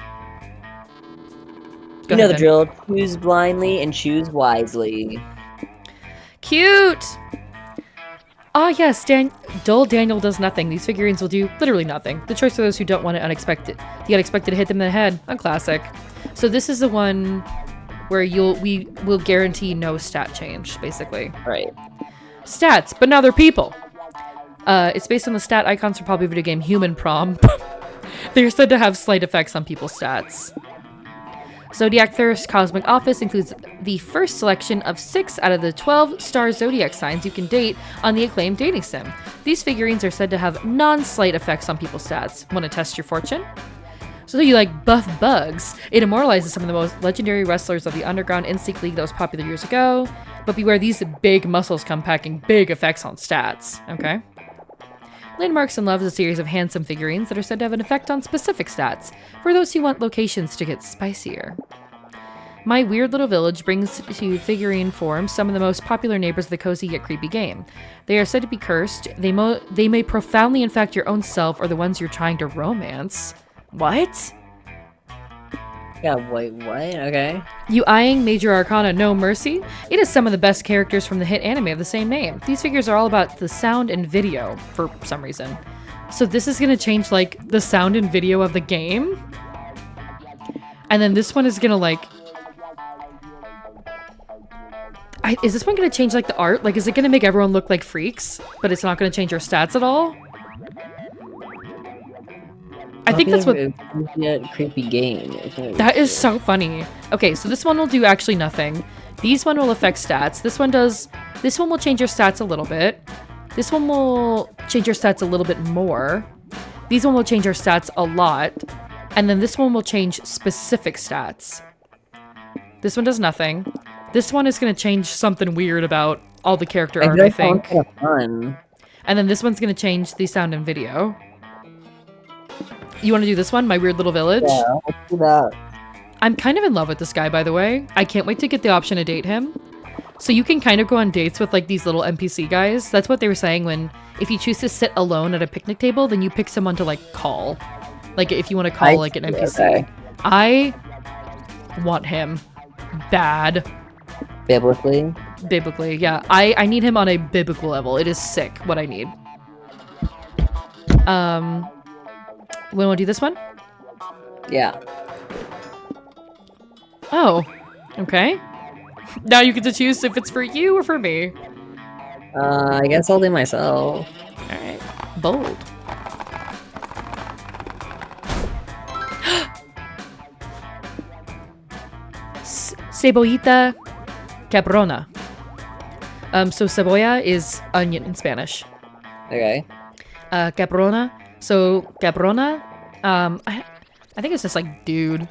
You know the drill. Choose blindly and choose wisely. Cute! Ah, yes, dull Daniel does nothing. These figurines will do literally nothing. The choice for those who don't want the unexpected to hit them in the head. A classic. So this is the one where we will guarantee no stat change, basically. Right. Stats, but now they're people. It's based on the stat icons from popular video game Human Prom. They're said to have slight effects on people's stats. Zodiac Thirst Cosmic Office includes the first selection of 6 out of the 12 star zodiac signs you can date on the acclaimed dating sim. These figurines are said to have non-slight effects on people's stats. Want to test your fortune? So you like buff bugs. It immortalizes some of the most legendary wrestlers of the Underground Instinct League that was popular years ago. But beware, these big muscles come packing big effects on stats. Okay. Landmarks and Love is a series of handsome figurines that are said to have an effect on specific stats, for those who want locations to get spicier. My weird little village brings to figurine form some of the most popular neighbors of the cozy yet creepy game. They are said to be cursed. They may profoundly infect your own self or the ones you're trying to romance. What? Yeah, wait, what? Okay. You eyeing Major Arcana No Mercy? It is some of the best characters from the hit anime of the same name. These figures are all about the sound and video for some reason. So this is gonna change like the sound and video of the game? And then this one is gonna like... is this one gonna change like the art? Like is it gonna make everyone look like freaks? But it's not gonna change your stats at all? I think that's what... Creepy game. That is so funny. Okay, so this one will do actually nothing. These one will affect stats. This one does... This one will change your stats a little bit. This one will change your stats a little bit more. These one will change your stats a lot. And then this one will change specific stats. This one does nothing. This one is going to change something weird about all the character art, I think. Kind of fun. And then this one's going to change the sound and video. You want to do this one? My Weird Little Village? Yeah, let's do that. I'm kind of in love with this guy, by the way. I can't wait to get the option to date him. So you can kind of go on dates with like these little NPC guys. That's what they were saying when if you choose to sit alone at a picnic table, then you pick someone to like call. Like if you want to call like an NPC. Okay. I want him bad. Biblically, yeah. I need him on a biblical level. It is sick what I need. We want to do this one? Yeah. Oh, okay. Now you get to choose if it's for you or for me. I guess I'll do myself. Alright. Bold. Cebollita cabrona. So cebolla is onion in Spanish. Okay. Cabrona. So cabrona, I think it's just like dude.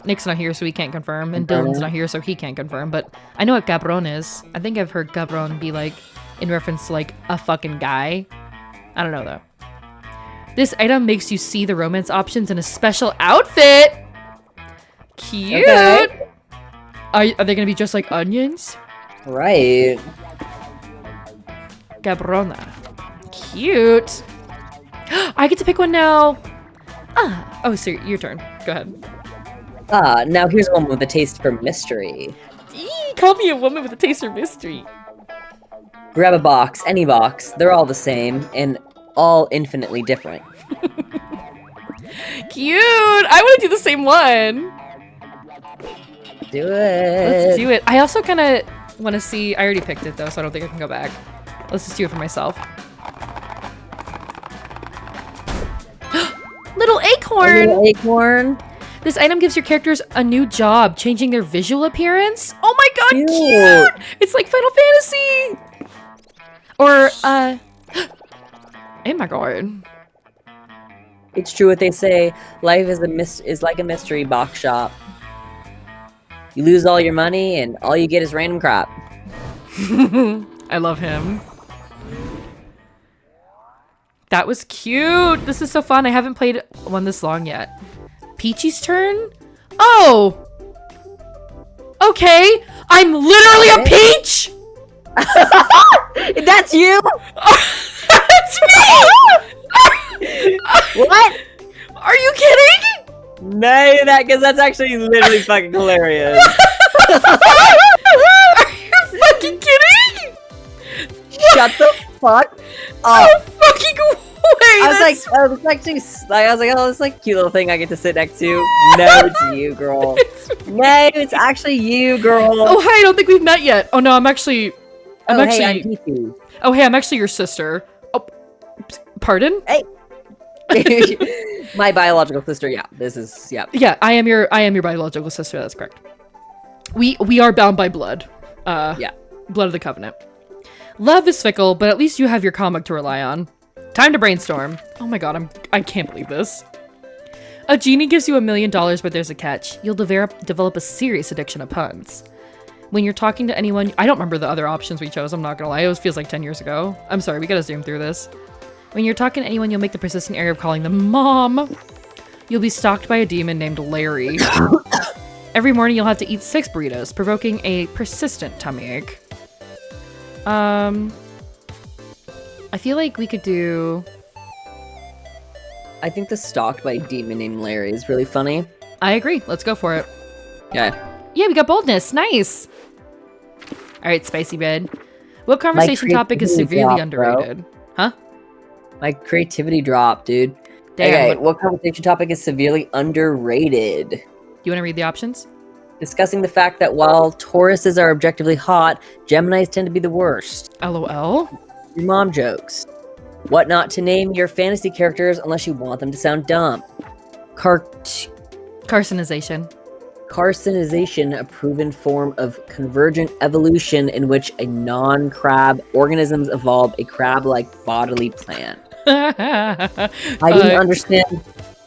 Nick's not here, so he can't confirm, and Dylan's not here, so he can't confirm. But I know what cabron is. I think I've heard cabron be like in reference to like a fucking guy. I don't know though. This item makes you see the romance options in a special outfit. Cute. Okay. Are they gonna be just like onions? Right. Cabrona. Cute. I get to pick one now. Ah. Oh, so your turn. Go ahead. Now here's one with a taste for mystery. Call me a woman with a taste for mystery. Grab a box, any box. They're all the same and all infinitely different. Cute. I want to do the same one. Do it. Let's do it. I also kind of want to see. I already picked it though, so I don't think I can go back. Let's just do it for myself. Little acorn. A little acorn. This item gives your characters a new job, changing their visual appearance. Oh my god, cute! It's like Final Fantasy! Or, oh my god. It's true what they say. Life is like a mystery box shop. You lose all your money and all you get is random crap. I love him. That was cute! This is so fun. I haven't played one this long yet. Peachi's turn? Oh! Okay! I'm literally a peach! That's you? That's me! What? Are you kidding? No, because that's actually literally fucking hilarious. Are you fucking kidding? Shut the fuck No up. fucking way! I was like, oh, this like cute little thing I get to sit next to. No, it's you, girl. No, it's actually you, girl. Oh, hi, I don't think we've met yet. Oh, no, I'm actually... Hey, I'm Peachi. Oh, hey, I'm actually your sister. Oh, pardon? Hey. My biological sister, yeah. This is, yeah. Yeah, I am your biological sister, that's correct. We are bound by blood. Yeah. Blood of the Covenant. Love is fickle, but at least you have your comic to rely on. Time to brainstorm. Oh my god, I can't believe this. A genie gives you $1 million, but there's a catch. You'll develop a serious addiction to puns. When you're talking to anyone, I don't remember the other options we chose, I'm not gonna lie. It always feels like 10 years ago. I'm sorry, we gotta zoom through this. When you're talking to anyone, you'll make the persistent error of calling them Mom. You'll be stalked by a demon named Larry. Every morning you'll have to eat 6 burritos, provoking a persistent tummy ache. I feel like we could do... I think the stalked by a demon named Larry is really funny. I agree. Let's go for it. Okay. Yeah, we got boldness. Nice. All right, Spicy Red. What conversation topic is creativity severely drop, bro. underrated? Huh? My creativity dropped, dude. Damn, Okay, what- what conversation topic is severely underrated? You want to read the options? Discussing the fact that while Tauruses are objectively hot, Geminis tend to be the worst. LOL. Your mom jokes. What not to name your fantasy characters unless you want them to sound dumb. Carcinization. Carcinization, a proven form of convergent evolution in which a non-crab organisms evolve a crab-like bodily plan. I didn't understand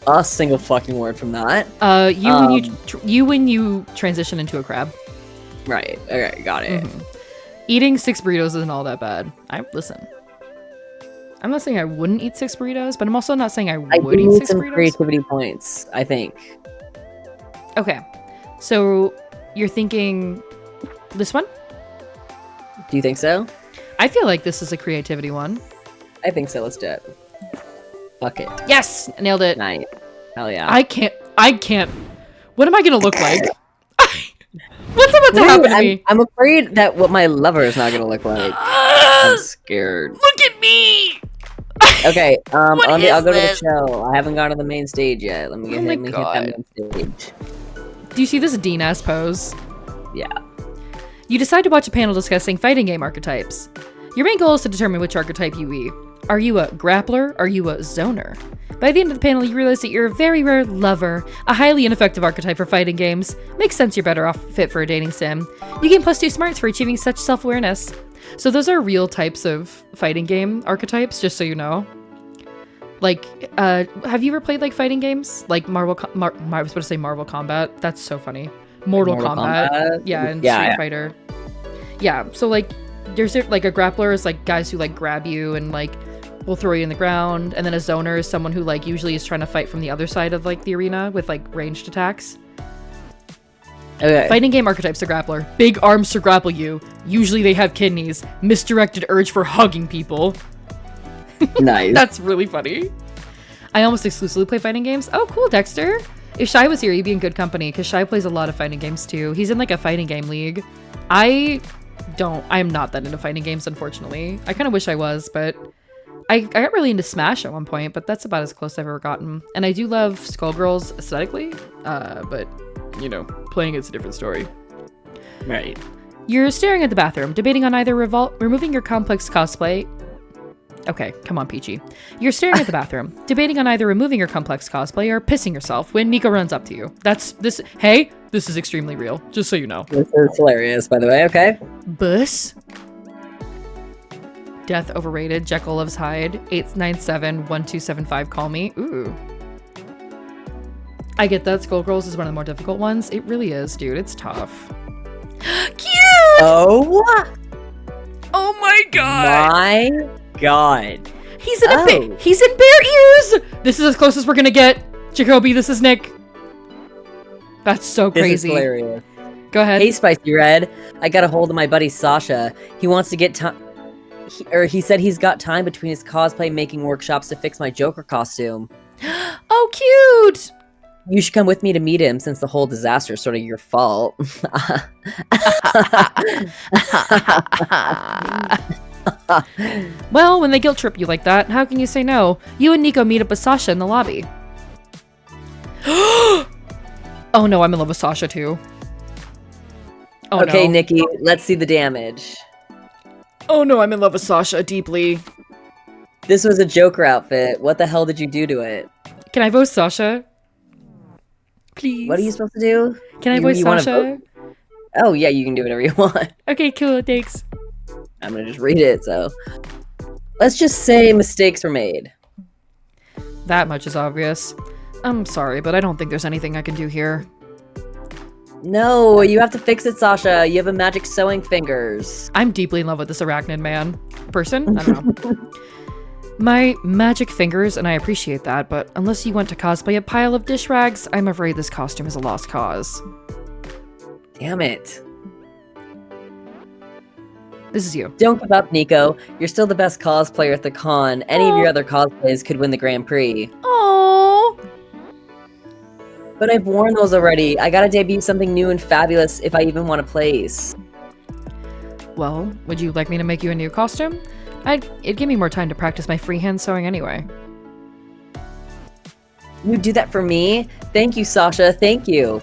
a single fucking word from that. You when you transition into a crab. Right. Okay, got it. Mhm. Eating 6 burritos isn't all that bad. I'm not saying I wouldn't eat 6 burritos, but I'm also not saying I I would do eat need 6 some burritos. creativity points, I think. Okay. So you're thinking this one? Do you think so? I feel like this is a creativity one. I think so. Let's do it. Fuck it. Yes! Nailed it. Nice. Hell yeah. I can't. What am I gonna look like? What's about to happen to me? I'm afraid that what my lover is not gonna look like. I'm scared. Look at me! Okay, I'll go to the this? show. I haven't gone to the main stage yet. Let me Oh get my hit that main stage. Do you see this Dean-ass pose? Yeah. You decide to watch a panel discussing fighting game archetypes. Your main goal is to determine which archetype you be. Are you a grappler? Are you a zoner? By the end of the panel, you realize that you're a very rare lover, a highly ineffective archetype for fighting games. Makes sense you're better off fit for a dating sim. You gain +2 smarts for achieving such self-awareness. So those are real types of fighting game archetypes, just so you know. Like, have you ever played like fighting games? Like I was about to say Marvel Combat. That's so funny. Mortal Kombat. Yeah, and Street Fighter. Yeah, so like there's like a grappler is like guys who like grab you and like will throw you in the ground, and then a zoner is someone who like usually is trying to fight from the other side of like the arena with like ranged attacks. Okay. Fighting game archetypes to grappler. Big arms to grapple you. Usually they have kidneys. Misdirected urge for hugging people. Nice. That's really funny. I almost exclusively play fighting games. Oh, cool, Dexter. If Shy was here, he'd be in good company, because Shy plays a lot of fighting games too. He's in like a fighting game league. I am not that into fighting games, unfortunately. I kind of wish I was, but I got really into Smash at one point, but that's about as close I've ever gotten. And I do love Skullgirls aesthetically, but, you know, playing it's a different story. Right. You're staring at the bathroom, debating on either removing your complex cosplay. Okay, come on, Peachy. You're staring at the bathroom, debating on either removing your complex cosplay or pissing yourself when Nico runs up to you. Hey, this is extremely real, just so you know. This is hilarious, by the way. Okay. Bus. Death overrated. Jekyll loves Hyde. 897-1275. Call me. Ooh. I get that. Skullgirls is one of the more difficult ones. It really is, dude. It's tough. Cute! Oh Oh my god! my god. He's in he's in bear ears! This is as close as we're gonna get. Jacoby, this is Nick. That's so This is crazy. hilarious. Go ahead. Hey, Spicy Red. I got a hold of my buddy Sasha. He wants to get time. He said he's got time between his cosplay making workshops to fix my Joker costume. Oh, cute! You should come with me to meet him since the whole disaster is sort of your fault. Well, when they guilt trip you like that, how can you say no? You and Nico meet up with Sasha in the lobby. Oh no, I'm in love with Sasha too. Oh Okay, no. Nikki, let's see the damage. Oh no, I'm in love with Sasha deeply. This was a Joker outfit. What the hell did you do to it? Can I vote Sasha? Please. What are you supposed to do? Can I You- voice you wanna Sasha? vote? Oh, yeah, you can do whatever you want. Okay, cool, thanks. I'm gonna just read it, so. Let's just say mistakes were made. That much is obvious. I'm sorry, but I don't think there's anything I can do here. No, you have to fix it, Sasha. You have a magic sewing fingers. I'm deeply in love with this arachnid man. Person? I don't know. My magic fingers, and I appreciate that, but unless you want to cosplay a pile of dish rags, I'm afraid this costume is a lost cause. Damn it. This is you. Don't give up, Nico. You're still the best cosplayer at the con. Any of your other cosplays could win the Grand Prix. Oh. But I've worn those already. I gotta debut something new and fabulous if I even want to place. Well, would you like me to make you a new costume? It'd give me more time to practice my freehand sewing anyway. You do that for me? Thank you, Sasha. Thank you.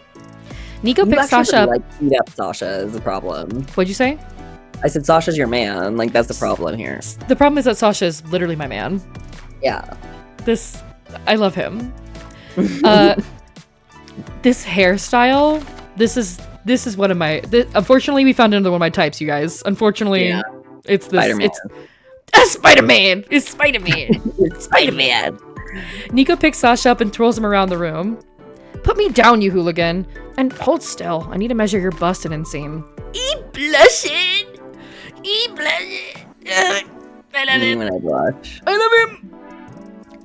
Nico You picked actually Sasha up. really, like, beat up Sasha is the problem. What'd you say? I said Sasha's your man. Like, that's the problem here. The problem is that Sasha is literally my man. Yeah. I love him. This hairstyle, this is one of my. Unfortunately, we found another one of my types, you guys. Unfortunately, Yeah. it's this. Spider-Man. It's Spider-Man. It's Spider-Man. Spider-Man. Nico picks Sasha up and twirls him around the room. Put me down, you hooligan, and hold still. I need to measure your bust and inseam. Blushing. Blushing. I love him. When I blush. I love him.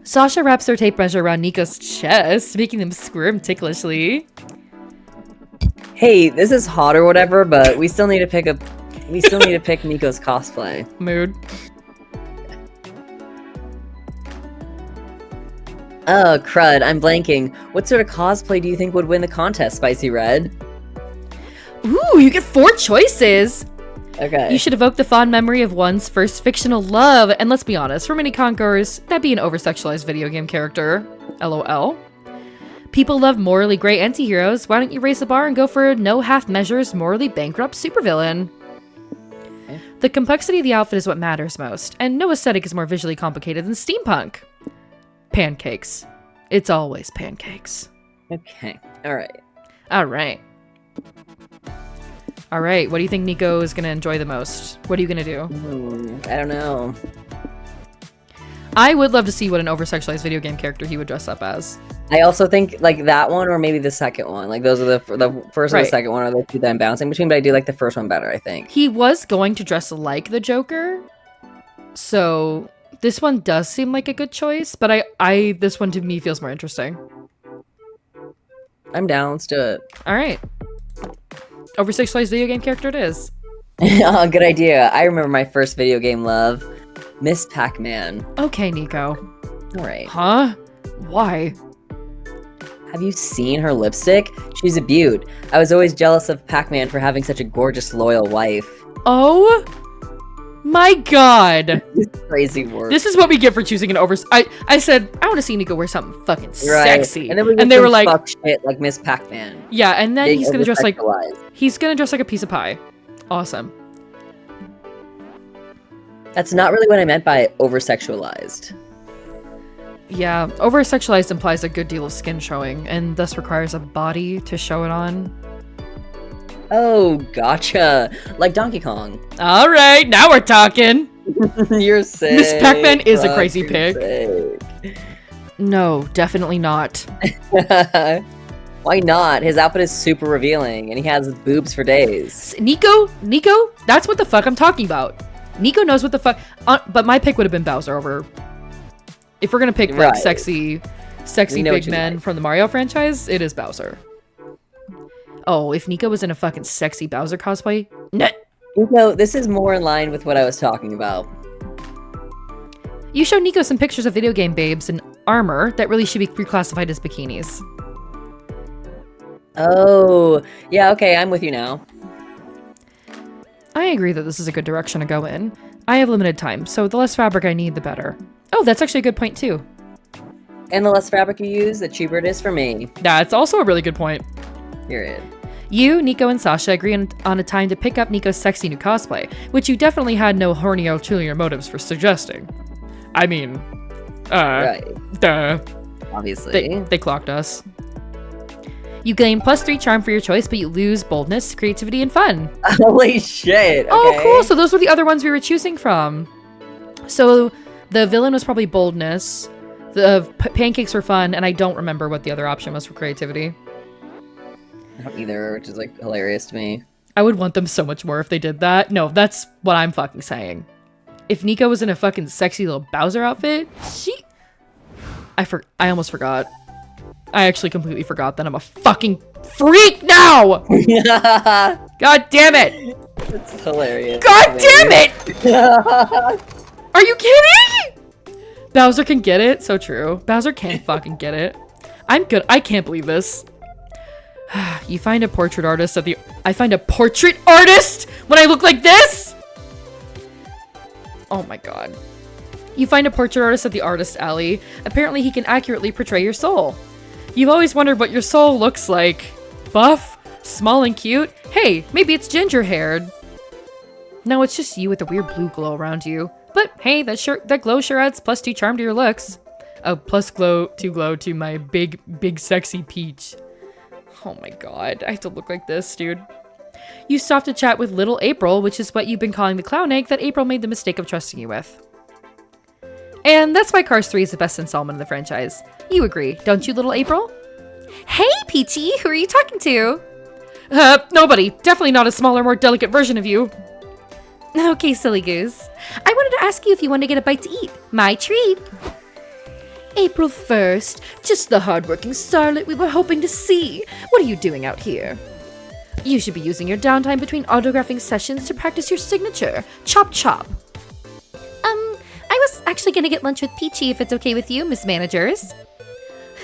Sasha wraps her tape measure around Nico's chest, making them squirm ticklishly. Hey, this is hot or whatever, but we still need to pick Nico's cosplay. Mood. Oh, crud, I'm blanking. What sort of cosplay do you think would win the contest, Spicy Red? Ooh, you get 4 choices. Okay. You should evoke the fond memory of one's first fictional love. And let's be honest, for many conquerors, that'd be an over-sexualized video game character. LOL. People love morally great anti-heroes. Why don't you raise the bar and go for a no half measures, morally bankrupt supervillain? Okay. The complexity of the outfit is what matters most, and no aesthetic is more visually complicated than steampunk. Pancakes. It's always pancakes. Okay. Alright. Alright. Alright, what do you think Nico is going to enjoy the most? What are you going to do? I don't know. I would love to see what an over-sexualized video game character he would dress up as. I also think, like, that one or maybe the second one. Like, those are the first and Right. the second one are the two that I'm bouncing between, but I do like the first one better, I think. He was going to dress like the Joker, so this one does seem like a good choice, but this one to me feels more interesting. I'm down. Let's do it. Alright. Over-sexualized video game character it is. Oh, good idea. I remember my first video game love. Miss Pac-Man. Okay, Nico. Alright. Huh? Why? Have you seen her lipstick? She's a beaut. I was always jealous of Pac-Man for having such a gorgeous, loyal wife. Oh my god. Crazy work. This is what we get for choosing an over... I said, I want to see Nico wear something fucking sexy. And then we they were like... fuck shit like Miss Pac-Man. Yeah, and then Big he's gonna dress like... over-sexualized. He's gonna dress like a piece of pie. Awesome. That's not really what I meant by over-sexualized. Yeah, over-sexualized implies a good deal of skin showing, and thus requires a body to show it on. Oh, gotcha. Like Donkey Kong. Alright, now we're talking! You're sick. Miss Pac-Man is a Rob, crazy you're pig. sick. No, definitely not. Why not? His outfit is super revealing, and he has boobs for days. Nico, that's what the fuck I'm talking about. Nico knows what the fuck... but my pick would have been Bowser over... If we're gonna pick, like, Right. sexy We know what big you men like. from the Mario franchise, it is Bowser. Oh, if Nico was in a fucking sexy Bowser cosplay... Nico, this is more in line with what I was talking about. You showed Nico some pictures of video game babes in armor that really should be reclassified as bikinis. Oh, yeah, okay, I'm with you now. I agree that this is a good direction to go in. I have limited time, so the less fabric I need, the better. Oh, that's actually a good point, too. And the less fabric you use, the cheaper it is for me. That's also a really good point. Period. You, Nico, and Sasha agree on a time to pick up Nico's sexy new cosplay, which you definitely had no horny ulterior motives for suggesting. I mean, Right, duh. obviously. They clocked us. You gain +3 charm for your choice, but you lose boldness, creativity, and fun. Holy shit, okay. Oh, cool. So those were the other ones we were choosing from. So the villain was probably boldness. The pancakes were fun, and I don't remember what the other option was for creativity. I don't either, which is, like, hilarious to me. I would want them so much more if they did that. No, that's what I'm fucking saying. If Nico was in a fucking sexy little Bowser outfit, I almost forgot. I actually completely forgot that I'm a fucking freak now! God damn it! That's hilarious. God damn it! Are you kidding? Bowser can get it? So true. Bowser can't fucking get it. I'm good. I can't believe this. You find a portrait artist at the... I find a portrait artist when I look like this? Oh my god. You find a portrait artist at the artist alley. Apparently he can accurately portray your soul. You've always wondered what your soul looks like. Buff? Small and cute? Hey, maybe it's ginger-haired. No, it's just you with a weird blue glow around you. But hey, that glow sure adds +2 charm to your looks. Oh, glow to my big sexy Peach. Oh my god, I have to look like this, dude. You stop to chat with little April, which is what you've been calling the clown egg that April made the mistake of trusting you with. And that's why Cars 3 is the best installment in the franchise. You agree, don't you, little April? Hey, Peachy, who are you talking to? Nobody. Definitely not a smaller, more delicate version of you. Okay, silly goose. I wanted to ask you if you want to get a bite to eat. My treat. April 1st, just the hardworking starlet we were hoping to see. What are you doing out here? You should be using your downtime between autographing sessions to practice your signature. Chop chop. I was actually gonna get lunch with Peachy if it's okay with you, Miss Managers.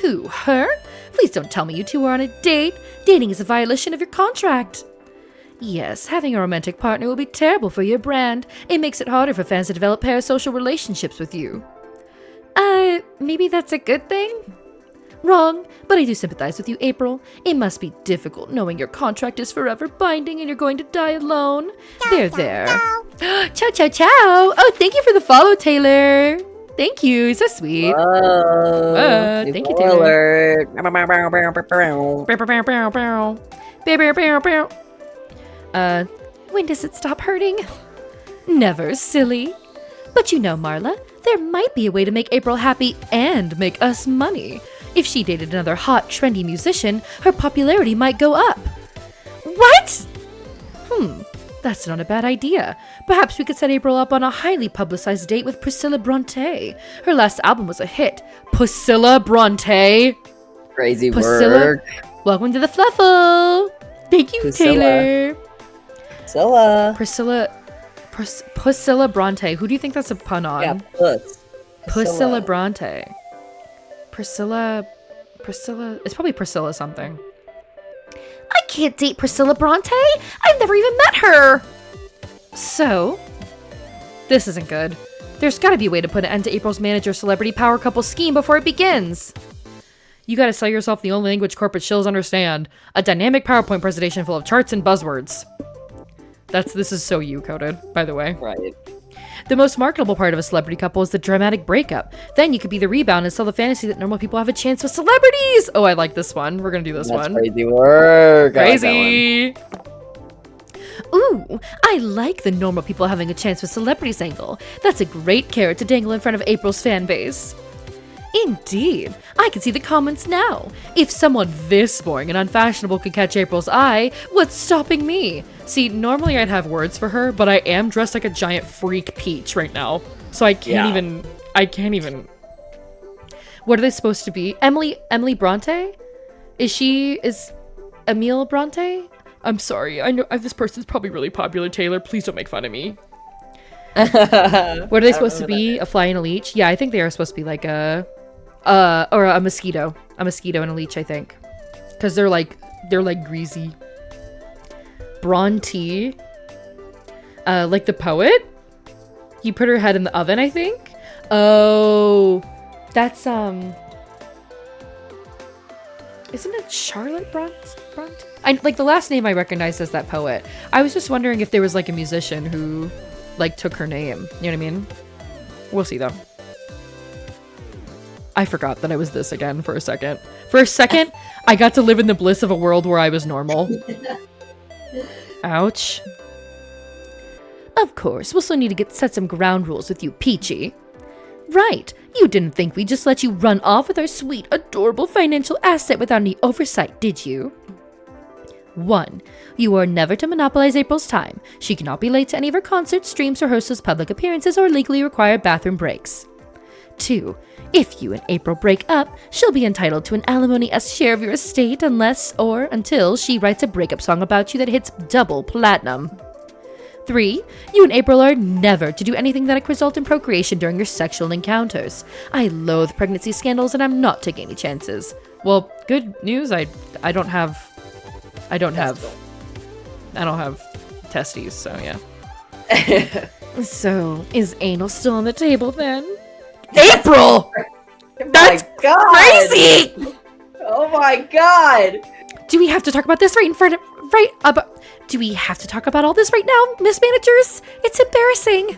Who, her? Please don't tell me you two are on a date. Dating is a violation of your contract. Yes, having a romantic partner will be terrible for your brand. It makes it harder for fans to develop parasocial relationships with you. Maybe that's a good thing? Wrong, but I do sympathize with you, April. It must be difficult knowing your contract is forever binding and you're going to die alone. There. Ciao, ciao, ciao. Oh, thank you for the follow, Taylor. Thank you, so sweet. Thank you, Taylor. When does it stop hurting? Never, silly. But you know, Marla, there might be a way to make April happy and make us money. If she dated another hot, trendy musician, her popularity might go up. What? That's not a bad idea. Perhaps we could set April up on a highly publicized date with Priscilla Bronte. Her last album was a hit. Priscilla Bronte? Crazy Priscilla? word. Welcome to the Fluffle. Thank you, Priscilla. Taylor. Priscilla Bronte. Who do you think that's a pun on? Yeah, Priscilla Bronte. Priscilla. It's probably Priscilla something. I can't date Priscilla Bronte. I've never even met her. So, this isn't good. There's gotta be a way to put an end to April's manager celebrity power couple scheme before it begins. You gotta sell yourself the only language corporate shills understand. A dynamic PowerPoint presentation full of charts and buzzwords. This is so you coded, by the way. Right. The most marketable part of a celebrity couple is the dramatic breakup. Then you could be the rebound and sell the fantasy that normal people have a chance with celebrities. Oh, I like this one. We're gonna do this one. Crazy work. Crazy. Ooh, I like the normal people having a chance with celebrities angle. That's a great carrot to dangle in front of April's fan base. Indeed. I can see the comments now. If someone this boring and unfashionable could catch April's eye, what's stopping me? See, normally I'd have words for her, but I am dressed like a giant freak Peach right now. So I can't even. What are they supposed to be? Emily Bronte? Is Emile Bronte? I'm sorry. I know this person's probably really popular, Taylor. Please don't make fun of me. What are they supposed to be? A fly and a leech? Yeah, I think they are supposed to be like a mosquito. A mosquito and a leech, I think. Because they're like greasy. Bronte. Like the poet? You put her head in the oven, I think? Oh, that's, isn't it Charlotte Bronte? Like, the last name I recognize as that poet. I was just wondering if there was, like, a musician who, like, took her name. You know what I mean? We'll see, though. I forgot that I was this again for a second. For a second, I got to live in the bliss of a world where I was normal. Ouch. Of course, we'll still need to set some ground rules with you, Peachy. Right. You didn't think we'd just let you run off with our sweet, adorable financial asset without any oversight, did you? 1. You are never to monopolize April's time. She cannot be late to any of her concerts, streams, rehearsals, public appearances, or legally required bathroom breaks. 2. If you and April break up, she'll be entitled to an alimony-esque share of your estate unless or until she writes a breakup song about you that hits double platinum. 3. You and April are never to do anything that could result in procreation during your sexual encounters. I loathe pregnancy scandals and I'm not taking any chances. Well, good news. I don't have testes, so yeah. So, is anal still on the table then? April! That's crazy! Oh my god! Do we have to talk about this do we have to talk about all this right now, Miss Managers? It's embarrassing.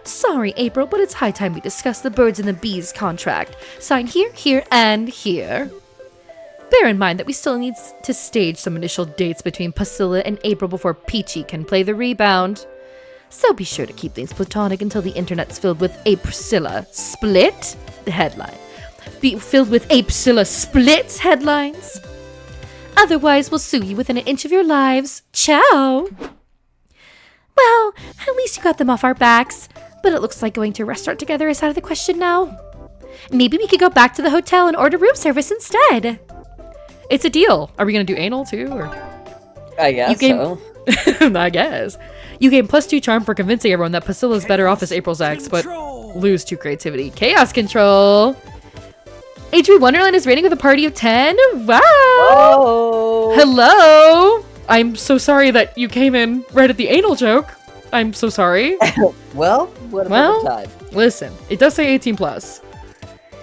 Sorry, April, but it's high time we discuss the birds and the bees contract. Sign here, here, and here. Bear in mind that we still need to stage some initial dates between Priscilla and April before Peachy can play the rebound. So be sure to keep things platonic until the internet's filled with a Priscilla split. The headline. Be filled with a Priscilla split headlines. Otherwise, we'll sue you within an inch of your lives. Ciao! Well, at least you got them off our backs. But it looks like going to a restaurant together is out of the question now. Maybe we could go back to the hotel and order room service instead. It's a deal. Are we gonna do anal too, or? I guess so. I guess. You gain +2 charm for convincing everyone that Priscilla's better off as April's ex, but lose 2 creativity. Chaos control! HB Wonderland is rating with a party of 10? Wow! Whoa. Hello! I'm so sorry that you came in right at the anal joke. I'm so sorry. Well, what about the time? Listen, it does say 18 plus.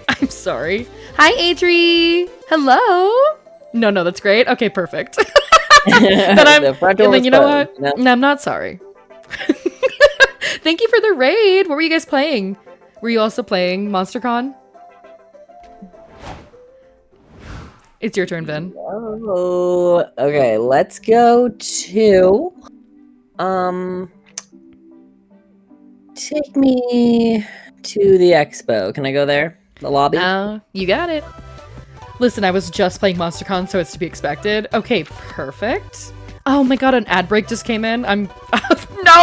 I'm sorry. Hi, Adri! Hello? No, that's great. Okay, perfect. Then you know what? No, I'm not sorry. Thank you for the raid. What were you guys playing? Were you also playing MonsterCon? It's your turn, Vin. Oh, okay. Let's go to take me to the expo. Can I go there? The lobby? You got it. Listen, I was just playing MonsterCon, so it's to be expected. Okay, perfect. Oh my god, an ad break just came in. No,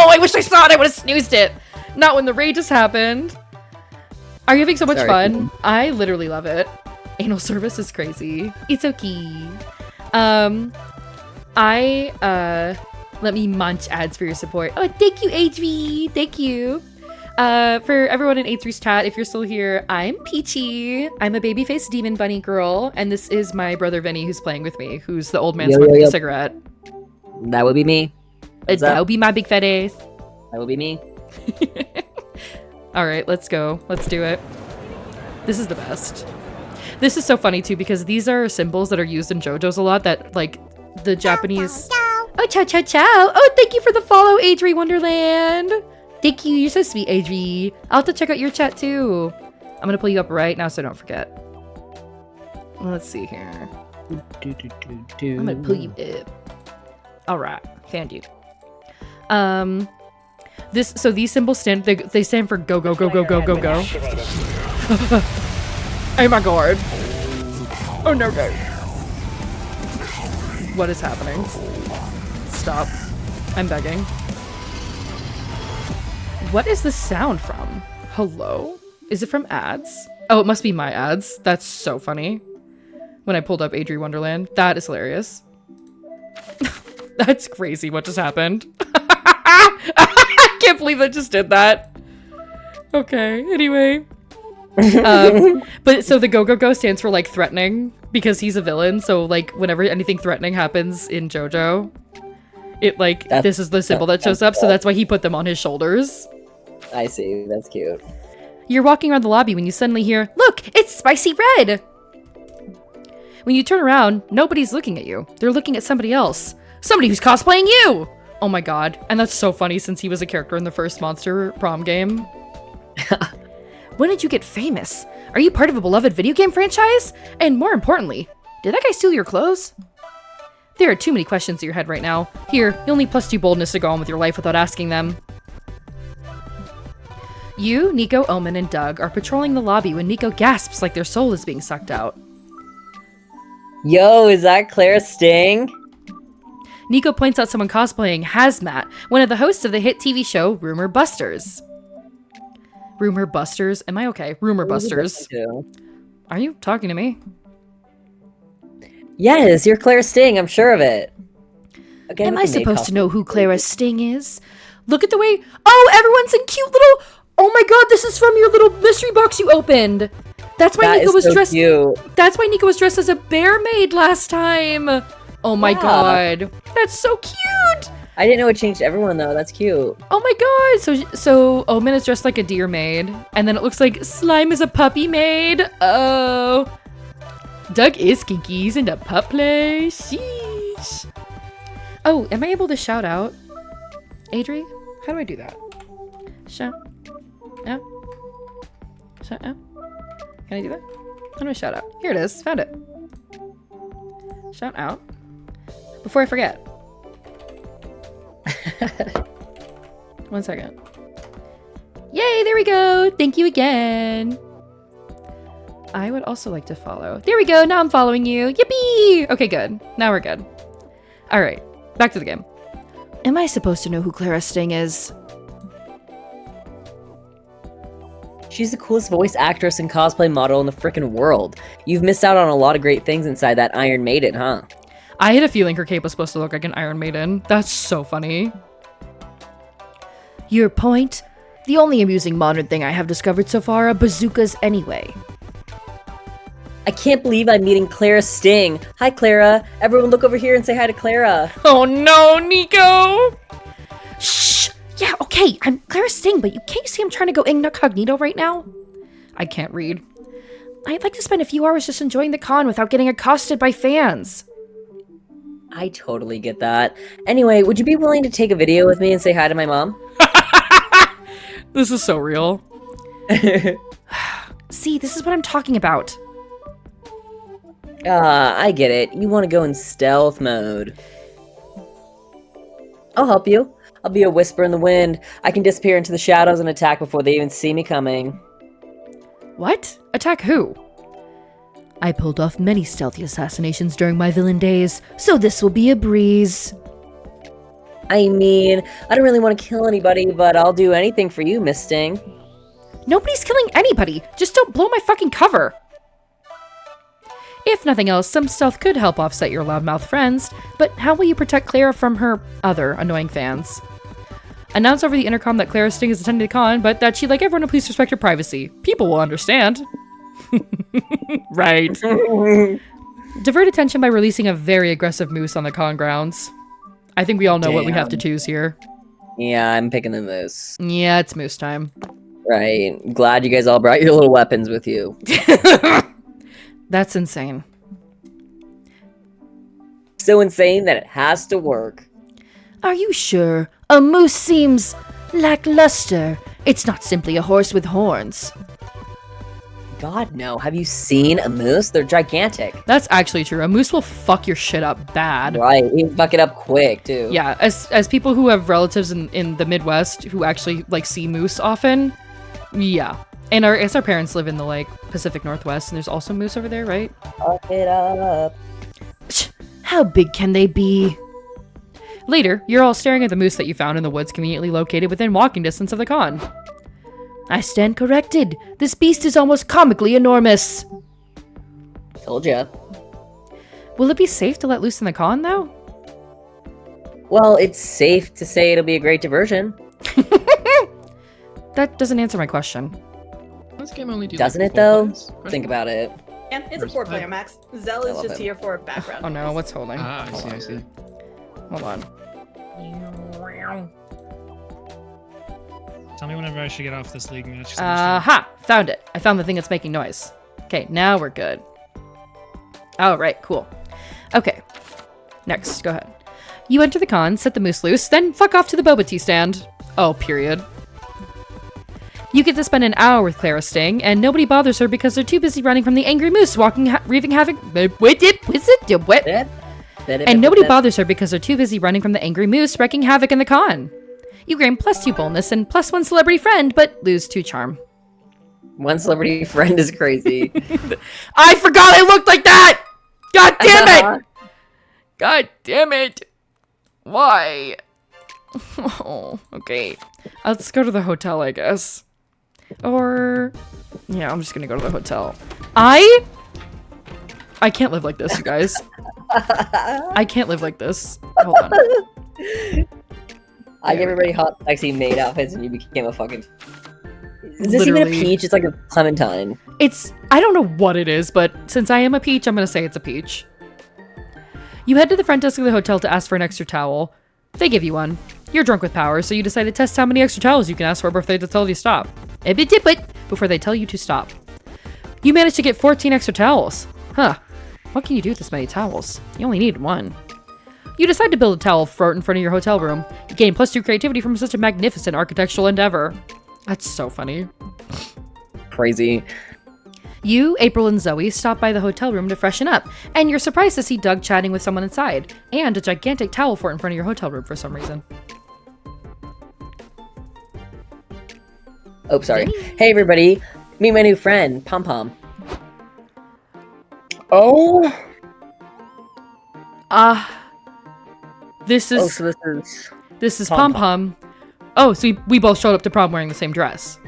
I wish I saw it. I would have snoozed it. Not when the raid just happened. Are you having so much fun? I literally love it. Anal service is crazy. It's okay. Let me munch ads for your support. Oh, thank you, HV. Thank you. For everyone in A3's chat, if you're still here, I'm Peachy. I'm a babyface demon bunny girl, and this is my brother Vinny who's playing with me, who's the old man smoking a cigarette. That would be me. That would be my big fat ass. That would be me. Alright, let's go. Let's do it. This is the best. This is so funny too, because these are symbols that are used in JoJo's a lot that, like, the Japanese... Oh, ciao, ciao, ciao! Oh, thank you for the follow, Adri Wonderland! Thank you, you're so sweet, Adri. I'll have to check out your chat too. I'm gonna pull you up right now so don't forget. Let's see here. I'm gonna pull you up. Alright, found you. So these symbols stand for go, go, go, go, go, go, go. Oh my god. Oh no, no. What is happening? Stop. I'm begging. What is the sound from? Hello? Is it from ads? Oh, it must be my ads. That's so funny. When I pulled up Adri Wonderland. That is hilarious. That's crazy what just happened. I can't believe I just did that. Okay, anyway. But so the go go go stands for like threatening because he's a villain, so like whenever anything threatening happens in JoJo, it like this is the symbol that shows up, so that's why he put them on his shoulders. I see, that's cute. You're walking around the lobby when you suddenly hear, "Look, it's spicy red!" When you turn around, nobody's looking at you. They're looking at somebody else. Somebody who's cosplaying you! Oh my god. And that's so funny since he was a character in the first Monster Prom game. When did you get famous? Are you part of a beloved video game franchise? And more importantly, did that guy steal your clothes? There are too many questions in your head right now. Here, you'll need +2 boldness to go on with your life without asking them. You, Nico, Omen, and Doug are patrolling the lobby when Nico gasps like their soul is being sucked out. Yo, is that Claire Sting? Nico points out someone cosplaying Hazmat, one of the hosts of the hit TV show Rumor Busters. Rumor busters. Am I okay? Rumor busters. Too. Are you talking to me? Yes, you're Clara Sting. I'm sure of it. Again, Am with I the maid supposed to costume. know who Clara Sting is? Look at the way. Oh, everyone's in cute little. Oh my god, this is from your little mystery box you opened. That's why That Nico is was so dressed. cute. That's why Nico was dressed as a bear maid last time. Oh my Yeah. god, that's so cute. I didn't know it changed everyone though. That's cute. Oh my god. So Omen is dressed like a deer maid, and then it looks like Slime is a puppy maid. Oh. Doug is kinky. He's into pup play. Sheesh. Oh, am I able to shout out? Adri? How do I do that? Shout out? Shout out? Can I do that? How do I shout out? Here it is. Found it. Shout out. Before I forget. 1 second. Yay, there we go. Thank you again. I would also like to follow. There we go. Now I'm following you. Yippee! Okay, good. Now we're good. All right. Back to the game. Am I supposed to know who Clara Sting is? She's the coolest voice actress and cosplay model in the frickin' world. You've missed out on a lot of great things inside that Iron Maiden, huh? I had a feeling her cape was supposed to look like an Iron Maiden. That's so funny. Your point? The only amusing modern thing I have discovered so far are bazookas anyway. I can't believe I'm meeting Clara Sting. Hi, Clara. Everyone look over here and say hi to Clara. Oh no, Nico! Shh! Yeah, okay, I'm Clara Sting, but can't you see I'm trying to go incognito right now? I can't read. I'd like to spend a few hours just enjoying the con without getting accosted by fans. I totally get that. Anyway, would you be willing to take a video with me and say hi to my mom? This is so real. See, this is what I'm talking about. I get it. You want to go in stealth mode. I'll help you. I'll be a whisper in the wind. I can disappear into the shadows and attack before they even see me coming. What? Attack who? I pulled off many stealthy assassinations during my villain days, so this will be a breeze. I mean, I don't really want to kill anybody, but I'll do anything for you, Miss Sting. Nobody's killing anybody. Just don't blow my fucking cover. If nothing else, some stealth could help offset your loudmouth friends, but how will you protect Clara from her other annoying fans? Announce over the intercom that Clara Sting is attending the con, but that she'd like everyone to please respect her privacy. People will understand. Right. Divert attention by releasing a very aggressive moose on the con grounds. I think we all know what we have to choose here. Yeah, I'm picking the moose. Yeah, it's moose time. Right. Glad you guys all brought your little weapons with you. That's insane. So insane that it has to work. Are you sure? A moose seems lackluster. It's not simply a horse with horns. God, no. Have you seen a moose? They're gigantic. That's actually true. A moose will fuck your shit up bad. Right. You can fuck it up quick, too. Yeah, as people who have relatives in the Midwest who actually like see moose often, yeah. And our parents live in the like Pacific Northwest, and there's also moose over there, right? Fuck it up. How big can they be? Later, you're all staring at the moose that you found in the woods conveniently located within walking distance of the con. I stand corrected. This beast is almost comically enormous. Told ya. Will it be safe to let loose in the con, though? Well, it's safe to say it'll be a great diversion. That doesn't answer my question. This game only do Doesn't like it, though? 4 players? Think about it. And it's a First 4-player time. max. Zell I is love just it. here for background. Oh no, what's holding? Ah, I see, I see. Hold on. Tell me whenever I should get off this league match. 'cause I'm just Aha! Found it. I found the thing that's making noise. Okay, now we're good. All right, cool. Okay, next, go ahead. You enter the con, set the moose loose, then fuck off to the boba tea stand. Oh, period. You get to spend an hour with Clara Sting, and nobody bothers her because they're too busy running from the angry moose, wreaking havoc. And nobody bothers her because they're too busy running from the angry moose, wreaking havoc in the con. You gain +2 boldness and +1 celebrity friend, but lose 2 charm. One celebrity friend is crazy. I forgot I looked like that! God damn it! God damn it! Why? Oh, okay. Let's go to the hotel, I guess. Or, yeah, I'm just gonna go to the hotel. I can't live like this, you guys. I can't live like this. Hold on. I gave everybody hot, sexy maid outfits, and you became a fucking. Is this even a peach? It's like a clementine. I don't know what it is, but since I am a peach, I'm gonna say it's a peach. You head to the front desk of the hotel to ask for an extra towel. They give you one. You're drunk with power, so you decide to test how many extra towels you can ask for before they tell you to stop. Before they tell you to stop. You manage to get 14 extra towels. Huh. What can you do with this many towels? You only need one. You decide to build a towel fort in front of your hotel room. You gain +2 creativity from such a magnificent architectural endeavor. That's so funny. Crazy. You, April, and Zoe stop by the hotel room to freshen up, and you're surprised to see Doug chatting with someone inside, and a gigantic towel fort in front of your hotel room for some reason. Oh, sorry. Hey, everybody. Meet my new friend, Pom Pom. Oh. This is... Oh, so this is Pom Pom. Oh, so we both showed up to prom wearing the same dress.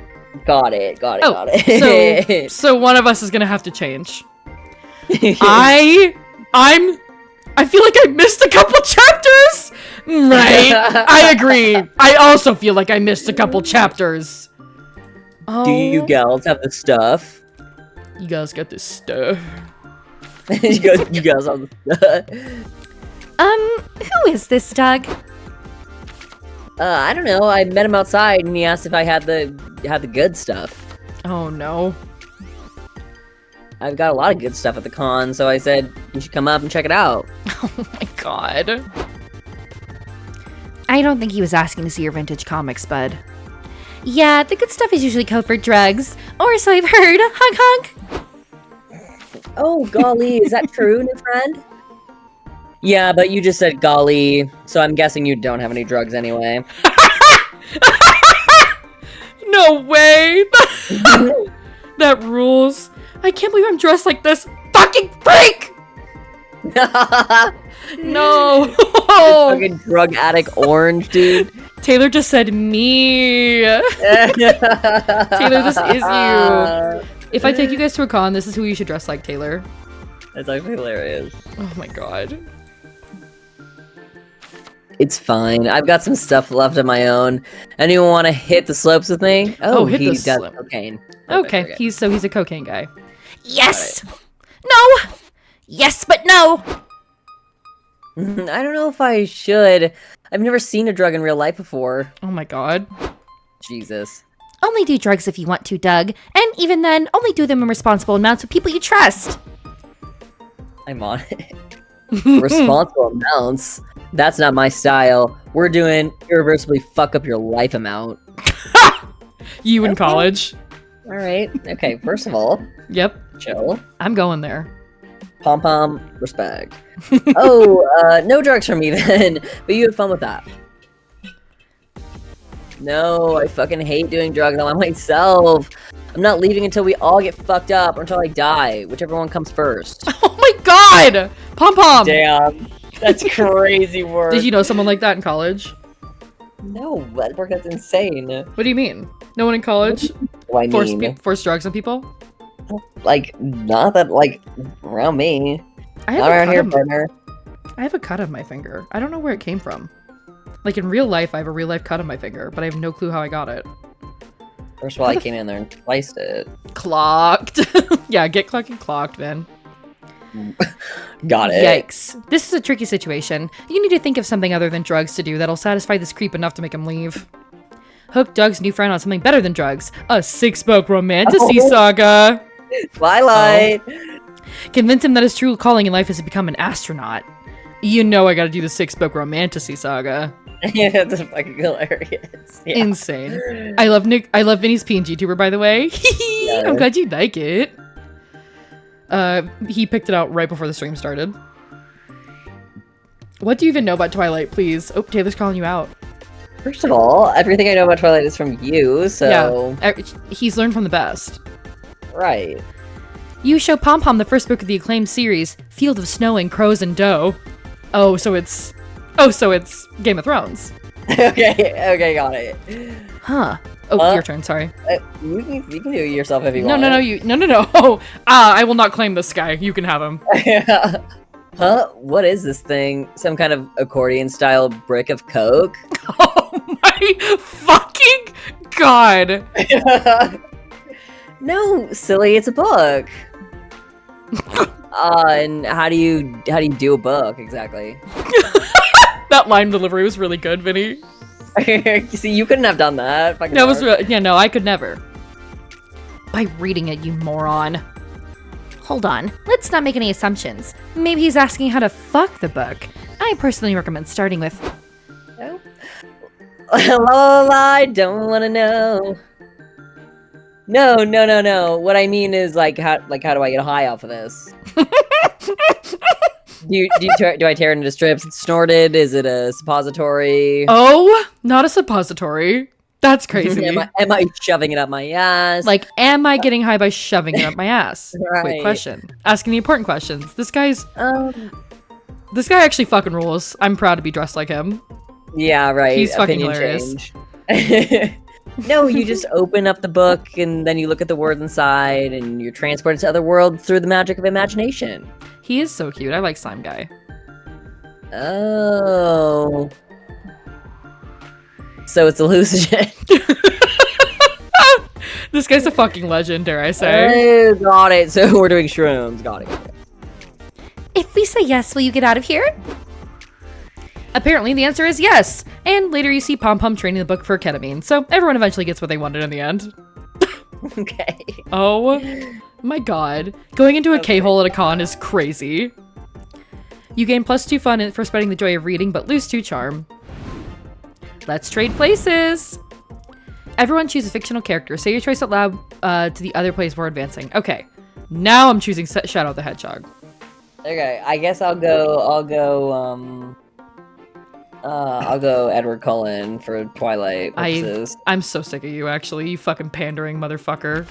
Got it. So one of us is gonna have to change. I feel like I missed a couple chapters! Right. I agree. I also feel like I missed a couple chapters. Oh. Do you gals have the stuff? You guys got this stuff. you guys have the stuff. Who is this, Doug? I don't know. I met him outside, and he asked if I had the good stuff. Oh no. I've got a lot of good stuff at the con, so I said you should come up and check it out. Oh my god. I don't think he was asking to see your vintage comics, bud. Yeah, the good stuff is usually code for drugs, or so I've heard. Hug, hug. Oh, golly, is that true, new friend? Yeah, but you just said golly, so I'm guessing you don't have any drugs anyway. No way! That rules. I can't believe I'm dressed like this. Fucking freak! No! Fucking drug addict orange, dude. Taylor just said me. Taylor, this is you. If I take you guys to a con, this is who you should dress like, Taylor. That's actually hilarious. Oh my god. It's fine. I've got some stuff left of my own. Anyone want to hit the slopes with me? Oh, hit he the does slope. cocaine. Okay, Perfect, he's a cocaine guy. Yes! No! Yes, but no! I don't know if I should. I've never seen a drug in real life before. Oh my god. Jesus. Only do drugs if you want to, Doug. And even then, only do them in responsible amounts with people you trust. I'm on it. Responsible amounts? That's not my style. We're doing irreversibly fuck up your life amount. You in college. Alright. Okay, first of all, Yep. chill. I'm going there. Pom pom, respect. Oh, no drugs from me then. But you had fun with that. No, I fucking hate doing drugs all by myself. I'm not leaving until we all get fucked up or until I die, whichever one comes first. Oh my god! Pom Pom! Damn, that's crazy work. Did you know someone like that in college? No, that work, that's insane. What do you mean? No one in college What do I mean? forced drugs on people? Like, not that, like, around me. I Not around here, partner. I have a cut on my finger. I don't know where it came from. Like in real life, I have a real life cut on my finger, but I have no clue how I got it. First of all, I came in there and sliced it. Clocked. Yeah, get fucking clocked, man. Got it. Yikes. This is a tricky situation. You need to think of something other than drugs to do that'll satisfy this creep enough to make him leave. Hook Doug's new friend on something better than drugs. A six-book romantasy saga. Twilight. Oh. Convince him that his true calling in life is to become an astronaut. You know I gotta do the six-book romantasy saga. Yeah, that's fucking hilarious. Yeah. Insane. I love Vinny's PNG tuber, by the way. Yeah. I'm glad you like it. He picked it out right before the stream started. What do you even know about Twilight, please? Oh, Taylor's calling you out. First of all, everything I know about Twilight is from you, so... Yeah, he's learned from the best. Right. You show Pom Pom the first book of the acclaimed series, Field of Snow and Crows and Doe. Oh, so it's Game of Thrones. Okay, got it. Huh. Oh, your turn. Sorry. You can do it yourself if you No, want. no. Oh, I will not claim this guy. You can have him. Huh? What is this thing? Some kind of accordion-style brick of coke? Oh my fucking god! No, silly. It's a book. And how do you do a book exactly? That line delivery was really good, Vinny. See, you couldn't have done that. That was yeah, no, I could never. By reading it, you moron. Hold on, let's not make any assumptions. Maybe he's asking how to fuck the book. I personally recommend starting with... I don't want to know. No. What I mean is how do I get high off of this? do I tear it into strips? It's snorted? Is it a suppository? Oh, not a suppository. That's crazy. Am I shoving it up my ass? Like, am I getting high by shoving it up my ass? Right. Wait, question. Asking the important questions. This guy actually fucking rules. I'm proud to be dressed like him. Yeah, right. He's fucking Opinion hilarious. change. No, you just open up the book and then you look at the words inside and you're transported to other worlds through the magic of imagination. He is so cute. I like Slime Guy. Oh. So it's a hallucinogen. This guy's a fucking legend, dare I say. Oh, got it. So we're doing shrooms. Got it. If we say yes, will you get out of here? Apparently, the answer is yes. And later you see Pom Pom training the book for ketamine. So everyone eventually gets what they wanted in the end. Okay. Oh my god. Going into a K-hole at a con is crazy. You gain +2 fun for spreading the joy of reading, but lose 2 charm. Let's trade places. Everyone choose a fictional character. Say your choice out loud to the other place before advancing. Okay. Now I'm choosing Shadow the Hedgehog. Okay, I guess I'll go Edward Cullen for Twilight purposes. I'm so sick of you, actually. You fucking pandering motherfucker.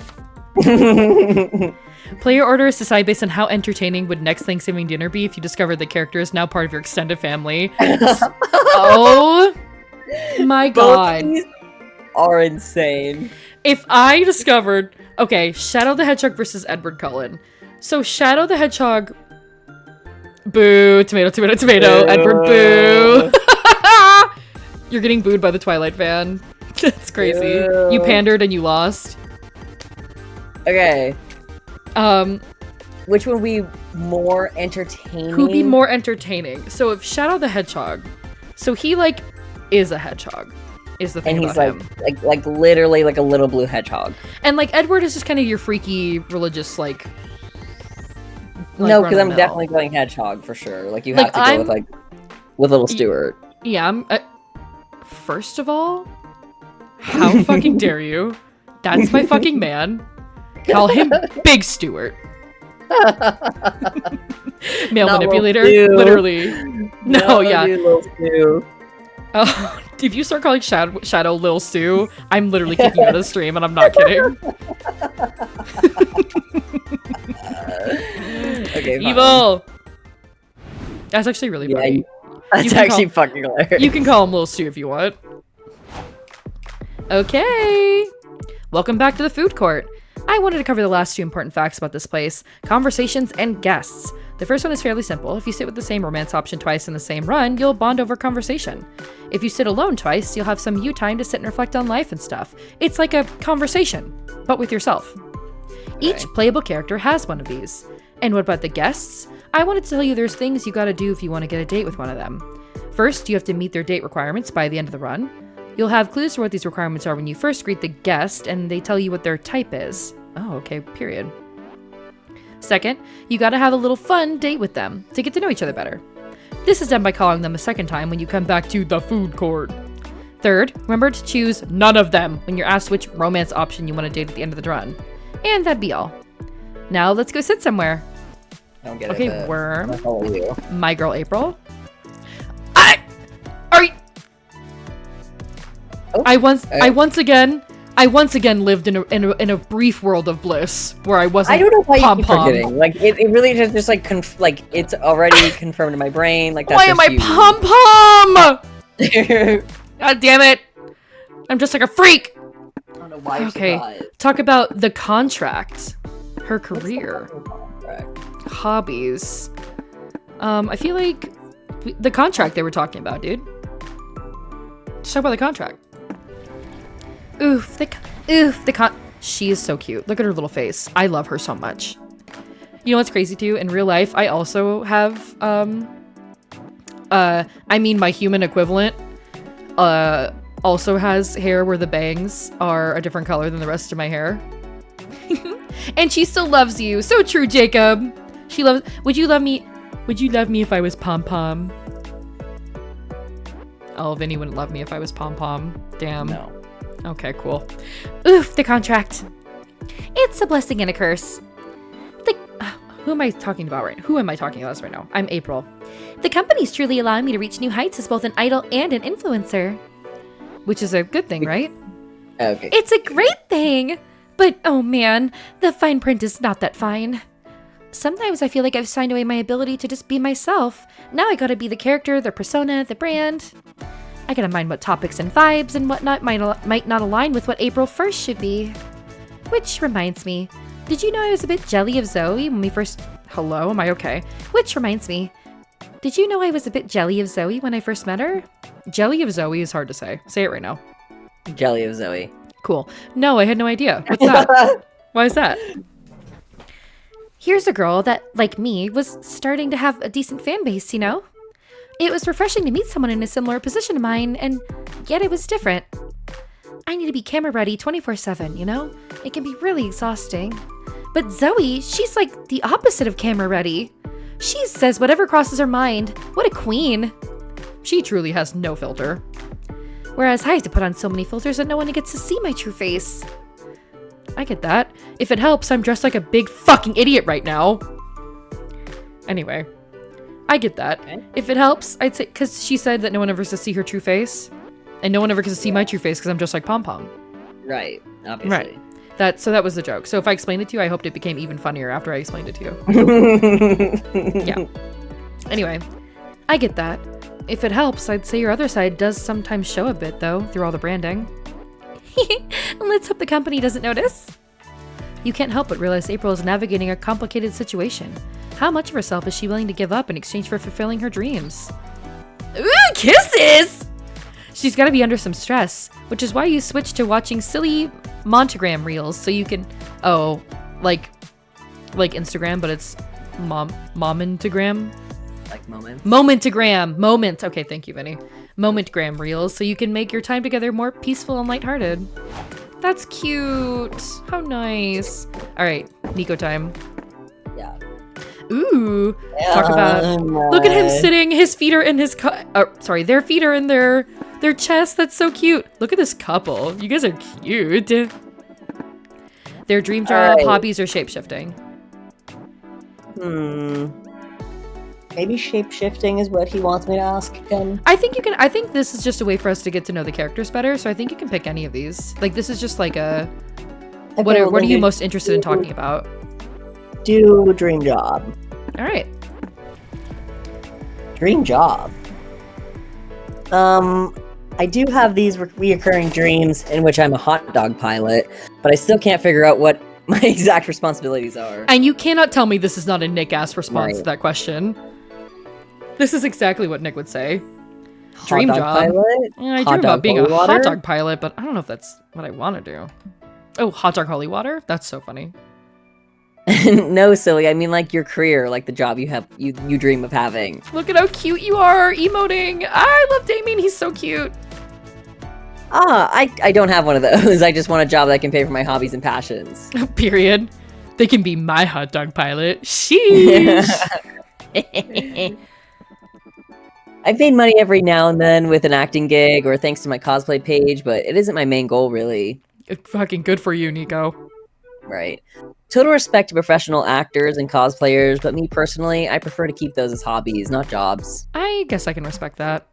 Player order is decided based on how entertaining would next Thanksgiving dinner be if you discovered the character is now part of your extended family. Oh my god. Both these are insane. If I discovered... Okay, Shadow the Hedgehog versus Edward Cullen. So Shadow the Hedgehog... Boo. Tomato. Boo. Edward, boo. You're getting booed by the Twilight fan. That's crazy. Boo. You pandered and you lost. Okay. Which would be more entertaining? Who'd be more entertaining? So if Shadow the Hedgehog... So he, is a hedgehog. Is the thing and he's about him. like literally like a little blue hedgehog. And Edward is just kind of your freaky religious no, because I'm definitely going hedgehog for sure. You have to go with little Stuart. Yeah, I'm first of all, how fucking dare you? That's my fucking man. Call him Big Stuart. Male Not manipulator, literally. No, yeah. Little Stu. If you start calling Shadow Lil Stu, I'm literally kicking you out of the stream, and I'm not kidding. Okay, fine. Evil. That's actually really funny. That's actually fucking hilarious. You can call him Lil Stu if you want. Okay. Welcome back to the food court. I wanted to cover the last 2 important facts about this place: conversations and guests. The first one is fairly simple. If you sit with the same romance option twice in the same run, you'll bond over conversation. If you sit alone twice, you'll have some you time to sit and reflect on life and stuff. It's like a conversation, but with yourself. Each playable character has one of these. And what about the guests? I wanted to tell you there's things you gotta do if you want to get a date with one of them. First, you have to meet their date requirements by the end of the run. You'll have clues for what these requirements are when you first greet the guest, and they tell you what their type is. Oh, okay, period. Second, you gotta have a little fun date with them to get to know each other better. This is done by calling them a second time when you come back to the food court. Third, remember to choose none of them when you're asked which romance option you want to date at the end of the run. And that'd be all. Now let's go sit somewhere. I don't get Okay, it. Worm. I follow you. My girl April. I once again lived in a brief world of bliss where I wasn't. I don't know why you keep pom-pom. forgetting. It really just it's already confirmed in my brain. That's Why am I pom pom? God damn it! I'm just like a freak. know why Okay, talk about the contract. Her career. Hobbies. I feel like the contract they were talking about, dude. Just talk about the contract. She is so cute. Look at her little face. I love her so much. You know what's crazy too? In real life, I also have, my human equivalent, also has hair where the bangs are a different color than the rest of my hair. And she still loves you. So true, Jacob. She loves. Would you love me if I was Pom Pom? Oh, Vinny wouldn't love me if I was Pom Pom. Damn. No. Okay, cool. Oof, the contract. It's a blessing and a curse. Who am I talking about right now? I'm April. The company's truly allowing me to reach new heights as both an idol and an influencer. Which is a good thing, right? Okay. It's a great thing! But, oh man, the fine print is not that fine. Sometimes I feel like I've signed away my ability to just be myself. Now I gotta be the character, the persona, the brand. I gotta mind what topics and vibes and whatnot might not align with what April 1st should be. Which reminds me, did you know I was a bit jelly of Zoe when we first... Hello, am I okay? Which reminds me, did you know I was a bit jelly of Zoe when I first met her? Jelly of Zoe is hard to say. Say it right now. Jelly of Zoe. Cool. No, I had no idea. What's that? Why is that? Here's a girl that, like me, was starting to have a decent fan base, you know? It was refreshing to meet someone in a similar position to mine, and yet it was different. I need to be camera ready 24/7, you know? It can be really exhausting. But Zoe, she's like the opposite of camera ready. She says whatever crosses her mind. What a queen. She truly has no filter. Whereas I have to put on so many filters that no one gets to see my true face. I get that. If it helps, I'm dressed like a big fucking idiot right now. Anyway, I get that. Okay. If it helps, I'd say, because she said that no one ever gets to see her true face. And no one ever gets to see my true face because I'm just like Pom Pom. Right, obviously. Right. So that was the joke. So if I explained it to you, I hoped it became even funnier after I explained it to you. Yeah. Anyway, I get that. If it helps, I'd say your other side does sometimes show a bit, though, through all the branding. Let's hope the company doesn't notice. You can't help but realize April is navigating a complicated situation. How much of herself is she willing to give up in exchange for fulfilling her dreams? Ooh, kisses! She's got to be under some stress, which is why you switch to watching silly Montagram reels so you can... Oh, like Instagram, but it's Momentagram? Like moments. Momentagram. Moment. Okay, thank you, Vinny. Momentgram reels so you can make your time together more peaceful and lighthearted. That's cute. How nice. All right, Nico time. Yeah. Ooh. Talk about... Look at him sitting. His feet are in his... their feet are in their chest. That's so cute. Look at this couple. You guys are cute. Their dream job hobbies are shape-shifting. Maybe shape-shifting is what he wants me to ask him. I think this is just a way for us to get to know the characters better, so I think you can pick any of these. Like, this is just like a... Okay, what are you most interested in talking about? Do dream job. All right. Dream job. I do have these reoccurring dreams in which I'm a hot dog pilot, but I still can't figure out what my exact responsibilities are. And you cannot tell me this is not a Nick-ass response to Right. that question. This is exactly what Nick would say. Hot Dream dog job. pilot? Yeah, I Hot dream about dog being a holy water? hot dog pilot, but I don't know if that's what I want to do. Oh, hot dog holy water? That's so funny. No, silly. I mean, like your career, like the job you dream of having. Look at how cute you are, emoting. I love Damien. He's so cute. I don't have one of those. I just want a job that can pay for my hobbies and passions. Period. They can be my hot dog pilot. Sheesh. I've made money every now and then with an acting gig or thanks to my cosplay page, but it isn't my main goal, really. Fucking good for you, Nico. Right. Total respect to professional actors and cosplayers, but me personally, I prefer to keep those as hobbies, not jobs. I guess I can respect that.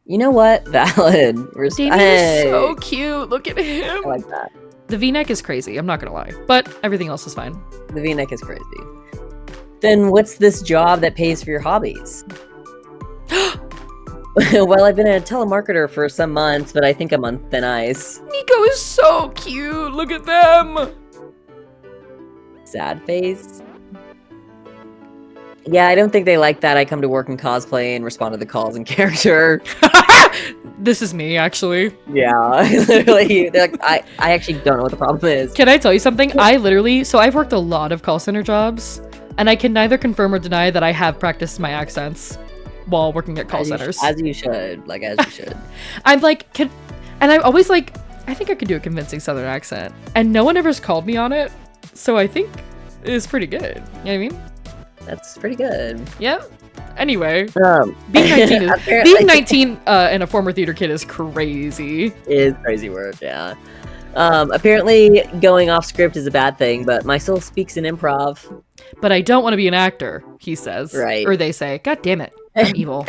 You know what? Valid. Damien is so cute. Look at him. I like that. The V-neck is crazy. I'm not gonna lie, but everything else is fine. The V-neck is crazy. Then what's this job that pays for your hobbies? Well, I've been a telemarketer for some months, but I think I'm on thin ice. Nico is so cute. Look at them. Sad face. Yeah, I don't think they like that I come to work in cosplay and respond to the calls in character. This is me, actually. Yeah, literally. They're like, I actually don't know what the problem is. Can I tell you something? So I've worked a lot of call center jobs, and I can neither confirm or deny that I have practiced my accents while working at call centers. As you should. Like, as you should. I'm like, and I'm always like, I think I could do a convincing Southern accent. And no one ever's called me on it, so I think it's pretty good. You know what I mean? That's pretty good. Yep. Anyway, Being 19 and a former theater kid is crazy. Is crazy word, yeah. Apparently going off script is a bad thing, but my soul speaks in improv. But I don't want to be an actor, he says. Right. Or they say, God damn it, I'm evil.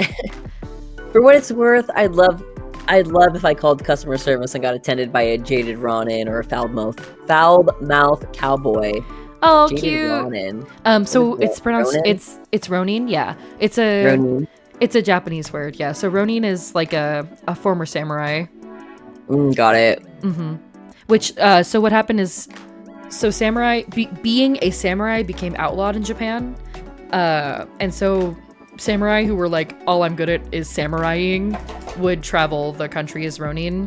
For what it's worth, I'd love if I called customer service and got attended by a jaded Ronin or a foul-mouthed cowboy. Oh, Jaded cute. Ronin. So it's pronounced Ronin? it's Ronin, yeah. It's a Ronin. It's a Japanese word, yeah. So Ronin is like a former samurai. Got it. Mm-hmm. Which so what happened is, so samurai being a samurai became outlawed in Japan, and so samurai who were like, all I'm good at is samuraiing would travel the country as Ronin,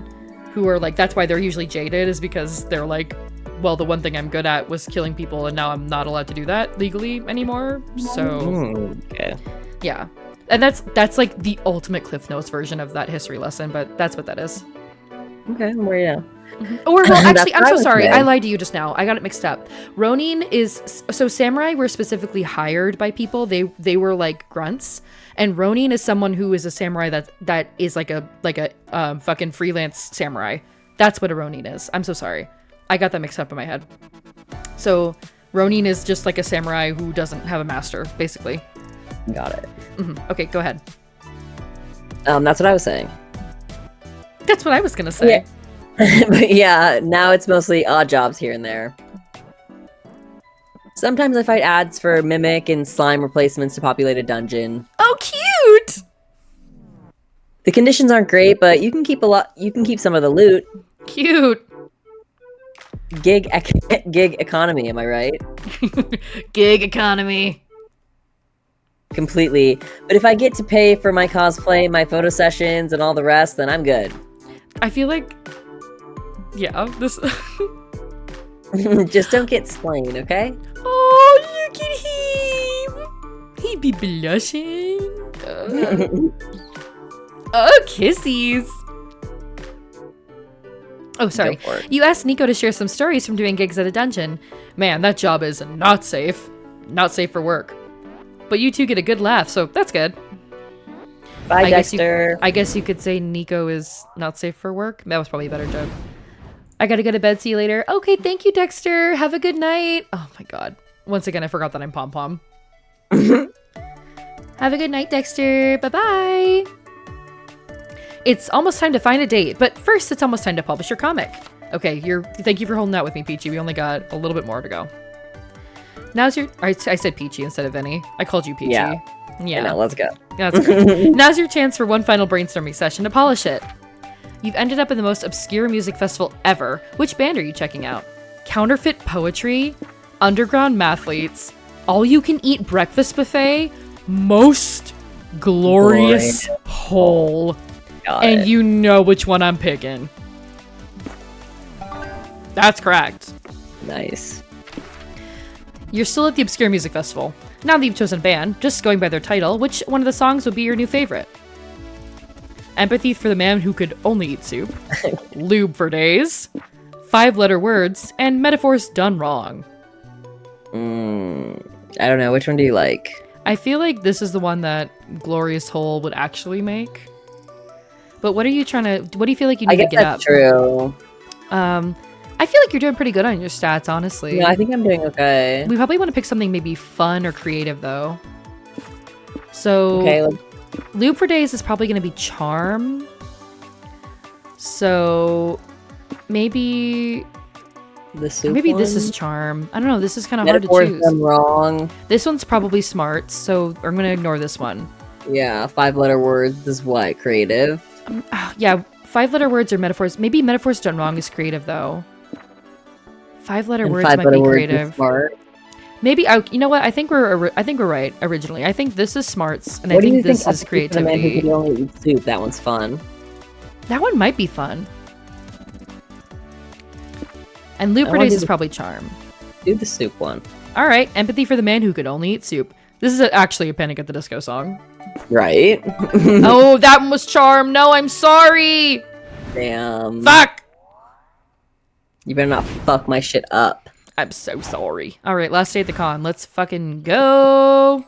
who are like, that's why they're usually jaded, is because they're like, well, the one thing I'm good at was killing people, and now I'm not allowed to do that legally anymore. So, Okay. yeah. And that's like the ultimate Cliff Notes version of that history lesson, but that's what that is. Okay, where you? Or, well, actually, I'm That's so what I sorry. would I say. lied to you just now. I got it mixed up. Ronin is, so samurai were specifically hired by people. They were like grunts. And Ronin is someone who is a samurai that is like a fucking freelance samurai. That's what a Ronin is. I'm so sorry. I got that mixed up in my head. So Ronin is just like a samurai who doesn't have a master, basically. Got it. Okay, go ahead. That's what I was saying. That's what I was gonna say. But yeah, now it's mostly odd jobs here and there. Sometimes I fight ads for mimic and slime replacements to populate a dungeon. Oh, cute! The conditions aren't great, but you can keep some of the loot. Cute. Gig economy, am I right? Gig economy. Completely. But if I get to pay for my cosplay, my photo sessions, and all the rest, then I'm good. I feel like, yeah, this. Just don't get slain, okay? Oh, look at him! He be blushing. Oh, kissies. Oh, sorry. Go for it. You asked Nico to share some stories from doing gigs at a dungeon. Man, that job is not safe. Not safe for work. But you two get a good laugh, so that's good. Bye, I Dexter. guess you could say Nico is not safe for work. That was probably a better joke. I gotta go to bed. See you later. Okay, thank you, Dexter. Have a good night. Oh my god. Once again, I forgot that I'm Pom Pom. Have a good night, Dexter. Bye-bye. It's almost time to find a date, but first it's almost time to publish your comic. Okay, thank you for holding out with me, Peachy. We only got a little bit more to go. Now's your... I said Peachy instead of Vinny. I called you Peachy. Yeah. Yeah. Now let's go. That's okay. Now's your chance for one final brainstorming session to polish it. You've ended up in the most obscure music festival ever. Which band are you checking out? Counterfeit poetry? Underground mathletes? All-you-can-eat breakfast buffet? Most glorious hole. Got And it. you know which one I'm picking. That's correct. Nice. You're still at the Obscure Music Festival. Now that you've chosen a band, just going by their title, which one of the songs would be your new favorite? Empathy for the Man Who Could Only Eat Soup, Lube for Days, 5-letter words, and Metaphors Done Wrong. I don't know. Which one do you like? I feel like this is the one that Glorious Hole would actually make. But what do you feel like you I need to guess get that's up? true. I feel like you're doing pretty good on your stats, honestly. No, I think I'm doing okay. We probably want to pick something maybe fun or creative, though. So, Okay, Lube for Days is probably going to be Charm. So, maybe the soup this one? is Charm. I don't know. This is kind of hard to Metaphors choose. Done Wrong. This one's probably Smart, so I'm going to ignore this one. Yeah, 5-letter words is what? Creative? Yeah, 5-letter words or metaphors. Maybe metaphors done wrong is creative though. 5-letter words might Five-letter be words creative. is smart. Maybe you know what? I think we're right originally. I think this is smarts, and What I do you think this think is of The Man Who creativity. Could Only Eat Soup? That one's fun. That one might be fun. And I wanna lucrative do is the- probably charm. Do the soup one. All right, empathy for the man who could only eat soup. This is actually a Panic at the Disco song. Right? Oh, that one was charm. No, I'm sorry. Damn. Fuck. You better not fuck my shit up. I'm so sorry. All right, last day at the con. Let's fucking go.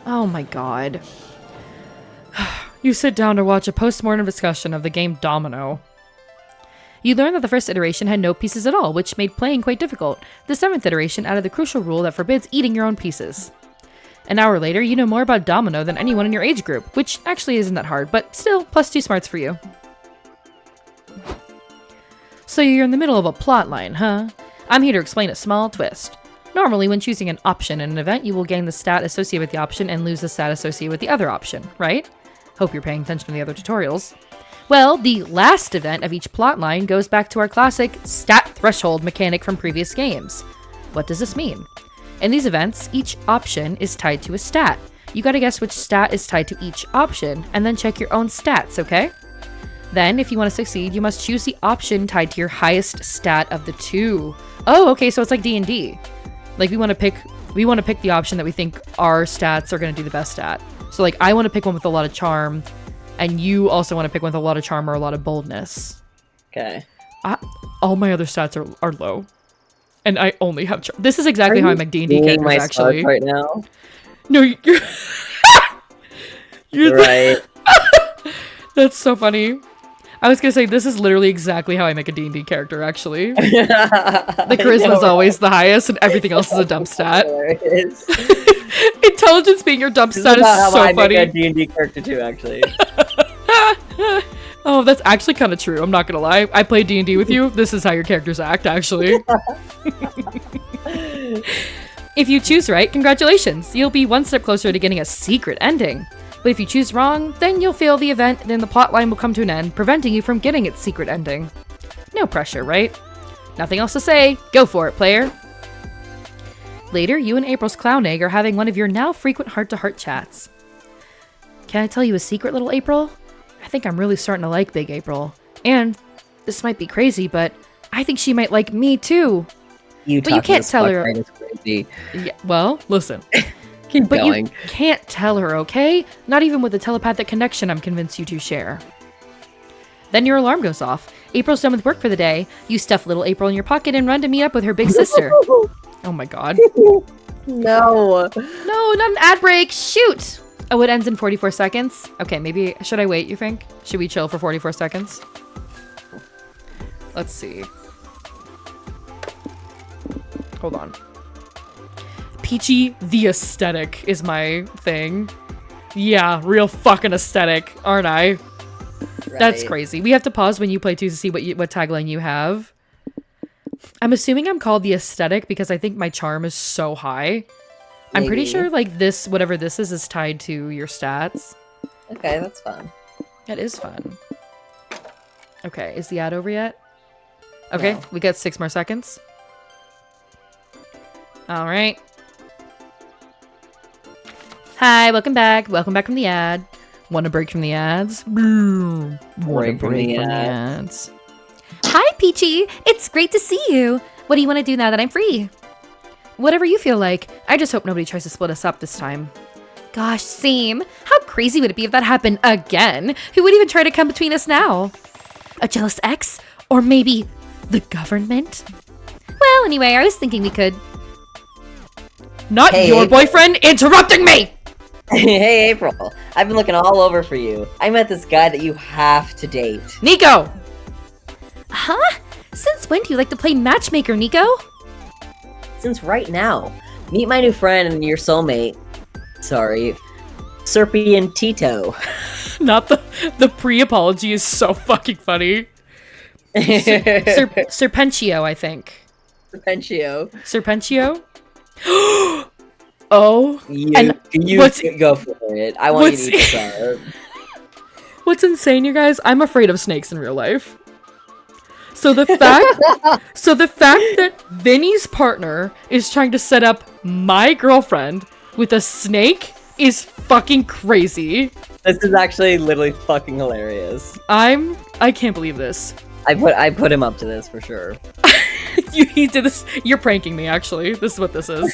Oh my god. You sit down to watch a post-mortem discussion of the game Domino. You learn that the first iteration had no pieces at all, which made playing quite difficult. The 7th iteration added the crucial rule that forbids eating your own pieces. An hour later, you know more about Domino than anyone in your age group, which actually isn't that hard, but still, +2 smarts for you. So you're in the middle of a plot line, huh? I'm here to explain a small twist. Normally, when choosing an option in an event, you will gain the stat associated with the option and lose the stat associated with the other option, right? Hope you're paying attention to the other tutorials. Well, the last event of each plotline goes back to our classic stat threshold mechanic from previous games. What does this mean? In these events, each option is tied to a stat. You gotta guess which stat is tied to each option, and then check your own stats, okay? Then, if you want to succeed, you must choose the option tied to your highest stat of the two. Oh, okay, so it's like D&D. Like, we want to pick the option that we think our stats are going to do the best at. So, like, I want to pick one with a lot of charm, and you also want to pick one with a lot of charm or a lot of boldness. Okay. All my other stats are low. And I only have charm. This is exactly how I make D&D characters, my actually. right now. No, you're... you're Right. That's so funny. I was gonna say, this is literally exactly how I make a D&D character, actually. The charisma's always the highest, and everything else is a dump stat. Intelligence being your dump stat is so I funny. make a D&D character too, actually. Oh, that's actually kind of true. I'm not gonna lie. I play D&D with you. This is how your characters act, actually. If you choose right, congratulations. You'll be one step closer to getting a secret ending. But if you choose wrong, then you'll fail the event, and then the plotline will come to an end, preventing you from getting its secret ending. No pressure, right? Nothing else to say. Go for it, player. Later, you and April's clown egg are having one of your now frequent heart-to-heart chats. Can I tell you a secret, little April? I think I'm really starting to like Big April. And this might be crazy, but I think she might like me too. But you can't tell her. Crazy. Yeah, well, listen. Keep But going. you can't tell her, okay? Not even with the telepathic connection I'm convinced you two share. Then your alarm goes off. April's done with work for the day. You stuff little April in your pocket and run to meet up with her big sister. Oh my god. No. No, not an ad break. Shoot! Oh, it ends in 44 seconds? Okay, maybe... Should I wait, you think? Should we chill for 44 seconds? Let's see. Hold on. Peachy the aesthetic is my thing. Yeah, real fucking aesthetic, aren't I? That's Right. crazy. We have to pause when you play too to see what tagline you have. I'm assuming I'm called the aesthetic because I think my charm is so high. I'm pretty Maybe. sure like this, whatever this is tied to your stats. Okay, that's fun. That is fun. Okay, is the ad over yet? Okay, No. we got 6 more seconds. All right. Hi, welcome back. Welcome back from the ad. Want a break from the ads? Want a Break from the ads. Hi, Peachy. It's great to see you. What do you want to do now that I'm free? Whatever you feel like. I just hope nobody tries to split us up this time. Gosh, same. How crazy would it be if that happened again? Who would even try to come between us now? A jealous ex? Or maybe the government? Well, anyway, I was thinking we could. Not Hey. your boyfriend interrupting me! Hey, April. I've been looking all over for you. I met this guy that you have to date. Nico! Huh? Since when do you like to play matchmaker, Nico? Since right now. Meet my new friend and your soulmate. Sorry. Serpian Tito. Not the pre-apology is so fucking funny. Serpentio, I think. Serpentio. Serpentio? Oh, You And you what's- go for it. I want you what's- to eat this up. What's insane, you guys? I'm afraid of snakes in real life. So the fact that Vinny's partner is trying to set up my girlfriend with a snake is fucking crazy. This is actually literally fucking hilarious. I can't believe this. I put him up to this for sure. He did this. You're pranking me, actually. This is what this is.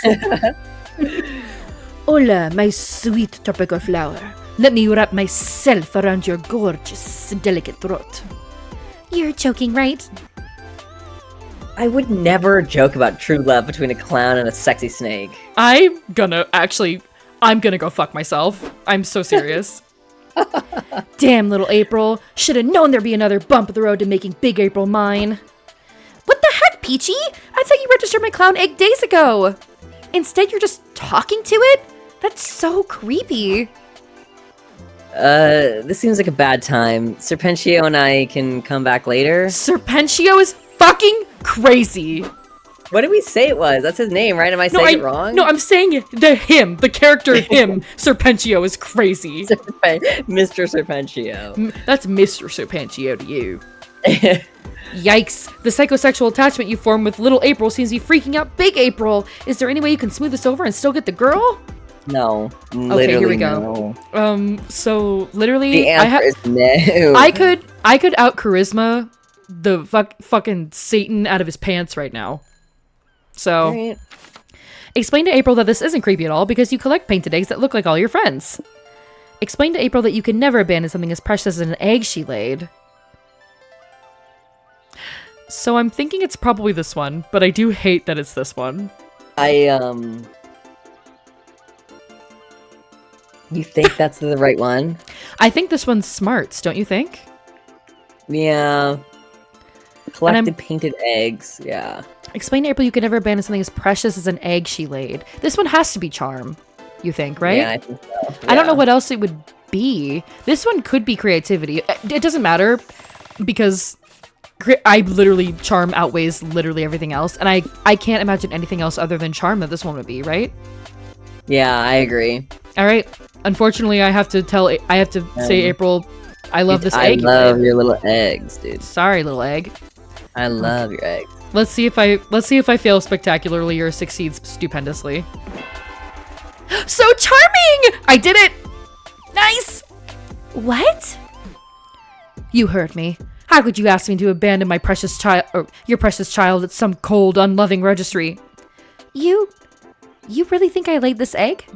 Hola, my sweet tropical flower. Let me wrap myself around your gorgeous, delicate throat. You're joking, right? I would never joke about true love between a clown and a sexy snake. I'm gonna go fuck myself. I'm so serious. Damn, little April. Should have known there'd be another bump of the road to making Big April mine. What the heck, Peachy? I thought you registered my clown egg days ago. Instead, you're just talking to it? That's so creepy. This seems like a bad time. Serpentio and I can come back later. Serpentio is fucking crazy. What did we say it was? That's his name, right? Am I saying it wrong? No, I'm saying the character him, Serpentio is crazy. Mr. Serpentio. That's Mr. Serpentio to you. Yikes. The psychosexual attachment you form with little April seems to be freaking out Big April. Is there any way you can smooth this over and still get the girl? No. Okay, here we go. No. So literally, The answer is no. I could out charisma the fucking Satan out of his pants right now. So, Right. Explain to April that this isn't creepy at all because you collect painted eggs that look like all your friends. Explain to April that you can never abandon something as precious as an egg she laid. So I'm thinking it's probably this one, but I do hate that it's this one. You think that's the right one? I think this one's smarts, don't you think? Yeah. Collected painted eggs, yeah. Explain to April you can never abandon something as precious as an egg she laid. This one has to be charm, you think, right? Yeah, I think so. I don't know Yeah. what else it would be. This one could be creativity. It doesn't matter because I literally charm outweighs literally everything else, and I can't imagine anything else other than charm that this one would be, right? Yeah, I agree. All right. Unfortunately, I have to say, April, I love this egg. I love your little eggs, dude. Sorry, little egg. I love your eggs. Let's see if I fail spectacularly or succeed stupendously. So charming! I did it! Nice! What? You heard me. How could you ask me to abandon my precious child, or your precious child, at some cold, unloving registry? You really think I laid this egg?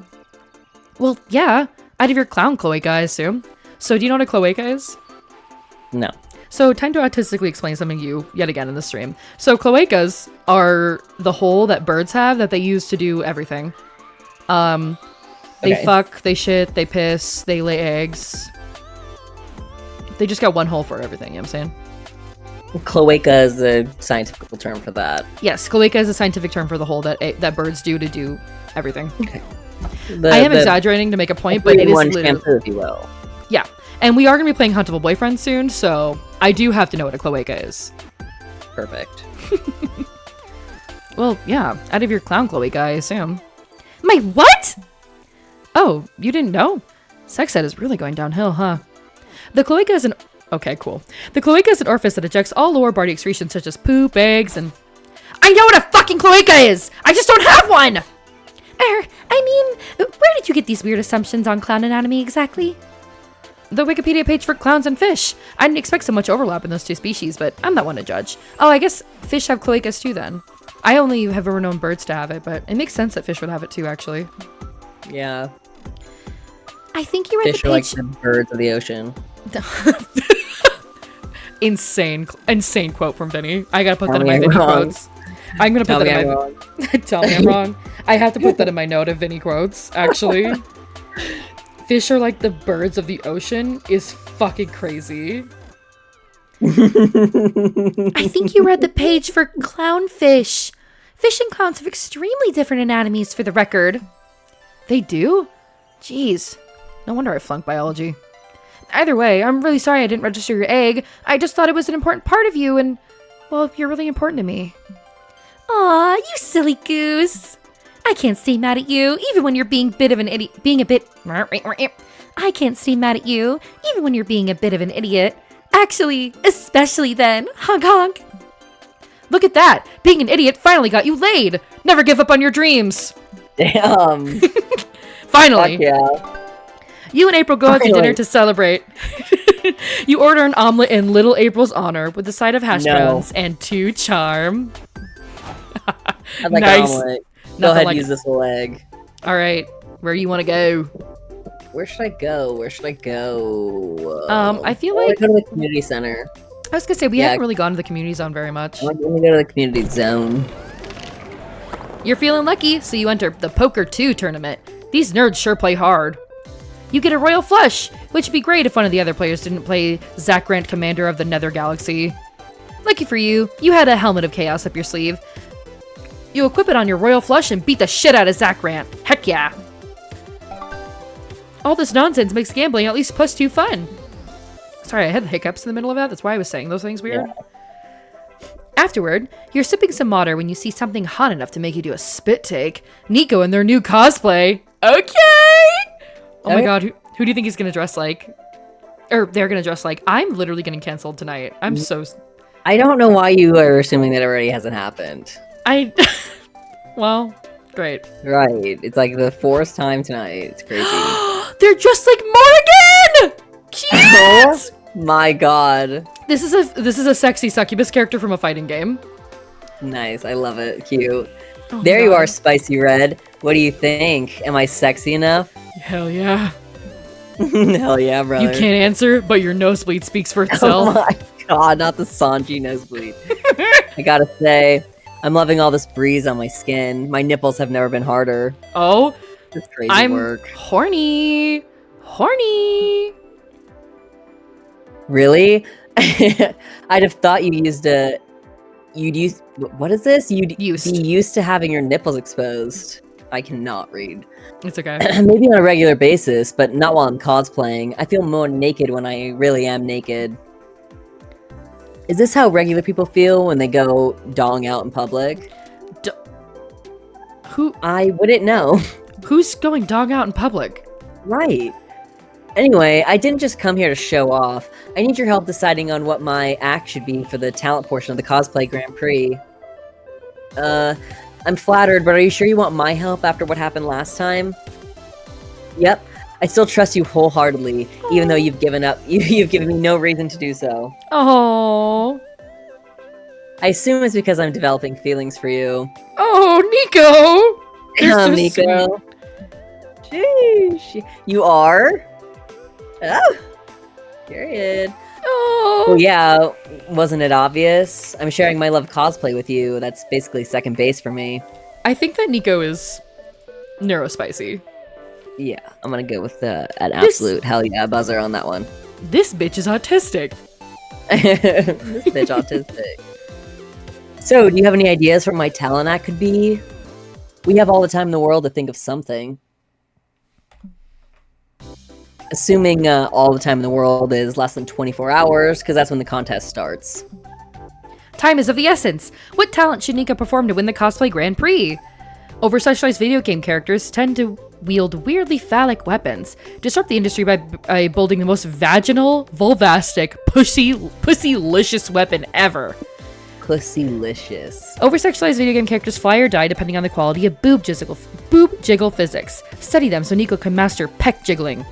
Well, yeah. Out of your clown cloaca, I assume. So do you know what a cloaca is? No. So time to autistically explain something to you yet again in the stream. So cloacas are the hole that birds have that they use to do everything. They fuck, they shit, they piss, they lay eggs. They just got one hole for everything, you know what I'm saying? Cloaca is the scientific term for that. Yes, cloaca is a scientific term for the hole that birds do to do everything. The, I am exaggerating to make a point, but it is one literally... shampoo, if you will. Yeah, and we are going to be playing Huntable Boyfriend soon, so I do have to know what a cloaca is. Perfect. Well, yeah, out of your clown cloaca, I assume. My what? Oh, you didn't know? Sex ed is really going downhill, huh? The cloaca is an... Okay, cool. The cloaca is an orifice that ejects all lower body excretions such as poop, eggs, and... I know what a fucking cloaca is! I just don't have one! Where did you get these weird assumptions on clown anatomy exactly? The Wikipedia page for clowns and fish. I didn't expect so much overlap in those two species, but I'm not one to judge. Oh, I guess fish have cloacas too then. I only have ever known birds to have it, but it makes sense that fish would have it too, actually. Yeah. I think you read Fish the are like page... the birds of the ocean. Insane quote from Vinny. I gotta put that in Tell my me Vinny I'm wrong. quotes. I'm gonna put Tell me that in I'm my... wrong. Tell me I'm wrong. I have to put that in my note of Vinny quotes, actually. Fish are like the birds of the ocean is fucking crazy. I think you read the page for clownfish. Fish and clowns have extremely different anatomies for the record. They do? Jeez. No wonder I flunked biology. Either way, I'm really sorry I didn't register your egg. I just thought it was an important part of you and, well, you're really important to me. Aw, you silly goose. I can't stay mad at you, even when you're being a bit... I can't stay mad at you, even when you're being a bit of an idiot. Actually, especially then. Honk honk. Look at that! Being an idiot finally got you laid! Never give up on your dreams! Damn. Finally! Fuck yeah. You and April go out to Finally. dinner to celebrate. You order an omelet in little April's honor with a side of hash browns and 2 charm. I'd like Nice. an omelet. Go Nothing ahead, like- use this little egg. Alright, where you want to go? Where should I go? Where should I go? I feel I wanna like- go to the community center. I was gonna say, we Yeah. haven't really gone to the community zone very much. I want to go to the community zone. You're feeling lucky, so you enter the Poker 2 tournament. These nerds sure play hard. You get a Royal Flush, which would be great if one of the other players didn't play Zach Grant, Commander of the Nether Galaxy. Lucky for you, you had a Helmet of Chaos up your sleeve. You equip it on your Royal Flush and beat the shit out of Zach Grant. Heck yeah. All this nonsense makes gambling at least +2 fun. Sorry, I had hiccups in the middle of that. That's why I was saying those things weird. Afterward, you're sipping some water when you see something hot enough to make you do a spit take. Nico and their new cosplay. Okay! Oh my Okay. god, who do you think he's gonna dress like? Or they're gonna dress like? I'm literally getting canceled tonight. I'm so... I don't know why you are assuming that already hasn't happened. I... Well, great. Right. It's like the 4th time tonight. It's crazy. They're dressed like Morgan! Cute! Oh my god. This is a sexy succubus character from a fighting game. Nice. I love it. Cute. Oh my There you God. are, Spicy Red. What do you think? Am I sexy enough? Hell yeah. Hell yeah, brother. You can't answer, but your nosebleed speaks for Oh itself. my god, not the Sanji nosebleed. I gotta say, I'm loving all this breeze on my skin. My nipples have never been harder. Oh, It's crazy I'm work. horny. Horny. Really? I'd have thought you'd use what is this? You'd Used. be used to having your nipples exposed. I cannot read. It's okay. Maybe on a regular basis, but not while I'm cosplaying. I feel more naked when I really am naked. Is this how regular people feel when they go dong out in public? Who I wouldn't know. who's going dog out in public? Right. Anyway, I didn't just come here to show off. I need your help deciding on what my act should be for the talent portion of the Cosplay Grand Prix. I'm flattered, but are you sure you want my help after what happened last time? Yep. I still trust you wholeheartedly, even though you've given up. You've given me no reason to do so. Oh. I assume it's because I'm developing feelings for you. Oh, Nico. You're so Nico. Sheesh. You are? Oh. Period. Oh. Well, yeah, wasn't it obvious? I'm sharing my love of cosplay with you. That's basically second base for me. I think that Nico is neurospicy. Yeah, I'm gonna go with an absolute hell yeah buzzer on that one. This bitch is autistic. This bitch autistic. So, do you have any ideas for what my talent act could be? We have all the time in the world to think of something. Assuming all the time in the world is less than 24 hours, because that's when the contest starts. Time is of the essence. What talent should Nico perform to win the Cosplay Grand Prix? Over-sexualized video game characters tend to wield weirdly phallic weapons. Disrupt the industry by building the most vaginal, vulvastic, pussy-licious weapon ever. Pussylicious. Over-sexualized video game characters fly or die depending on the quality of boob jiggle physics. Study them so Nico can master peck jiggling.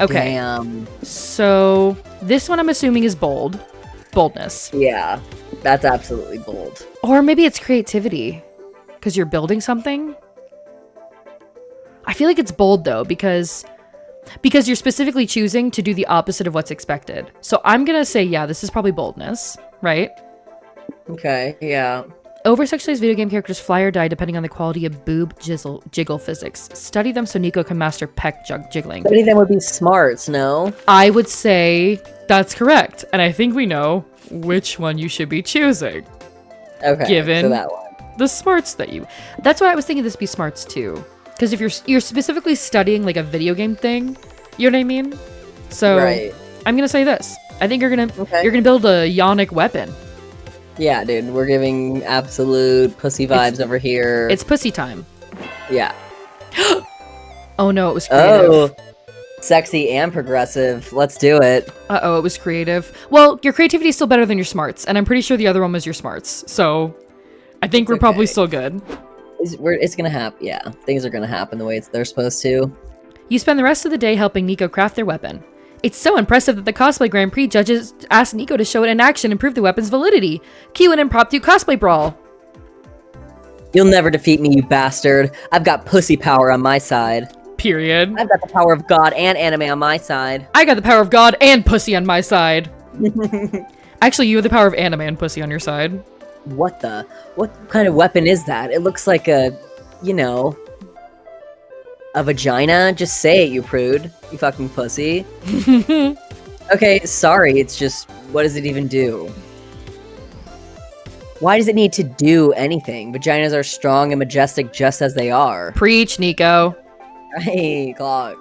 Okay, Damn. so this one I'm assuming is boldness. Yeah, that's absolutely bold. Or maybe it's creativity, because you're building something. I feel like it's bold though, because you're specifically choosing to do the opposite of what's expected. So I'm gonna say, yeah, this is probably boldness, right? Okay, yeah. Over-sexualized video game characters fly or die depending on the quality of boob jiggle physics. Study them so Nico can master peck jiggling. I think that would be smarts, no? I would say that's correct, and I think we know which one you should be choosing. Okay, Given so that one. the smarts that you... That's why I was thinking this would be smarts too. Because if you're specifically studying like a video game thing, you know what I mean? So Right. I'm gonna say this. I think you're gonna Okay. build a yonic weapon. Yeah, dude, we're giving absolute pussy vibes over here. It's pussy time. Yeah. Oh no, it was creative. Oh. sexy and progressive. Let's do it. Uh-oh, it was creative. Well, your creativity is still better than your smarts, and I'm pretty sure the other one was your smarts. So I think we're probably still good. It's gonna happen. Yeah, things are gonna happen the way they're supposed to. You spend the rest of the day helping Nico craft their weapon. It's so impressive that the Cosplay Grand Prix judges asked Nico to show it in action and prove the weapon's validity. Cue an impromptu cosplay brawl. You'll never defeat me, you bastard. I've got pussy power on my side. Period. I've got the power of God and anime on my side. I got the power of God and pussy on my side. Actually, you have the power of anime and pussy on your side. What kind of weapon is that? It looks like a, a vagina. Just say it, you prude. You fucking pussy. Okay, sorry, it's just, what does it even do? Why does it need to do anything? Vaginas are strong and majestic just as they are. Preach, Nico. Hey, God.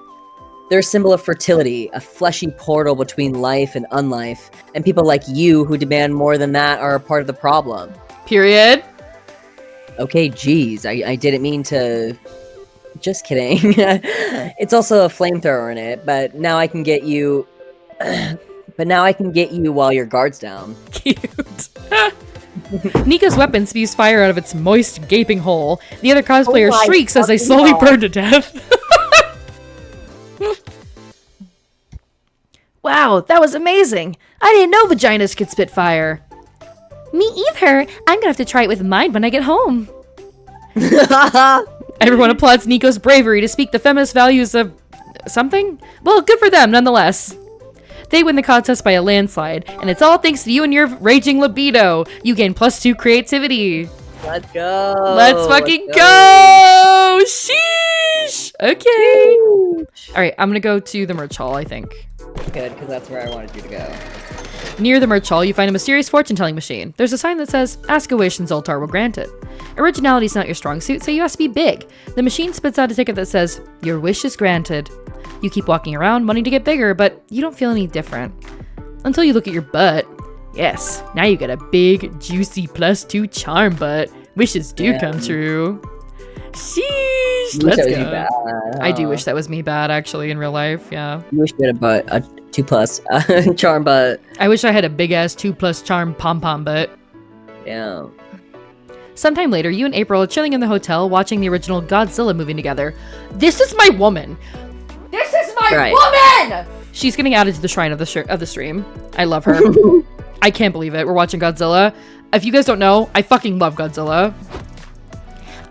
They're a symbol of fertility, a fleshy portal between life and unlife, and people like you who demand more than that are a part of the problem. Period. Okay, geez, I didn't mean to... Just kidding. It's also a flamethrower in it, but now I can get you... while your guard's down. Cute. Nico's weapon spews fire out of its moist, gaping hole. The other cosplayer shrieks as they slowly burn to death. Wow, that was amazing. I didn't know vaginas could spit fire. Me either. I'm gonna have to try it with mine when I get home. Everyone applauds Nico's bravery to speak the feminist values of something? Well, good for them, nonetheless. They win the contest by a landslide, and it's all thanks to you and your raging libido. You gain +2 creativity. Let's go. Let's fucking go. Sheesh. Okay. All right, I'm gonna go to the merch hall, I think. Good, because that's where I wanted you to go. Near the merch hall, you find a mysterious fortune-telling machine. There's a sign that says, "Ask a wish and Zoltar will grant it." Originality's not your strong suit, so you have to be big. The machine spits out a ticket that says, "Your wish is granted." You keep walking around, wanting to get bigger, but you don't feel any different. Until you look at your butt. Yes, now you get a big, juicy +2 charm butt. Wishes do come true. Sheesh. Let's go. Bad, I do wish that was me bad, actually, in real life, yeah. You wish you had a butt, a 2+ charm butt. I wish I had a big-ass 2+ charm pom-pom butt. Yeah. Sometime later, you and April are chilling in the hotel watching the original Godzilla movie together. This is my woman! This is my woman! She's getting added to the shrine of the stream. I love her. I can't believe it. We're watching Godzilla. If you guys don't know, I fucking love Godzilla.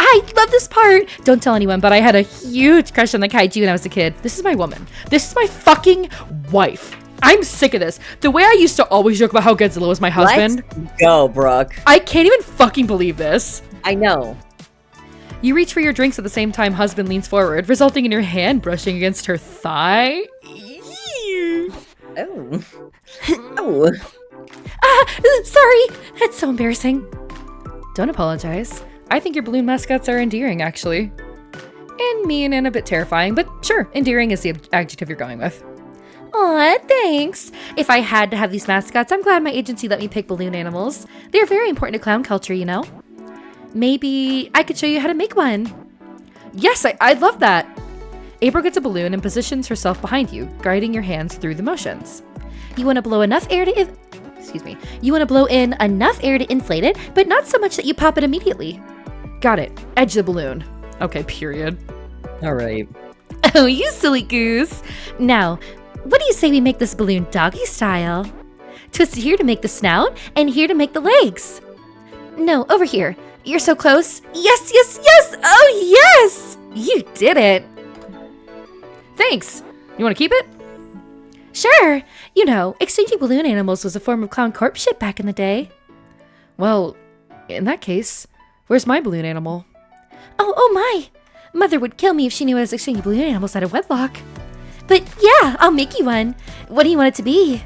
I love this part. Don't tell anyone, but I had a huge crush on the kaiju when I was a kid. This is my woman. This is my fucking wife. I'm sick of this. The way I used to always joke about how Godzilla was my husband. Let's go, Brooke. I can't even fucking believe this. I know. You reach for your drinks at the same time husband leans forward, resulting in your hand brushing against her thigh. Oh. Oh. Sorry. That's so embarrassing. Don't apologize. I think your balloon mascots are endearing, actually. And mean and a bit terrifying, but sure, endearing is the adjective you're going with. Aw, thanks. If I had to have these mascots, I'm glad my agency let me pick balloon animals. They're very important to clown culture, you know? Maybe I could show you how to make one. Yes, I'd love that. April gets a balloon and positions herself behind you, guiding your hands through the motions. You want to blow enough air to... You want to blow in enough air to inflate it, but not so much that you pop it immediately. Got it. Edge the balloon. Okay, period. All right. Oh, you silly goose. Now, what do you say we make this balloon doggy style? Twist it here to make the snout, and here to make the legs. No, over here. You're so close. Yes, yes, yes! Oh, yes! You did it. Thanks. You want to keep it? Sure. You know, exchanging balloon animals was a form of clown courtship back in the day. Well, in that case, where's my balloon animal? Oh my! Mother would kill me if she knew I was exchanging balloon animals out of wedlock. But yeah, I'll make you one. What do you want it to be?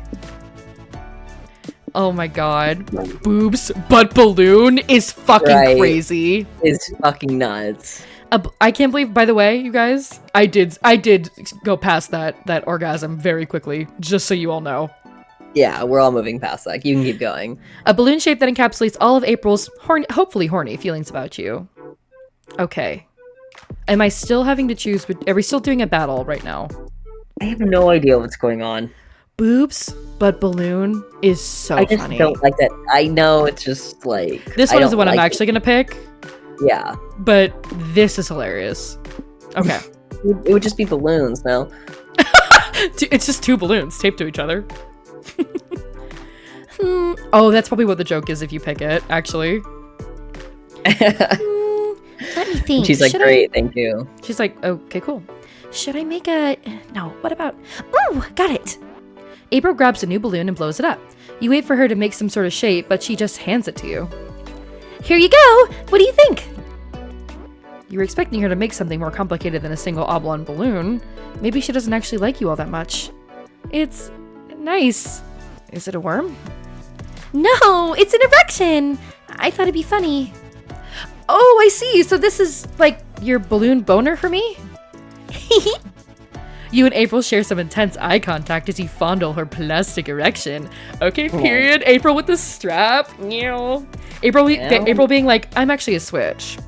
Oh my god. Boobs, but balloon is fucking crazy. It's fucking nuts. I can't believe, by the way, you guys, I did go past that orgasm very quickly, just so you all know. Yeah, we're all moving past that. You can keep going. A balloon shape that encapsulates all of April's hopefully horny feelings about you. Okay. Am I still having to choose? Are we still doing a battle right now? I have no idea what's going on. Boobs, but balloon is so I just funny. don't like that. I know it's just like This I one is the don't one I'm like actually gonna pick, it. Yeah, but this is hilarious. Okay. it would just be balloons, no? It's just two balloons taped to each other. Oh, that's probably what the joke is if you pick it, actually. Let me think. She's like, Should great, thank you. She's like, okay, cool. Should I make a... No, what about... Ooh, got it. April grabs a new balloon and blows it up. You wait for her to make some sort of shape, but she just hands it to you. Here you go. What do you think? You were expecting her to make something more complicated than a single oblong balloon. Maybe she doesn't actually like you all that much. It's nice. Is it a worm? No, it's an erection. I thought it'd be funny. Oh, I see. So this is like your balloon boner for me? You and April share some intense eye contact as you fondle her plastic erection. Okay, period. April with the strap. Meow. April being like, I'm actually a switch.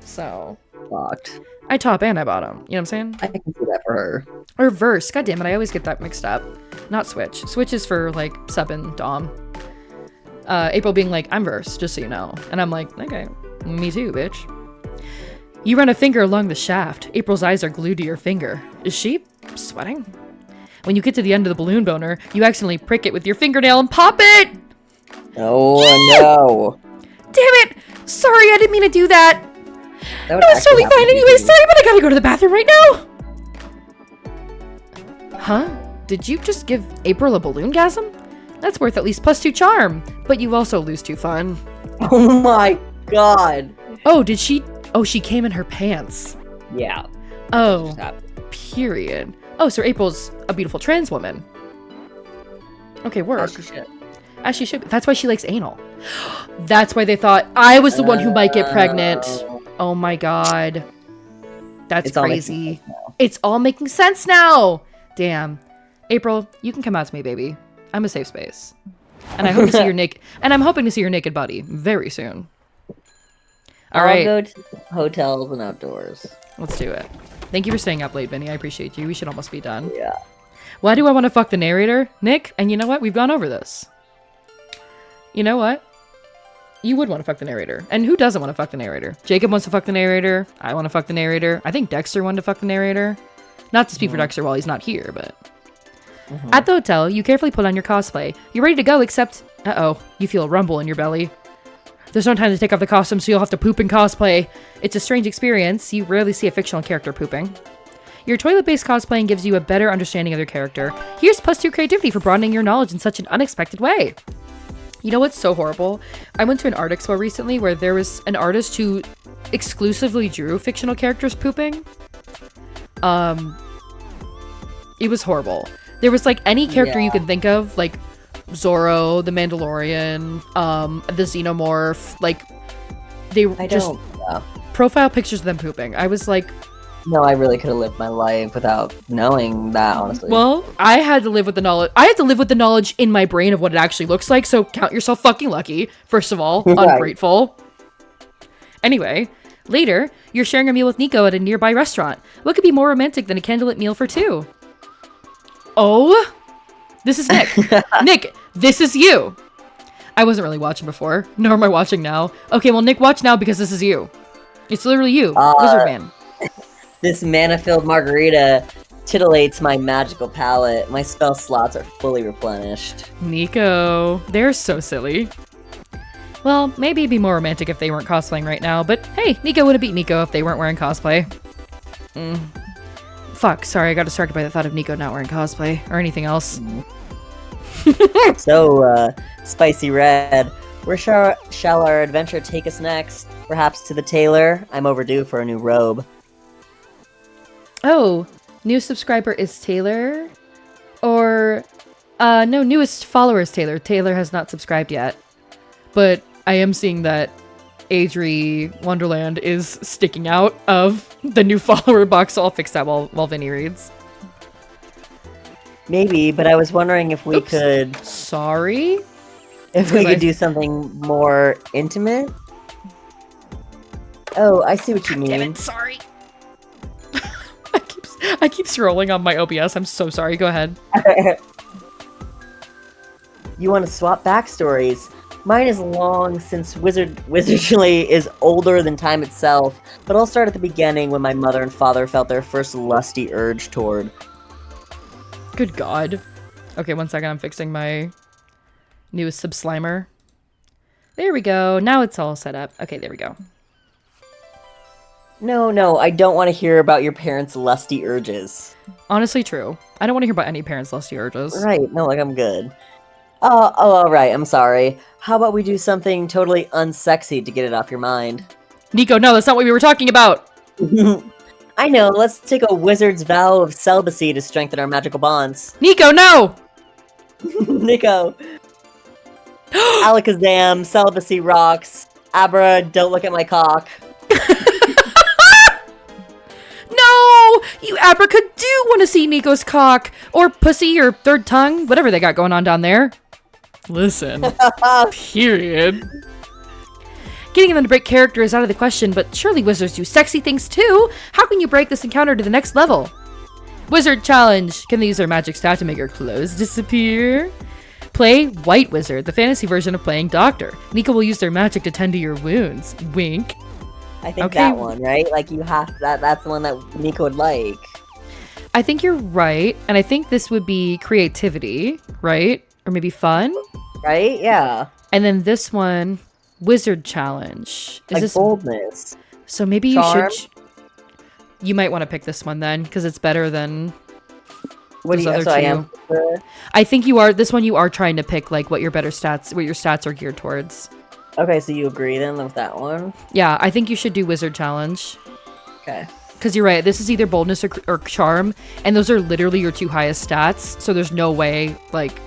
So Fucked. I top and I bottom. You know what I'm saying? I can do that for her. Or verse. God damn it, I always get that mixed up. Not switch. Switch is for like sub and dom. April being like, I'm verse, just so you know. And I'm like, okay, me too, bitch. You run a finger along the shaft. April's eyes are glued to your finger. Is she sweating? When you get to the end of the balloon boner, you accidentally prick it with your fingernail and pop it! Oh no. Damn it. Sorry, I didn't mean to do that. That would No, it's actually totally fine happen to me. anyway. Sorry, but I gotta go to the bathroom right now. Huh? Did you just give April a balloon-gasm? That's worth at least +2 charm. But you also lose 2 fun. Oh my god. Oh, did she... Oh, she came in her pants. Yeah. Oh, Just happened. period. Oh, so April's a beautiful trans woman. Okay, work. As she should. As she should. That's why she likes anal. That's why they thought I was the one who might get pregnant. Oh my god. That's It's all making crazy. sense now. It's all making sense now. Damn. April, you can come out to me, baby. I'm a safe space. And I hope to see your naked and I'm hoping to see your naked body very soon. All I'll right. go to hotels and outdoors. Let's do it. Thank you for staying up late, Vinny. I appreciate you. We should almost be done. Yeah. Why do I want to fuck the narrator? Nick, and you know what? We've gone over this. You know what? You would want to fuck the narrator. And who doesn't want to fuck the narrator? Jacob wants to fuck the narrator. I want to fuck the narrator. I think Dexter wanted to fuck the narrator. Not to speak for Dexter while he's not here, but... At the hotel, you carefully put on your cosplay. You're ready to go, except... Uh-oh. You feel a rumble in your belly. There's no time to take off the costume, so you'll have to poop in cosplay. It's a strange experience. You rarely see a fictional character pooping. Your toilet-based cosplaying gives you a better understanding of their character. Here's +2 creativity for broadening your knowledge in such an unexpected way. You know what's so horrible? I went to an art expo recently where there was an artist who exclusively drew fictional characters pooping. It was horrible. There was like any character you can think of, like Zorro, the Mandalorian, the Xenomorph, like they just profile pictures of them pooping. I was like, No, I really could have lived my life without knowing that, honestly. well, I had to live with the knowledge. I had to live with the knowledge in my brain of what it actually looks like. So count yourself fucking lucky. First of all, Right. ungrateful. Anyway, later, you're sharing a meal with Nico at a nearby restaurant. What could be more romantic than a candlelit meal for 2? Oh, this is Nick. Nick, this is you. I wasn't really watching before, nor am I watching now. Okay, well, Nick, watch now because this is you. It's literally you, Lizard Man. This mana-filled margarita titillates my magical palate. My spell slots are fully replenished. Nico, they're so silly. Well, maybe it'd be more romantic if they weren't cosplaying right now, but hey, Nico would have beat Nico if they weren't wearing cosplay. Fuck, sorry, I got distracted by the thought of Nico not wearing cosplay or anything else. So, Spicy Red, where shall our adventure take us next? Perhaps to the tailor? I'm overdue for a new robe. Oh, new subscriber is Taylor? Or, no, newest follower is Taylor. Taylor has not subscribed yet. But I am seeing that Adri Wonderland is sticking out of the new follower box, so I'll fix that while Vinny reads. Maybe, but I was wondering if we Oops. could... Sorry? If we Because could do something more intimate? Oh, I see what you mean. Damn it, sorry. I keep scrolling on my OBS. I'm so sorry. Go ahead. You want to swap backstories? Mine is long since Wizardly is older than time itself, but I'll start at the beginning when my mother and father felt their first lusty urge toward. Good God. Okay, 1 second. I'm fixing my newest Slimer. There we go. Now it's all set up. Okay, there we go. No, I don't want to hear about your parents' lusty urges. Honestly, true. I don't want to hear about any parents' lusty urges. Right, no, like I'm good. Oh, alright, I'm sorry. How about we do something totally unsexy to get it off your mind? Nico, no, that's not what we were talking about. I know, let's take a wizard's vow of celibacy to strengthen our magical bonds. Nico, no! Nico. Alakazam, celibacy rocks. Abra, don't look at my cock. No! You Abraca do want to see Nico's cock, or pussy, or third tongue, whatever they got going on down there. Listen. Period. Getting them to break character is out of the question, but surely wizards do sexy things too. How can you break this encounter to the next level? Wizard challenge. Can they use their magic staff to make your clothes disappear? Play White Wizard, the fantasy version of playing Doctor. Nico will use their magic to tend to your wounds. Wink. I think Okay. that one, right? Like you have that's the one that Nico would like. I think you're right, and I think this would be creativity, right? Or maybe fun. Right? Yeah. And then this one, Wizard challenge. Is Like this boldness. so? Maybe Charm? you should. You might want to pick this one then, because it's better than. What do those you other so I two. am I think you are. This one you are trying to pick like what your better stats, what your stats are geared towards. Okay, so you agree then with that one? Yeah, I think you should do Wizard challenge. Okay. Because you're right. This is either boldness or charm, and those are literally your two highest stats. So there's no way. Like,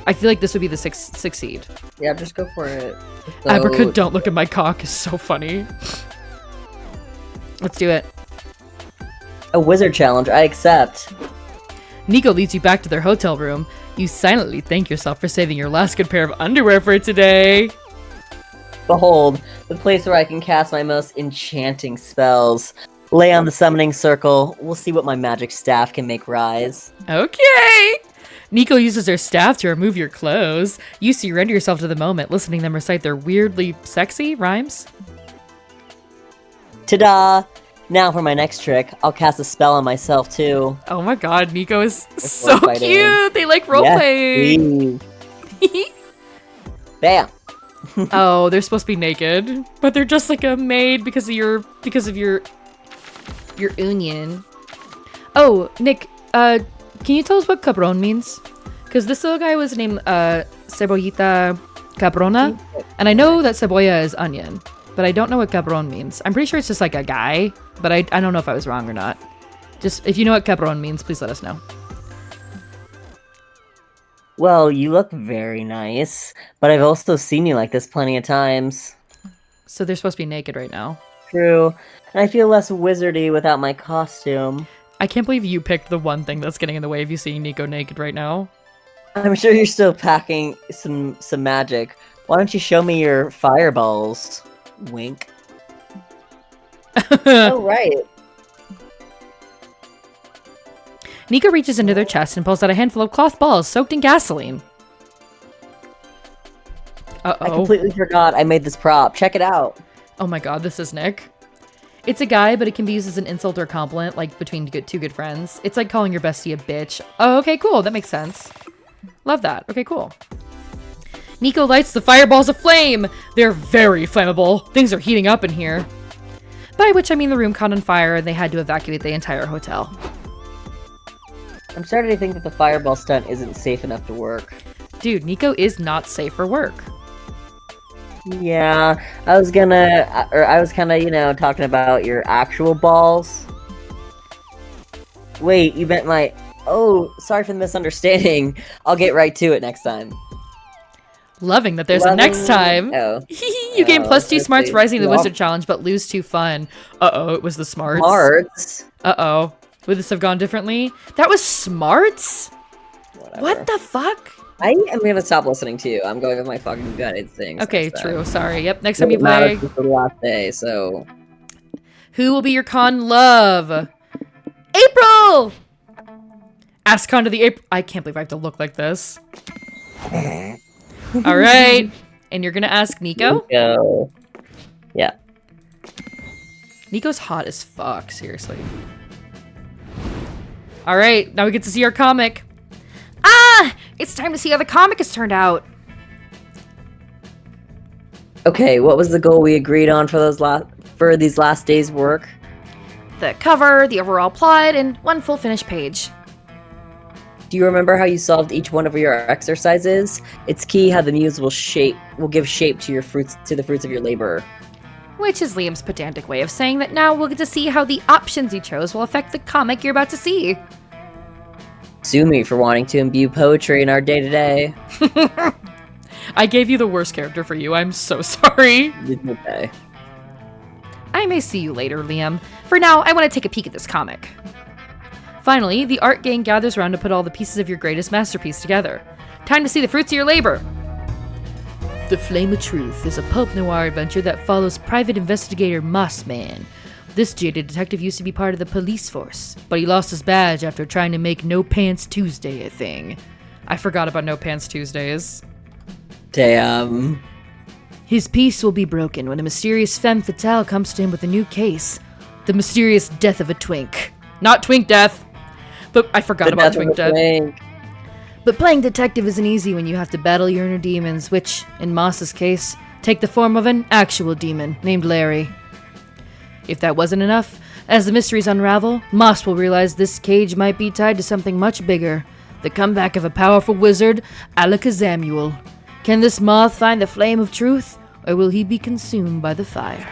I feel like this would be the succeed. Yeah, just go for it. So, Abraca, don't look at my cock is so funny. Let's do it. a wizard challenge, I accept. Nico leads you back to their hotel room. You silently thank yourself for saving your last good pair of underwear for today. Behold, the place where I can cast my most enchanting spells. Lay on the summoning circle. We'll see what my magic staff can make rise. Okay. Nico uses their staff to remove your clothes. You surrender yourself to the moment, listening to them recite their weirdly sexy rhymes. Ta-da! Now for my next trick. I'll cast a spell on myself too. Oh my god, Nico is so role-playing. cute. They like roleplaying. Yes, bam! Oh, they're supposed to be naked, but they're just like a maid because of your union. Oh, Nick, can you tell us what cabron means? Because this little guy was named Cebollita Cabrona, and I know that cebolla is onion, but I don't know what cabron means. I'm pretty sure it's just like a guy, but I don't know if I was wrong or not. Just if you know what cabron means, please let us know. Well, you look very nice, but I've also seen you like this plenty of times. So they're supposed to be naked right now. True, and I feel less wizardy without my costume. I can't believe you picked the one thing that's getting in the way of you seeing Nico naked right now. I'm sure you're still packing some magic. Why don't you show me your fireballs? Wink. Oh, right. Nico reaches into their chest and pulls out a handful of cloth balls soaked in gasoline. I Uh-oh. completely forgot I made this prop. Check it out. Oh my god, this is Nick. It's a guy, but it can be used as an insult or compliment, like between two good friends. It's like calling your bestie a bitch. Oh, okay, cool. That makes sense. Love that. Okay, cool. Nico lights the fireballs aflame. They're very flammable. Things are heating up in here. By which I mean the room caught on fire and they had to evacuate the entire hotel. I'm starting to think that the fireball stunt isn't safe enough to work. Dude, Nico is not safe for work. Yeah, I was kind of, talking about your actual balls. Wait, you meant my... Oh, sorry for the misunderstanding. I'll get right to it next time. Loving that there's a next time. Oh. You gain +2 let's smarts see. for rising the Well- Wizard Challenge, but lose 2 fun. Uh-oh, it was the smarts. Smarts? Uh-oh. Would this have gone differently? That was smarts? Whatever. What the fuck? I am gonna stop listening to you. I'm going with my fucking gut instincts. Okay, next true. time. Sorry. Yep, next time you Doesn't matter play. if it's the last day, so... Who will be your con love? April! April! Ask onto the April. I can't believe I have to look like this. All right. And you're going to ask Nico? Nico. Yeah. Nico's hot as fuck, seriously. All right. Now we get to see our comic. Ah! It's time to see how the comic has turned out. Okay, what was the goal we agreed on for these last days' work? The cover, the overall plot, and one full finished page. Do you remember how you solved each one of your exercises? It's key how the muse will give shape to the fruits of your labor. Which is Liam's pedantic way of saying that now we'll get to see how the options you chose will affect the comic you're about to see. Sue me for wanting to imbue poetry in our day-to-day. I gave you the worst character for you. I'm so sorry. Okay. I may see you later, Liam. For now, I want to take a peek at this comic. Finally, the art gang gathers around to put all the pieces of your greatest masterpiece together. Time to see the fruits of your labor. The Flame of Truth is a pulp noir adventure that follows private investigator Mossman. This jaded detective used to be part of the police force, but he lost his badge after trying to make No Pants Tuesday a thing. I forgot about No Pants Tuesdays. Damn. His peace will be broken when a mysterious femme fatale comes to him with a new case. The mysterious death of a twink. Not twink death! But I forgot about twink death. But playing detective isn't easy when you have to battle your inner demons, which, in Moss's case, take the form of an actual demon named Larry. If that wasn't enough, as the mysteries unravel, Moss will realize this cage might be tied to something much bigger. The comeback of a powerful wizard, Alakazamuel. Can this moth find the flame of truth, or will he be consumed by the fire?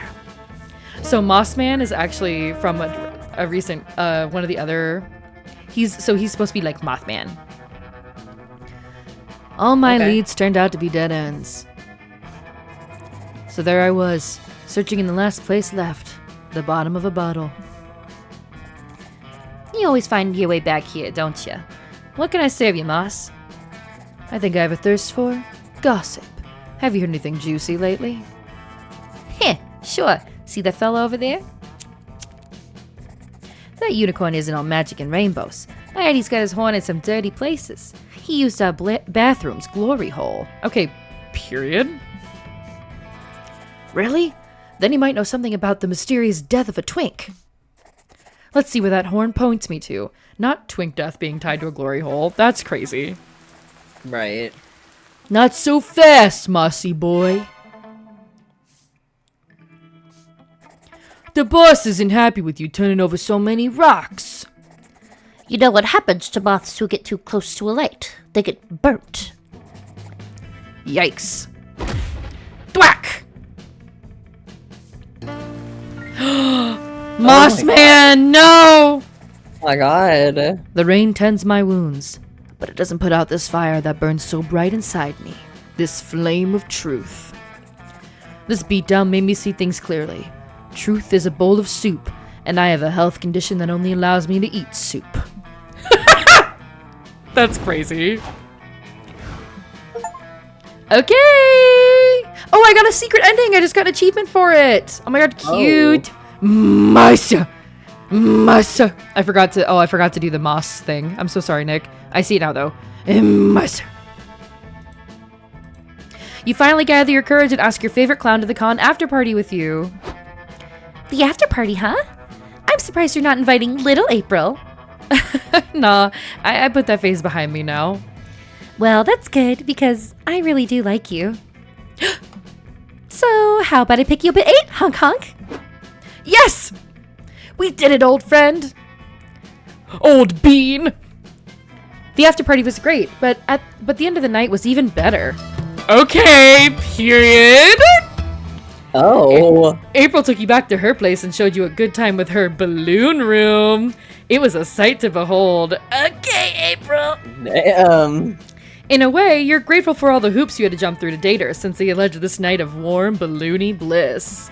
So Mossman is actually from a recent, one of the other... He's supposed to be like Mothman. All my leads turned out to be dead ends. So there I was, searching in the last place left, the bottom of a bottle. You always find your way back here, don't you? What can I say of you, Moss? I think I have a thirst for gossip. Have you heard anything juicy lately? Heh, sure. See that fella over there? That unicorn isn't all magic and rainbows. I heard he's got his horn in some dirty places. He used our bathroom's glory hole. Okay, period. Really? Then he might know something about the mysterious death of a twink. Let's see where that horn points me to. Not twink death being tied to a glory hole. That's crazy. Right. Not so fast, Mossy boy. The boss isn't happy with you turning over so many rocks. You know what happens to moths who get too close to a light? They get burnt. Yikes. Thwack! Mossman, no! Oh my god. The rain tends my wounds, but it doesn't put out this fire that burns so bright inside me. This flame of truth. This beatdown made me see things clearly. Truth is a bowl of soup, and I have a health condition that only allows me to eat soup. That's crazy. Okay! Oh, I got a secret ending! I just got an achievement for it! Oh my god, cute! Massa! I forgot to do the moss thing. I'm so sorry, Nick. I see it now, though. Massa. You finally gather your courage and ask your favorite clown to the con after party with you. The after party, huh? I'm surprised you're not inviting little April. Nah, I put that phase behind me now. Well, that's good, because I really do like you. So, how about I pick you up at 8, honk honk? Yes! We did it, old friend! Old bean! The after party was great, but the end of the night was even better. Okay, period! Oh. April took you back to her place and showed you a good time with her balloon room. It was a sight to behold. Okay, April. Damn. In a way, you're grateful for all the hoops you had to jump through to date her since they alleged this night of warm, balloony bliss.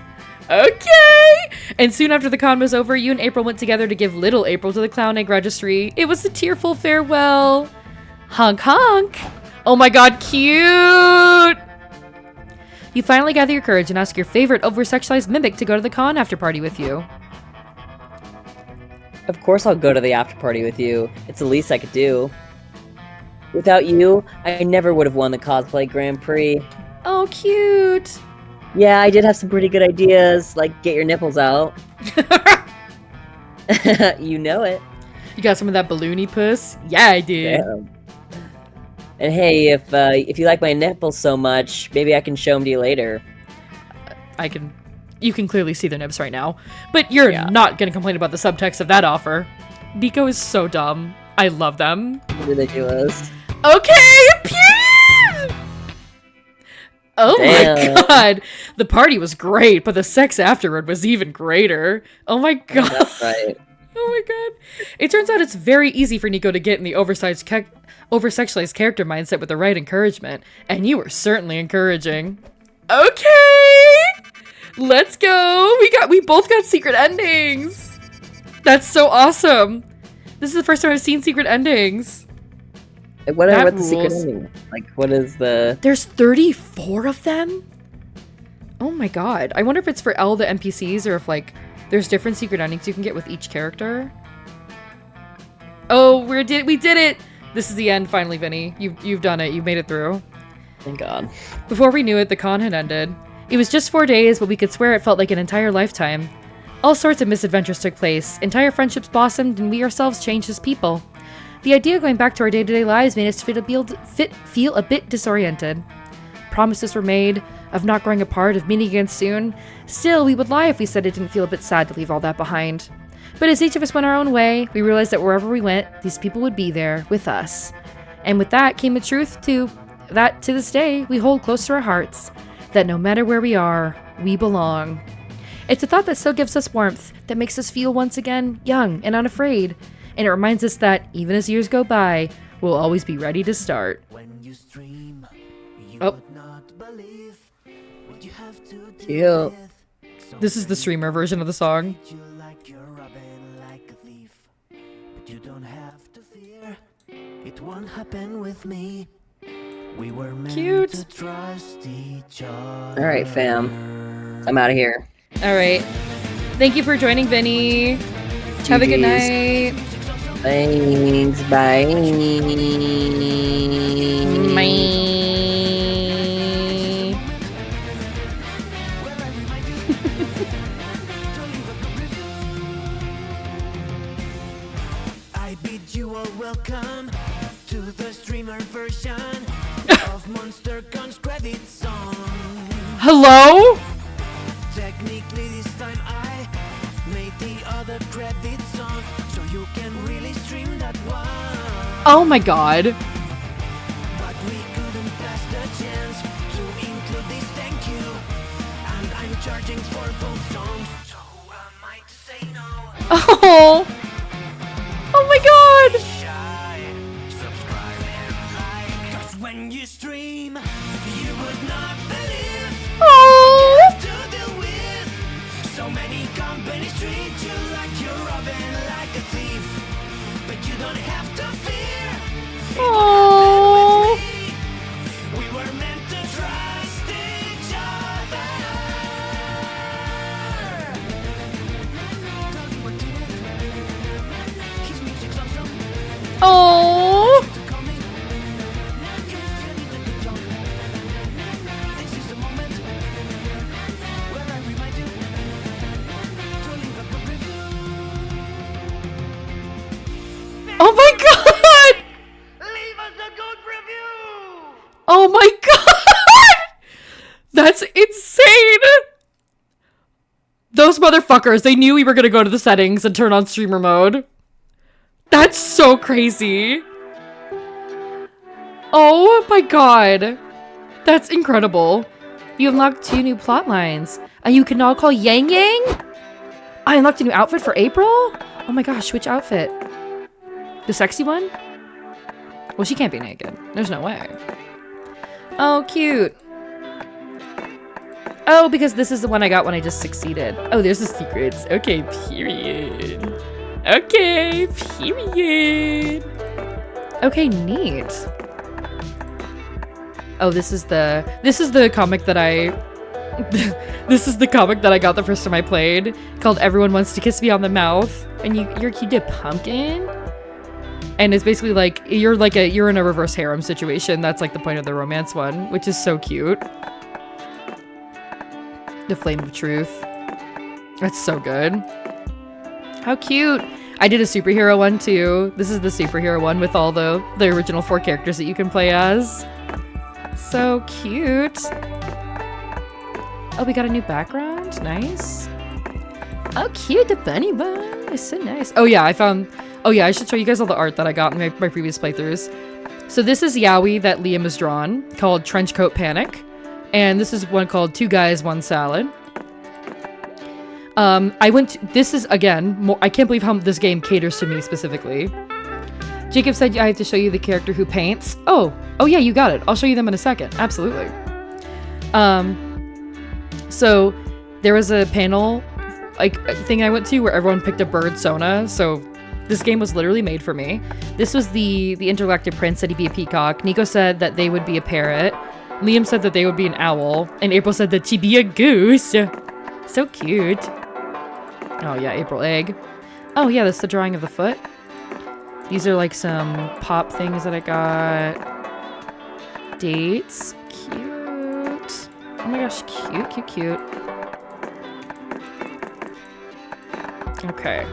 Okay! And soon after the con was over, you and April went together to give little April to the clown egg registry. It was a tearful farewell. Honk honk. Oh my god, cute! You finally gather your courage and ask your favorite over-sexualized mimic to go to the con after party with you. Of course I'll go to the after party with you. It's the least I could do. Without you, I never would have won the cosplay Grand Prix. Oh, cute. Yeah, I did have some pretty good ideas, like get your nipples out. You know it. You got some of that balloony puss? Yeah, I did. Damn. And hey, if you like my nipples so much, maybe I can show them to you later. You can clearly see their nips right now. But you're not gonna complain about the subtext of that offer. Nico is so dumb. I love them. Ridiculous. Okay, period! Oh Damn. my god! The party was great, but the sex afterward was even greater. Oh my god. That's right. Oh my god. It turns out it's very easy for Nico to get in the over-sexualized character mindset with the right encouragement. And you were certainly encouraging. Okay! Let's go! We both got secret endings! That's so awesome! This is the first time I've seen secret endings. What That are the secret rules. ending? Like, what is the... There's 34 of them? Oh my god. I wonder if it's for all the NPCs or if, like, there's different secret endings you can get with each character. Oh, we did it! This is the end, finally, Vinny. You've done it. You've made it through. Thank God. Before we knew it, the con had ended. It was just 4 days, but we could swear it felt like an entire lifetime. All sorts of misadventures took place, entire friendships blossomed, and we ourselves changed as people. The idea of going back to our day-to-day lives made us feel a bit disoriented. Promises were made of not growing apart, of meeting again soon. Still, we would lie if we said it didn't feel a bit sad to leave all that behind. But as each of us went our own way, we realized that wherever we went, these people would be there with us. And with that came the truth that to this day we hold close to our hearts, that no matter where we are, we belong. It's a thought that still gives us warmth, that makes us feel once again young and unafraid, and it reminds us that even as years go by, we'll always be ready to start. When you stream, you Oh. would not believe what you have to deal Cute. with. This is the streamer version of the song. You like you're robbing like a thief, but you don't have to fear. It won't happen with me. We were meant Cute. to trust each other. All right, fam. I'm out of here. Alright. Thank you for joining, Vinny. Have a good GGs. night. Thanks. Bye. Bye. I bid you all welcome to the streamer version of Monster Gun's credit song. Hello? Technically this time I made the other credit song so you can really stream that one. Oh my god. But we couldn't pass the chance to include this thank you. And I'm charging for both songs, so who am I to say no? Oh. Oh my god. Shy, subscribe and like. 'Cause when you stream, you would not believe Oh. to deal with. So many companies treat you like you're robbing like a thief, but you don't have to fear. Oh. We were meant to trust each other. His music's awesome. Oh. Call me if you need a good song. This is the moment where I remind you to leave a good review. Oh my god. Leave us a good review. Oh my god. That's insane. Those motherfuckers, they knew we were gonna go to the settings and turn on streamer mode. That's so crazy. Oh my god. That's incredible. You unlocked 2 new plot lines. And you can now call Yang Yang? I unlocked a new outfit for April? Oh my gosh, which outfit? The sexy one? Well, she can't be naked. There's no way. Oh, cute. Oh, because this is the one I got when I just succeeded. Oh, there's the secrets. Okay, period. Okay, period. Okay, neat. Oh, this is the comic that I this is the comic that I got the first time I played, called Everyone Wants to Kiss Me on the Mouth. and you did pumpkin. And it's basically like you're in a reverse harem situation. That's like the point of the romance one, which is so cute. The flame of truth. That's so good. How cute. I did a superhero one too. This is the superhero one with all the original 4 characters that you can play as. So cute. Oh, we got a new background. Nice. Oh, cute. The bunny bun is so nice. Oh yeah, I should show you guys all the art that I got in my previous playthroughs. So this is Yaoi that Liam has drawn, called Trenchcoat Panic. And this is one called 2 Guys, 1 Salad. This is, again, I can't believe how this game caters to me specifically. Jacob said I had to show you the character who paints. Oh yeah, you got it. I'll show you them in a second. Absolutely. So there was a panel, like, thing I went to where everyone picked a bird Sona, so this game was literally made for me. This was the Intergalactic Prince said he'd be a peacock. Nico said that they would be a parrot. Liam said that they would be an owl. And April said that she'd be a goose. So cute. Oh yeah, April egg. Oh yeah, that's the drawing of the foot. These are like some pop things that I got. Dates. Cute. Oh my gosh, cute. Okay.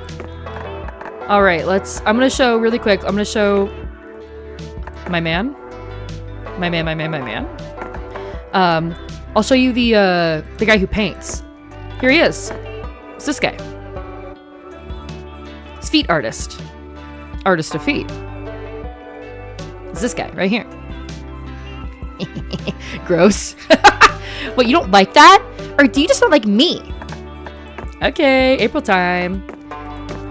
All right, I'm gonna show really quick. I'm gonna show my man. I'll show you the guy who paints. Here he is. It's this guy. It's feet artist. Artist of feet. It's this guy right here. Gross. What, you don't like that? Or do you just not like me? Okay, April time.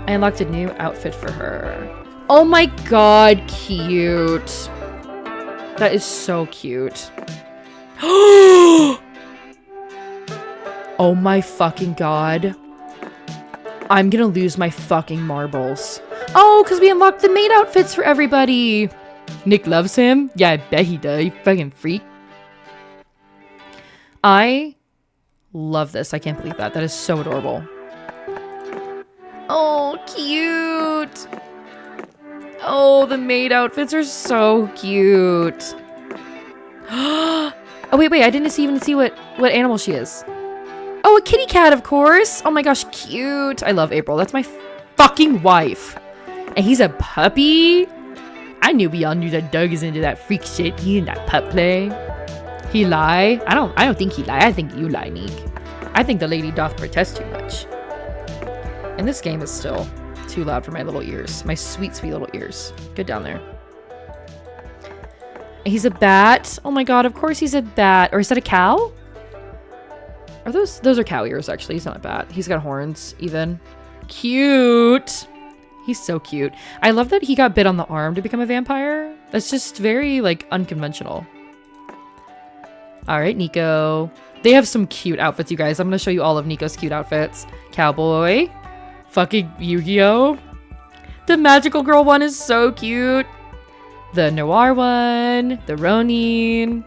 I unlocked a new outfit for her. Oh my god, cute. That is so cute. Oh my fucking god. I'm gonna lose my fucking marbles. Oh, because we unlocked the maid outfits for everybody. Nick loves him. Yeah, I bet he does. You fucking freak. I love this. I can't believe that. That is so adorable. Oh, cute. Oh, the maid outfits are so cute. Oh, wait. I didn't even see what animal she is. Oh, a kitty cat, of course. Oh my gosh, cute. I love April. That's my fucking wife. And he's a puppy. I knew we all knew that Doug is into that freak shit. He in that pup play. He lie? I don't think he lie. I think you lie, Neek. I think the lady doth protest too much. And this game is still too loud for my little ears. My sweet, sweet little ears. Good down there. He's a bat. Oh my god, of course he's a bat. Or is that a cow? Are those are cow ears, actually. He's not a bat. He's got horns, even. Cute. He's so cute. I love that he got bit on the arm to become a vampire. That's just very, like, unconventional. All right, Nico. They have some cute outfits, you guys. I'm going to show you all of Nico's cute outfits. Cowboy. Fucking Yu-Gi-Oh! The magical girl one is so cute. The noir one. The Ronin.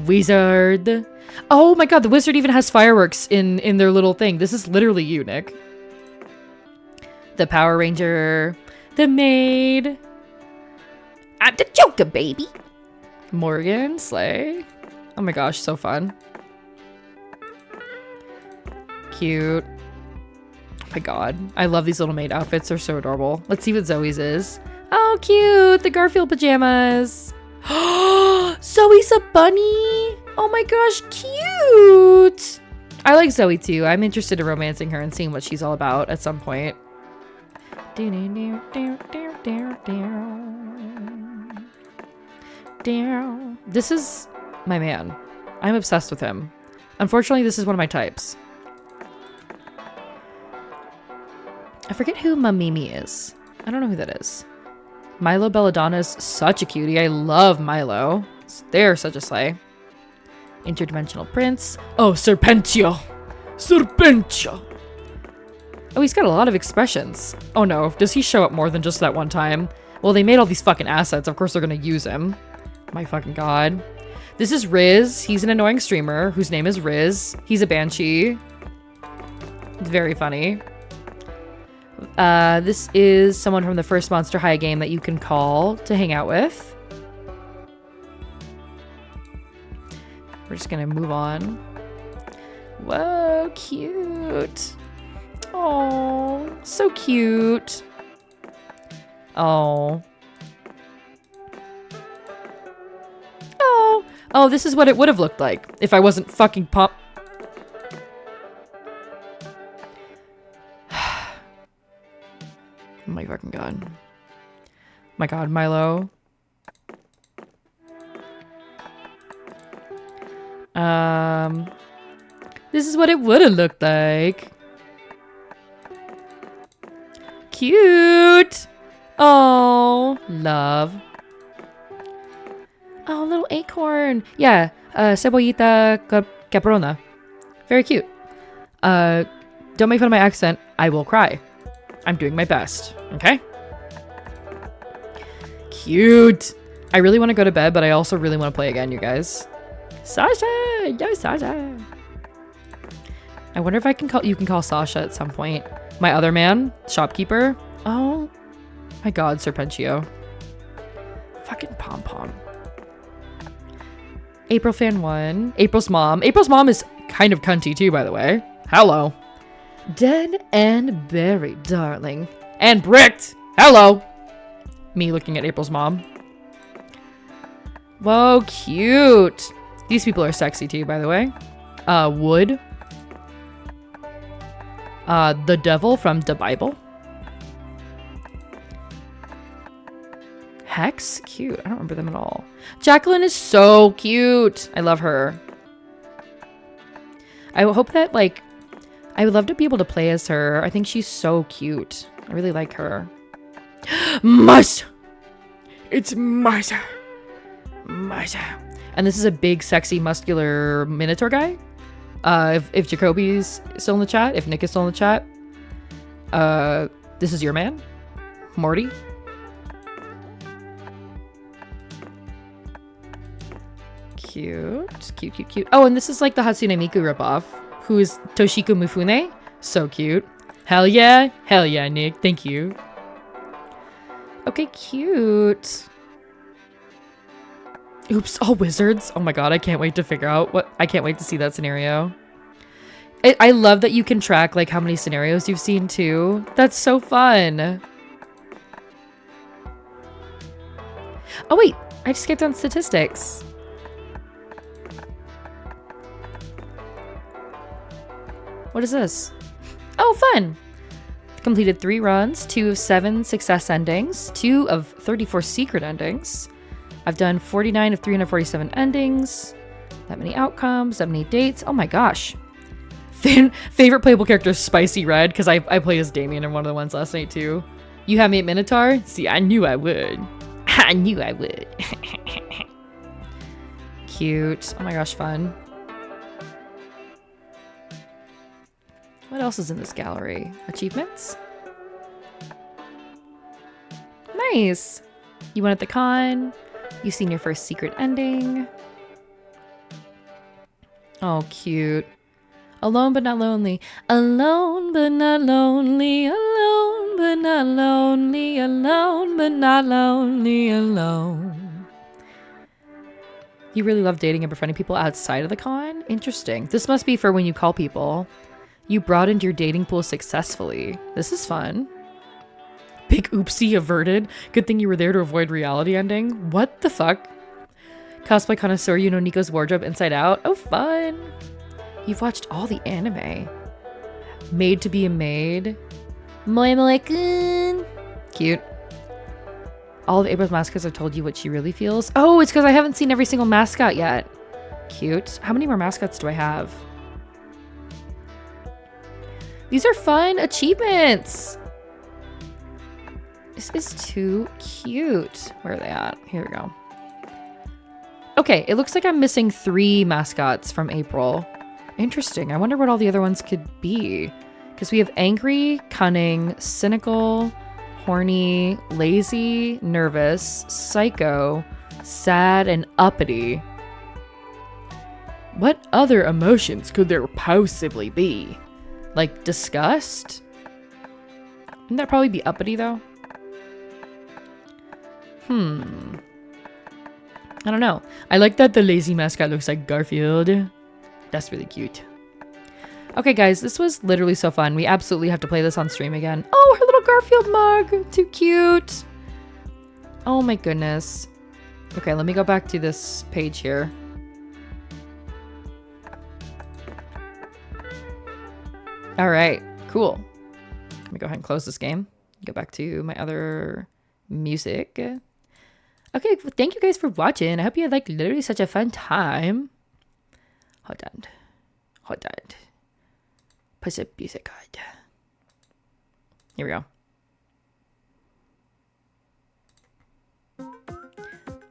Wizard. Oh my god, the wizard even has fireworks in their little thing. This is literally you, Nick. The Power Ranger. The maid. I'm the Joker, baby. Morgan. Slay. Oh my gosh, so fun. Cute. Oh my god. I love these little maid outfits. They're so adorable. Let's see what Zoe's is. Oh, cute. The Garfield pajamas. Zoe's a bunny. Oh my gosh, cute. I like Zoe too. I'm interested in romancing her and seeing what she's all about at some point. This is my man. I'm obsessed with him. Unfortunately, this is one of my types. I forget who Mamimi is. I don't know who that is. Milo Belladonna is such a cutie. I love Milo. They're such a slay. Interdimensional Prince. Oh, Serpentio. Serpentio. Oh, he's got a lot of expressions. Oh no, does he show up more than just that one time? Well, they made all these fucking assets. Of course they're gonna use him. My fucking god. This is Riz. He's an annoying streamer whose name is Riz. He's a banshee. It's very funny. This is someone from the first Monster High game that you can call to hang out with. We're just gonna move on. Whoa, cute. Oh, so cute. Oh. Oh. Oh, this is what it would have looked like if I wasn't fucking Oh my fucking god. My god, Milo. This is what it would have looked like. Cute. Oh, love. Oh, little acorn. Yeah, cebollita caprona. Very cute. Don't make fun of my accent. I will cry. I'm doing my best. Okay? Cute. I really want to go to bed, but I also really want to play again, you guys. Sasha! Yo, Sasha! I wonder if you can call Sasha at some point. My other man, shopkeeper. Oh my god, Serpentio. Fucking pom-pom. April fan 1. April's mom. April's mom is kind of cunty too, by the way. Hello. Dead and buried, darling. And bricked! Hello! Me looking at April's mom. Whoa, cute. These people are sexy too, by the way. Wood. The devil from the Bible. Hex? Cute. I don't remember them at all. Jacqueline is so cute. I love her. I hope that, like, I would love to be able to play as her. I think she's so cute. I really like her. Must! It's Martha. Martha. And this is a big, sexy, muscular Minotaur guy. If Jacoby's still in the chat, if Nick is still in the chat, this is your man, Morty. Cute, cute, cute, cute. Oh, and this is like the Hatsune Miku ripoff, who is Toshiko Mifune. So cute. Hell yeah, Nick. Thank you. Okay, cute. Oops, all wizards. Oh my god, I can't wait to figure out what... I can't wait to see that scenario. I love that you can track, like, how many scenarios you've seen, too. That's so fun. Oh, wait. I just skipped on statistics. What is this? Oh, fun. Completed 3 runs, 2 of 7 success endings, 2 of 34 secret endings. I've done 49 of 347 endings. That many outcomes, that many dates. Oh my gosh. Favorite playable character is Spicy Red, because I played as Damien in one of the ones last night too. You have me at Minotaur? See, I knew I would. I knew I would. Cute. Oh my gosh, fun. What else is in this gallery? Achievements? Nice. You went at the con. You've seen your first secret ending. Oh, cute. Alone but not lonely. Alone but not lonely. Alone but not lonely. Alone but not lonely. Alone. You really love dating and befriending people outside of the con? Interesting. This must be for when you call people. You broadened your dating pool successfully. This is fun. Big oopsie averted. Good thing you were there to avoid reality ending. What the fuck? Cosplay connoisseur, you know Nico's wardrobe inside out. Oh, fun. You've watched all the anime. Made to be a maid. Cute. All of April's mascots have told you what she really feels. Oh, it's because I haven't seen every single mascot yet. Cute. How many more mascots do I have? These are fun achievements. This is too cute. Where are they at? Here we go. Okay, it looks like I'm missing 3 mascots from April. Interesting. I wonder what all the other ones could be. Because we have angry, cunning, cynical, horny, lazy, nervous, psycho, sad, and uppity. What other emotions could there possibly be? Like disgust? Wouldn't that probably be uppity though? I don't know. I like that the lazy mascot looks like Garfield. That's really cute. Okay, guys, this was literally so fun. We absolutely have to play this on stream again. Oh, her little Garfield mug. Too cute. Oh my goodness. Okay, let me go back to this page here. All right, cool. Let me go ahead and close this game. Go back to my other music. Okay, well, thank you guys for watching. I hope you had like literally such a fun time. Hold on. Put some music on. Here we go. All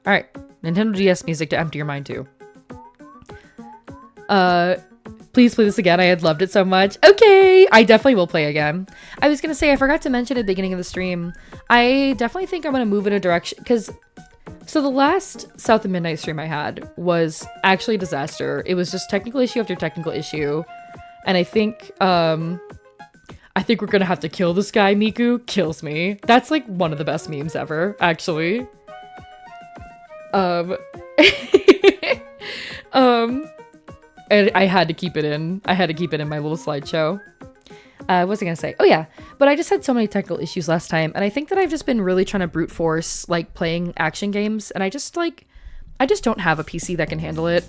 right, Nintendo DS music to empty your mind too. Please play this again. I had loved it so much. Okay, I definitely will play again. I was gonna say I forgot to mention at the beginning of the stream. I definitely think I'm gonna move in a direction because. So the last South of Midnight stream I had was actually a disaster. It was just technical issue after technical issue, and I think we're gonna have to kill this guy. Miku kills me. That's like one of the best memes ever, actually. And I had to keep it in. I had to keep it in my little slideshow. What was I gonna say? Oh yeah, but I just had so many technical issues last time, and I think that I've just been really trying to brute force like playing action games, and I just don't have a PC that can handle it.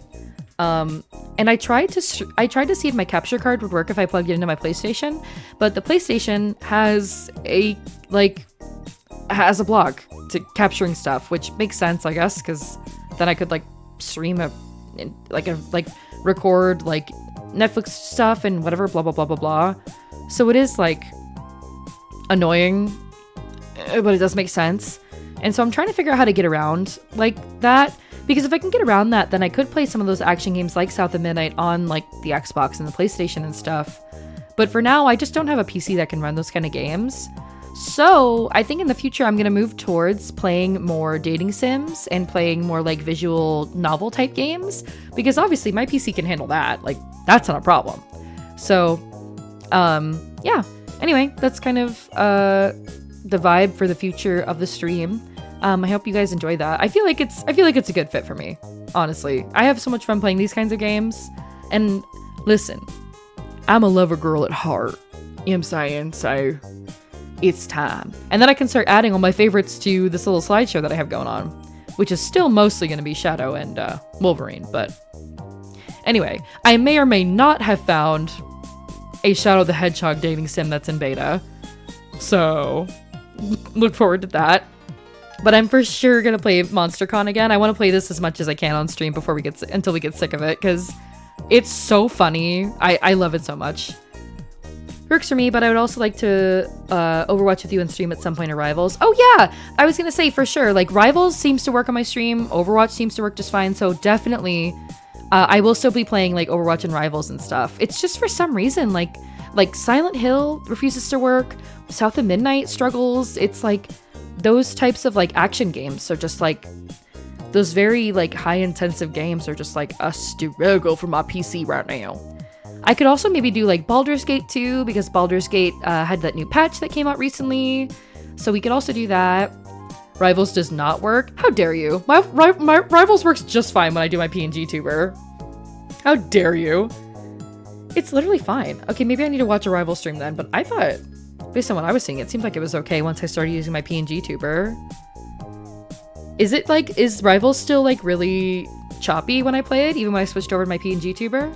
And I tried to see if my capture card would work if I plugged it into my PlayStation, but the PlayStation has a block to capturing stuff, which makes sense, I guess, because then I could like stream record like Netflix stuff and whatever, blah blah blah blah blah. So it is like annoying, but it does make sense. And so I'm trying to figure out how to get around like that, because if I can get around that, then I could play some of those action games like South of Midnight on like the Xbox and the PlayStation and stuff. But for now, I just don't have a PC that can run those kind of games. So I think in the future, I'm going to move towards playing more dating sims and playing more like visual novel type games, because obviously my PC can handle that. Like that's not a problem. So, yeah, anyway, that's kind of, the vibe for the future of the stream. I hope you guys enjoy that. I feel like it's a good fit for me. Honestly, I have so much fun playing these kinds of games. And listen, I'm a lover girl at heart. You know what I'm saying? So it's time. And then I can start adding all my favorites to this little slideshow that I have going on, which is still mostly going to be Shadow and Wolverine. But anyway, I may or may not have found a Shadow the Hedgehog dating sim that's in beta. So look forward to that. But I'm for sure going to play MonsterCon again. I want to play this as much as I can on stream before until we get sick of it, because it's so funny. I love it so much. Works for me, but I would also like to Overwatch with you and stream at some point of Rivals. Oh yeah, I was gonna say for sure, like Rivals seems to work on my stream, Overwatch seems to work just fine, so definitely I will still be playing like Overwatch and Rivals and stuff. It's just for some reason like Silent Hill refuses to work, South of Midnight struggles. It's like those types of like action games are just like those very like high intensive games are just like a struggle for my PC right now. I could also maybe do like Baldur's Gate 2, because Baldur's Gate had that new patch that came out recently. So we could also do that. Rivals does not work. How dare you? My Rivals works just fine when I do my PNG tuber. How dare you? It's literally fine. Okay, maybe I need to watch a Rival stream then, but I thought, based on what I was seeing, it seemed like it was okay once I started using my PNG tuber. Is Rivals still like really choppy when I play it, even when I switched over to my PNG tuber?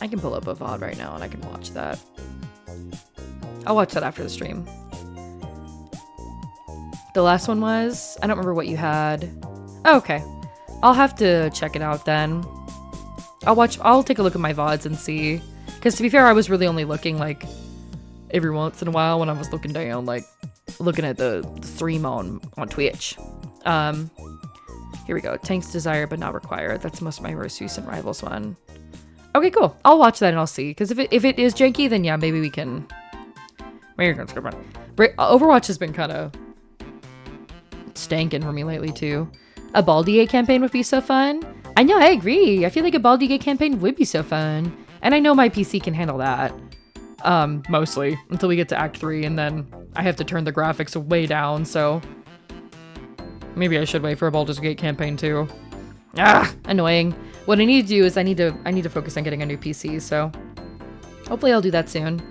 I can pull up a VOD right now and I can watch that. I'll watch that after the stream. The last one was... I don't remember what you had. Oh, okay. I'll have to check it out then. I'll take a look at my VODs and see. Because to be fair, I was really only looking like every once in a while when I was looking down, like looking at the stream on Twitch. Here we go. Tank's Desire but not required. That's most of my most recent Rivals one. Okay, cool. I'll watch that and I'll see. Because if it is janky, then yeah, maybe we can... Overwatch has been kind of stankin' for me lately too. A Baldur's campaign would be so fun. I know, I agree. I feel like a Baldur's campaign would be so fun. And I know my PC can handle that. mostly until we get to Act 3, and then I have to turn the graphics way down, so maybe I should wait for a Baldur's Gate campaign too. Annoying. What I need to do is I need to focus on getting a new PC, so hopefully I'll do that soon.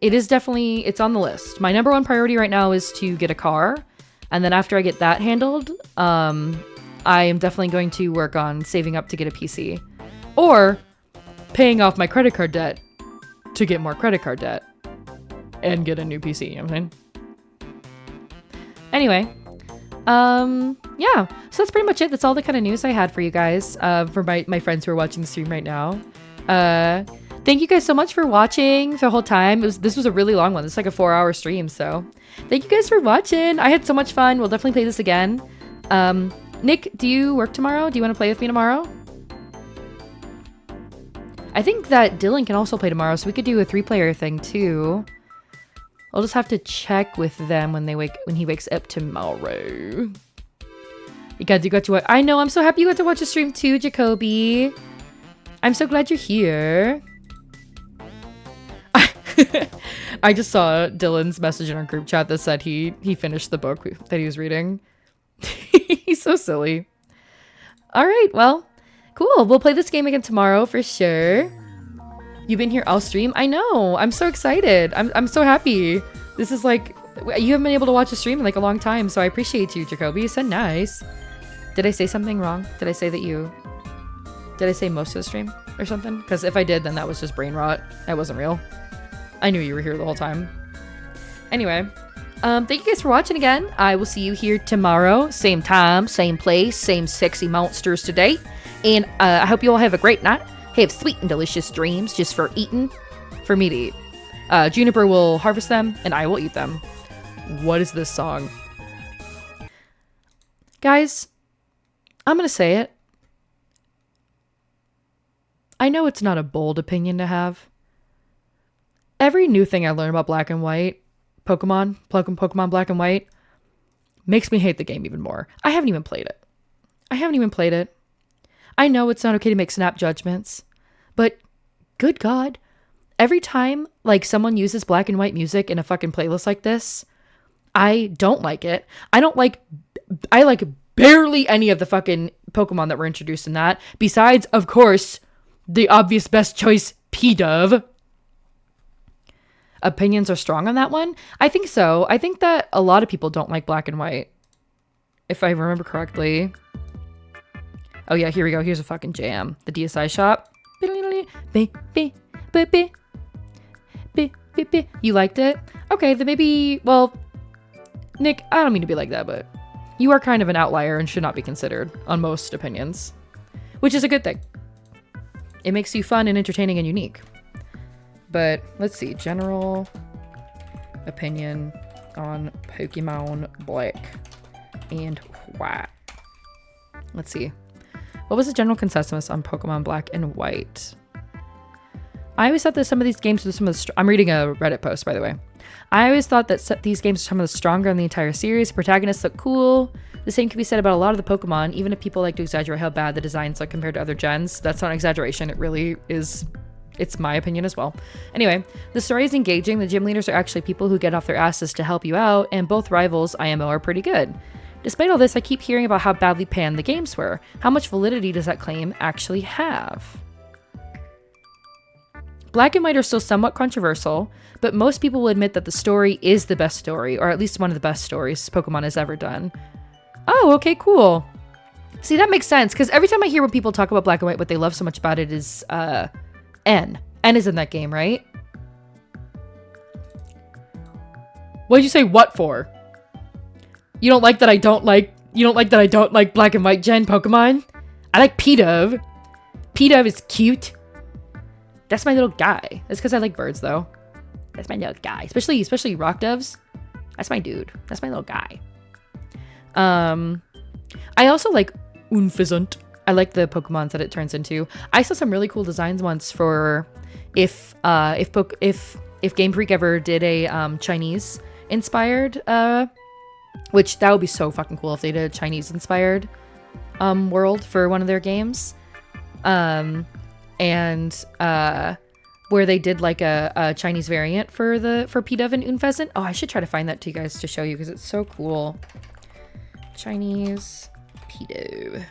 It's on the list. My number one priority right now is to get a car, and then after I get that handled, I am definitely going to work on saving up to get a PC, or paying off my credit card debt to get more credit card debt and get a new PC, you know what I'm saying? Anyway, yeah, so that's pretty much it. That's all the kind of news I had for you guys, for my friends who are watching the stream right now. Thank you guys so much for watching the whole time. This was a really long one. It's like a 4-hour stream, so thank you guys for watching. I had so much fun. We'll definitely play this again. Nick, do you work tomorrow? Do you want to play with me tomorrow? I think that Dylan can also play tomorrow, so we could do a 3-player thing too. I'll just have to check with them when he wakes up tomorrow. You got to watch. I know, I'm so happy you got to watch the stream too, Jacoby. I'm so glad you're here. I just saw Dylan's message in our group chat that said he finished the book that he was reading. He's so silly. All right, well, cool. We'll play this game again tomorrow for sure. You've been here all stream? I know. I'm so excited. I'm so happy. This is like, you haven't been able to watch a stream in like a long time, so I appreciate you, Jacoby. You said nice. Did I say something wrong? Did I say most of the stream or something? Because if I did, then that was just brain rot. That wasn't real. I knew you were here the whole time. Anyway, thank you guys for watching again. I will see you here tomorrow. Same time, same place, same sexy monsters today. And I hope you all have a great night. Have sweet and delicious dreams just for eating. For me to eat. Juniper will harvest them, and I will eat them. What is this song? Guys, I'm gonna say it. I know it's not a bold opinion to have. Every new thing I learn about Black and White, Pokemon Black and White, makes me hate the game even more. I haven't even played it. I know it's not okay to make snap judgments, but good God, every time like someone uses Black and White music in a fucking playlist like this, I don't like it. I like barely any of the fucking Pokemon that were introduced in that, besides, of course, the obvious best choice, P-Dove. Opinions are strong on that one? I think so. I think that a lot of people don't like Black and White, if I remember correctly. Oh yeah, here we go. Here's a fucking jam. The DSI shop. You liked it? Okay, then maybe, well, Nick, I don't mean to be like that, but you are kind of an outlier and should not be considered on most opinions, which is a good thing. It makes you fun and entertaining and unique. But let's see, general opinion on Pokemon Black and White. Let's see. What was the general consensus on Pokemon Black and White? I always thought that some of these games were some of the... I'm reading a Reddit post, by the way. I always thought that these games are some of the stronger in the entire series. Protagonists look cool. The same can be said about a lot of the Pokemon, even if people like to exaggerate how bad the designs look compared to other gens. That's not an exaggeration. It really is... It's my opinion as well. Anyway, the story is engaging. The gym leaders are actually people who get off their asses to help you out, and both rivals, IMO, are pretty good. Despite all this, I keep hearing about how badly panned the games were. How much validity does that claim actually have? Black and White are still somewhat controversial, but most people will admit that the story is the best story, or at least one of the best stories Pokemon has ever done. Oh, okay, cool. See, that makes sense, because every time I hear when people talk about Black and White, what they love so much about it is, N. N is in that game, right? What'd you say what for? You don't like that I don't like Black and White gen Pokemon? I like P-Dove. P-Dove is cute. That's my little guy. That's because I like birds, though. That's my little guy. Especially rock doves. That's my dude. That's my little guy. I also like Unfezant. I like the Pokemons that it turns into. I saw some really cool designs once for if Game Freak ever did a Chinese inspired, which that would be so fucking cool if they did a Chinese inspired world for one of their games. and where they did like a Chinese variant for P-Dove and Unpheasant. Oh, I should try to find that to you guys to show you because it's so cool. Chinese P-Dove.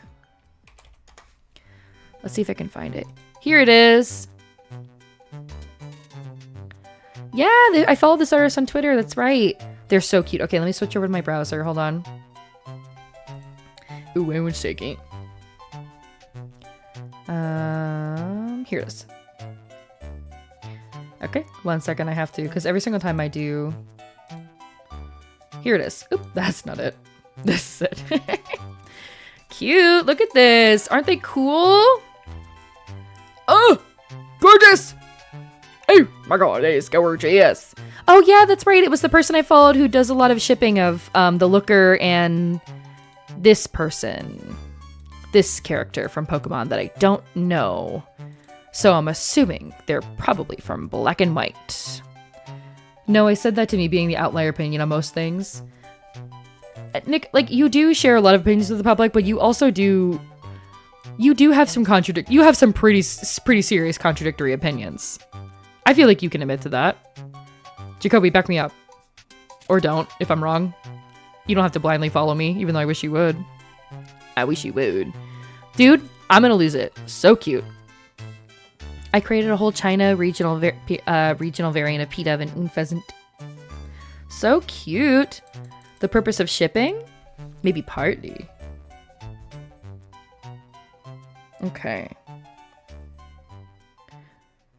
Let's see if I can find it. Here it is. Yeah, I followed this artist on Twitter. That's right. They're so cute. Okay, let me switch over to my browser. Hold on. Ooh, wait 1 second. Here it is. Okay, 1 second. I have to, because every single time I do. Here it is. Oop, that's not it. This is it. Cute. Look at this. Aren't they cool? Oh, gorgeous. Oh my god, it is gorgeous. Oh yeah, that's right. It was the person I followed who does a lot of shipping of the Looker and this person. This character from Pokemon that I don't know. So I'm assuming they're probably from Black and White. No, I said that to me being the outlier opinion on most things. Nick, like, you do share a lot of opinions with the public, but you also do... You do have some You have some pretty serious contradictory opinions. I feel like you can admit to that. Jacoby, back me up. Or don't, if I'm wrong. You don't have to blindly follow me, even though I wish you would. I wish you would. Dude, I'm gonna lose it. So cute. I created a whole China regional variant of P-Dove and Unpheasant. So cute. The purpose of shipping? Maybe partly. Okay.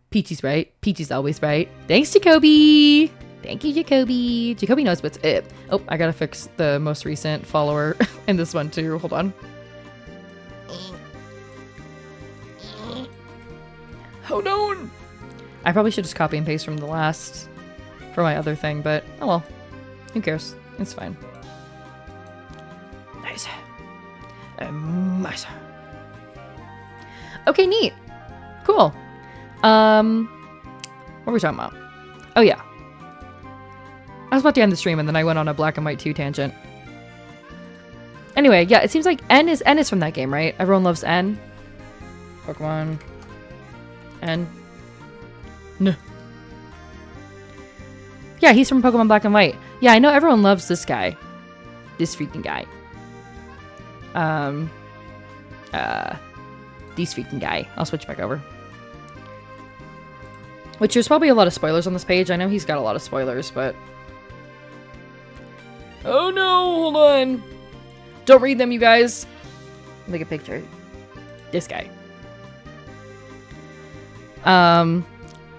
Peachy's right. Peachy's always right. Thanks, Jacoby. Thank you, Jacoby. Jacoby knows what's it. Oh, I gotta fix the most recent follower in this one too. Hold on. Hold on. I probably should just copy and paste from the last for my other thing, but oh well. Who cares? It's fine. Nice. Nice. Okay, neat. Cool. What were we talking about? Oh yeah. I was about to end the stream and then I went on a Black and White 2 tangent. Anyway, yeah, it seems like N is from that game, right? Everyone loves N. Pokemon. N. No. Yeah, he's from Pokemon Black and White. Yeah, I know everyone loves this guy. This freaking guy. This freaking guy. I'll switch back over. Which there's probably a lot of spoilers on this page. I know he's got a lot of spoilers, but... Oh no, hold on. Don't read them, you guys. Make a picture. This guy.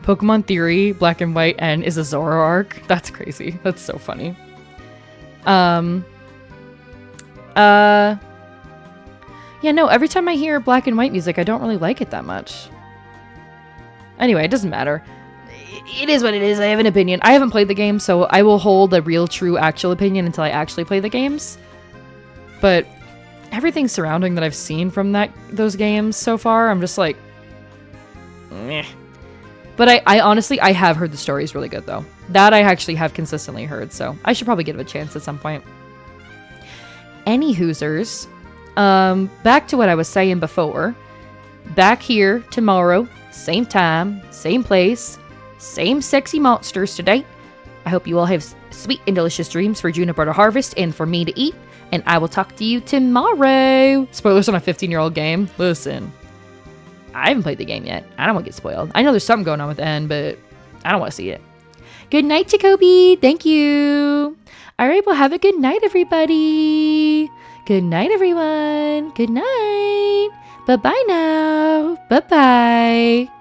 Pokemon Theory, Black and White, and is a Zoroark. That's crazy. That's so funny. Yeah, no, every time I hear Black and White music, I don't really like it that much. Anyway, it doesn't matter. It is what it is. I have an opinion. I haven't played the game, so I will hold a real, true, actual opinion until I actually play the games. But everything surrounding that I've seen from those games so far, I'm just like... Meh. But I honestly, I have heard the story is really good, though. That I actually have consistently heard, so I should probably give it a chance at some point. Any Hoosers, back to what I was saying before. Back here tomorrow, same time, same place, same sexy monsters today. I hope you all have sweet and delicious dreams for Juniper to harvest and for me to eat, and I will talk to you tomorrow. Spoilers on a 15-year-old game? Listen. I haven't played the game yet. I don't want to get spoiled. I know there's something going on with N, but I don't want to see it. Good night, Jacoby. Thank you. All right, well, have a good night, everybody. Good night, everyone. Good night. Bye-bye now. Bye-bye.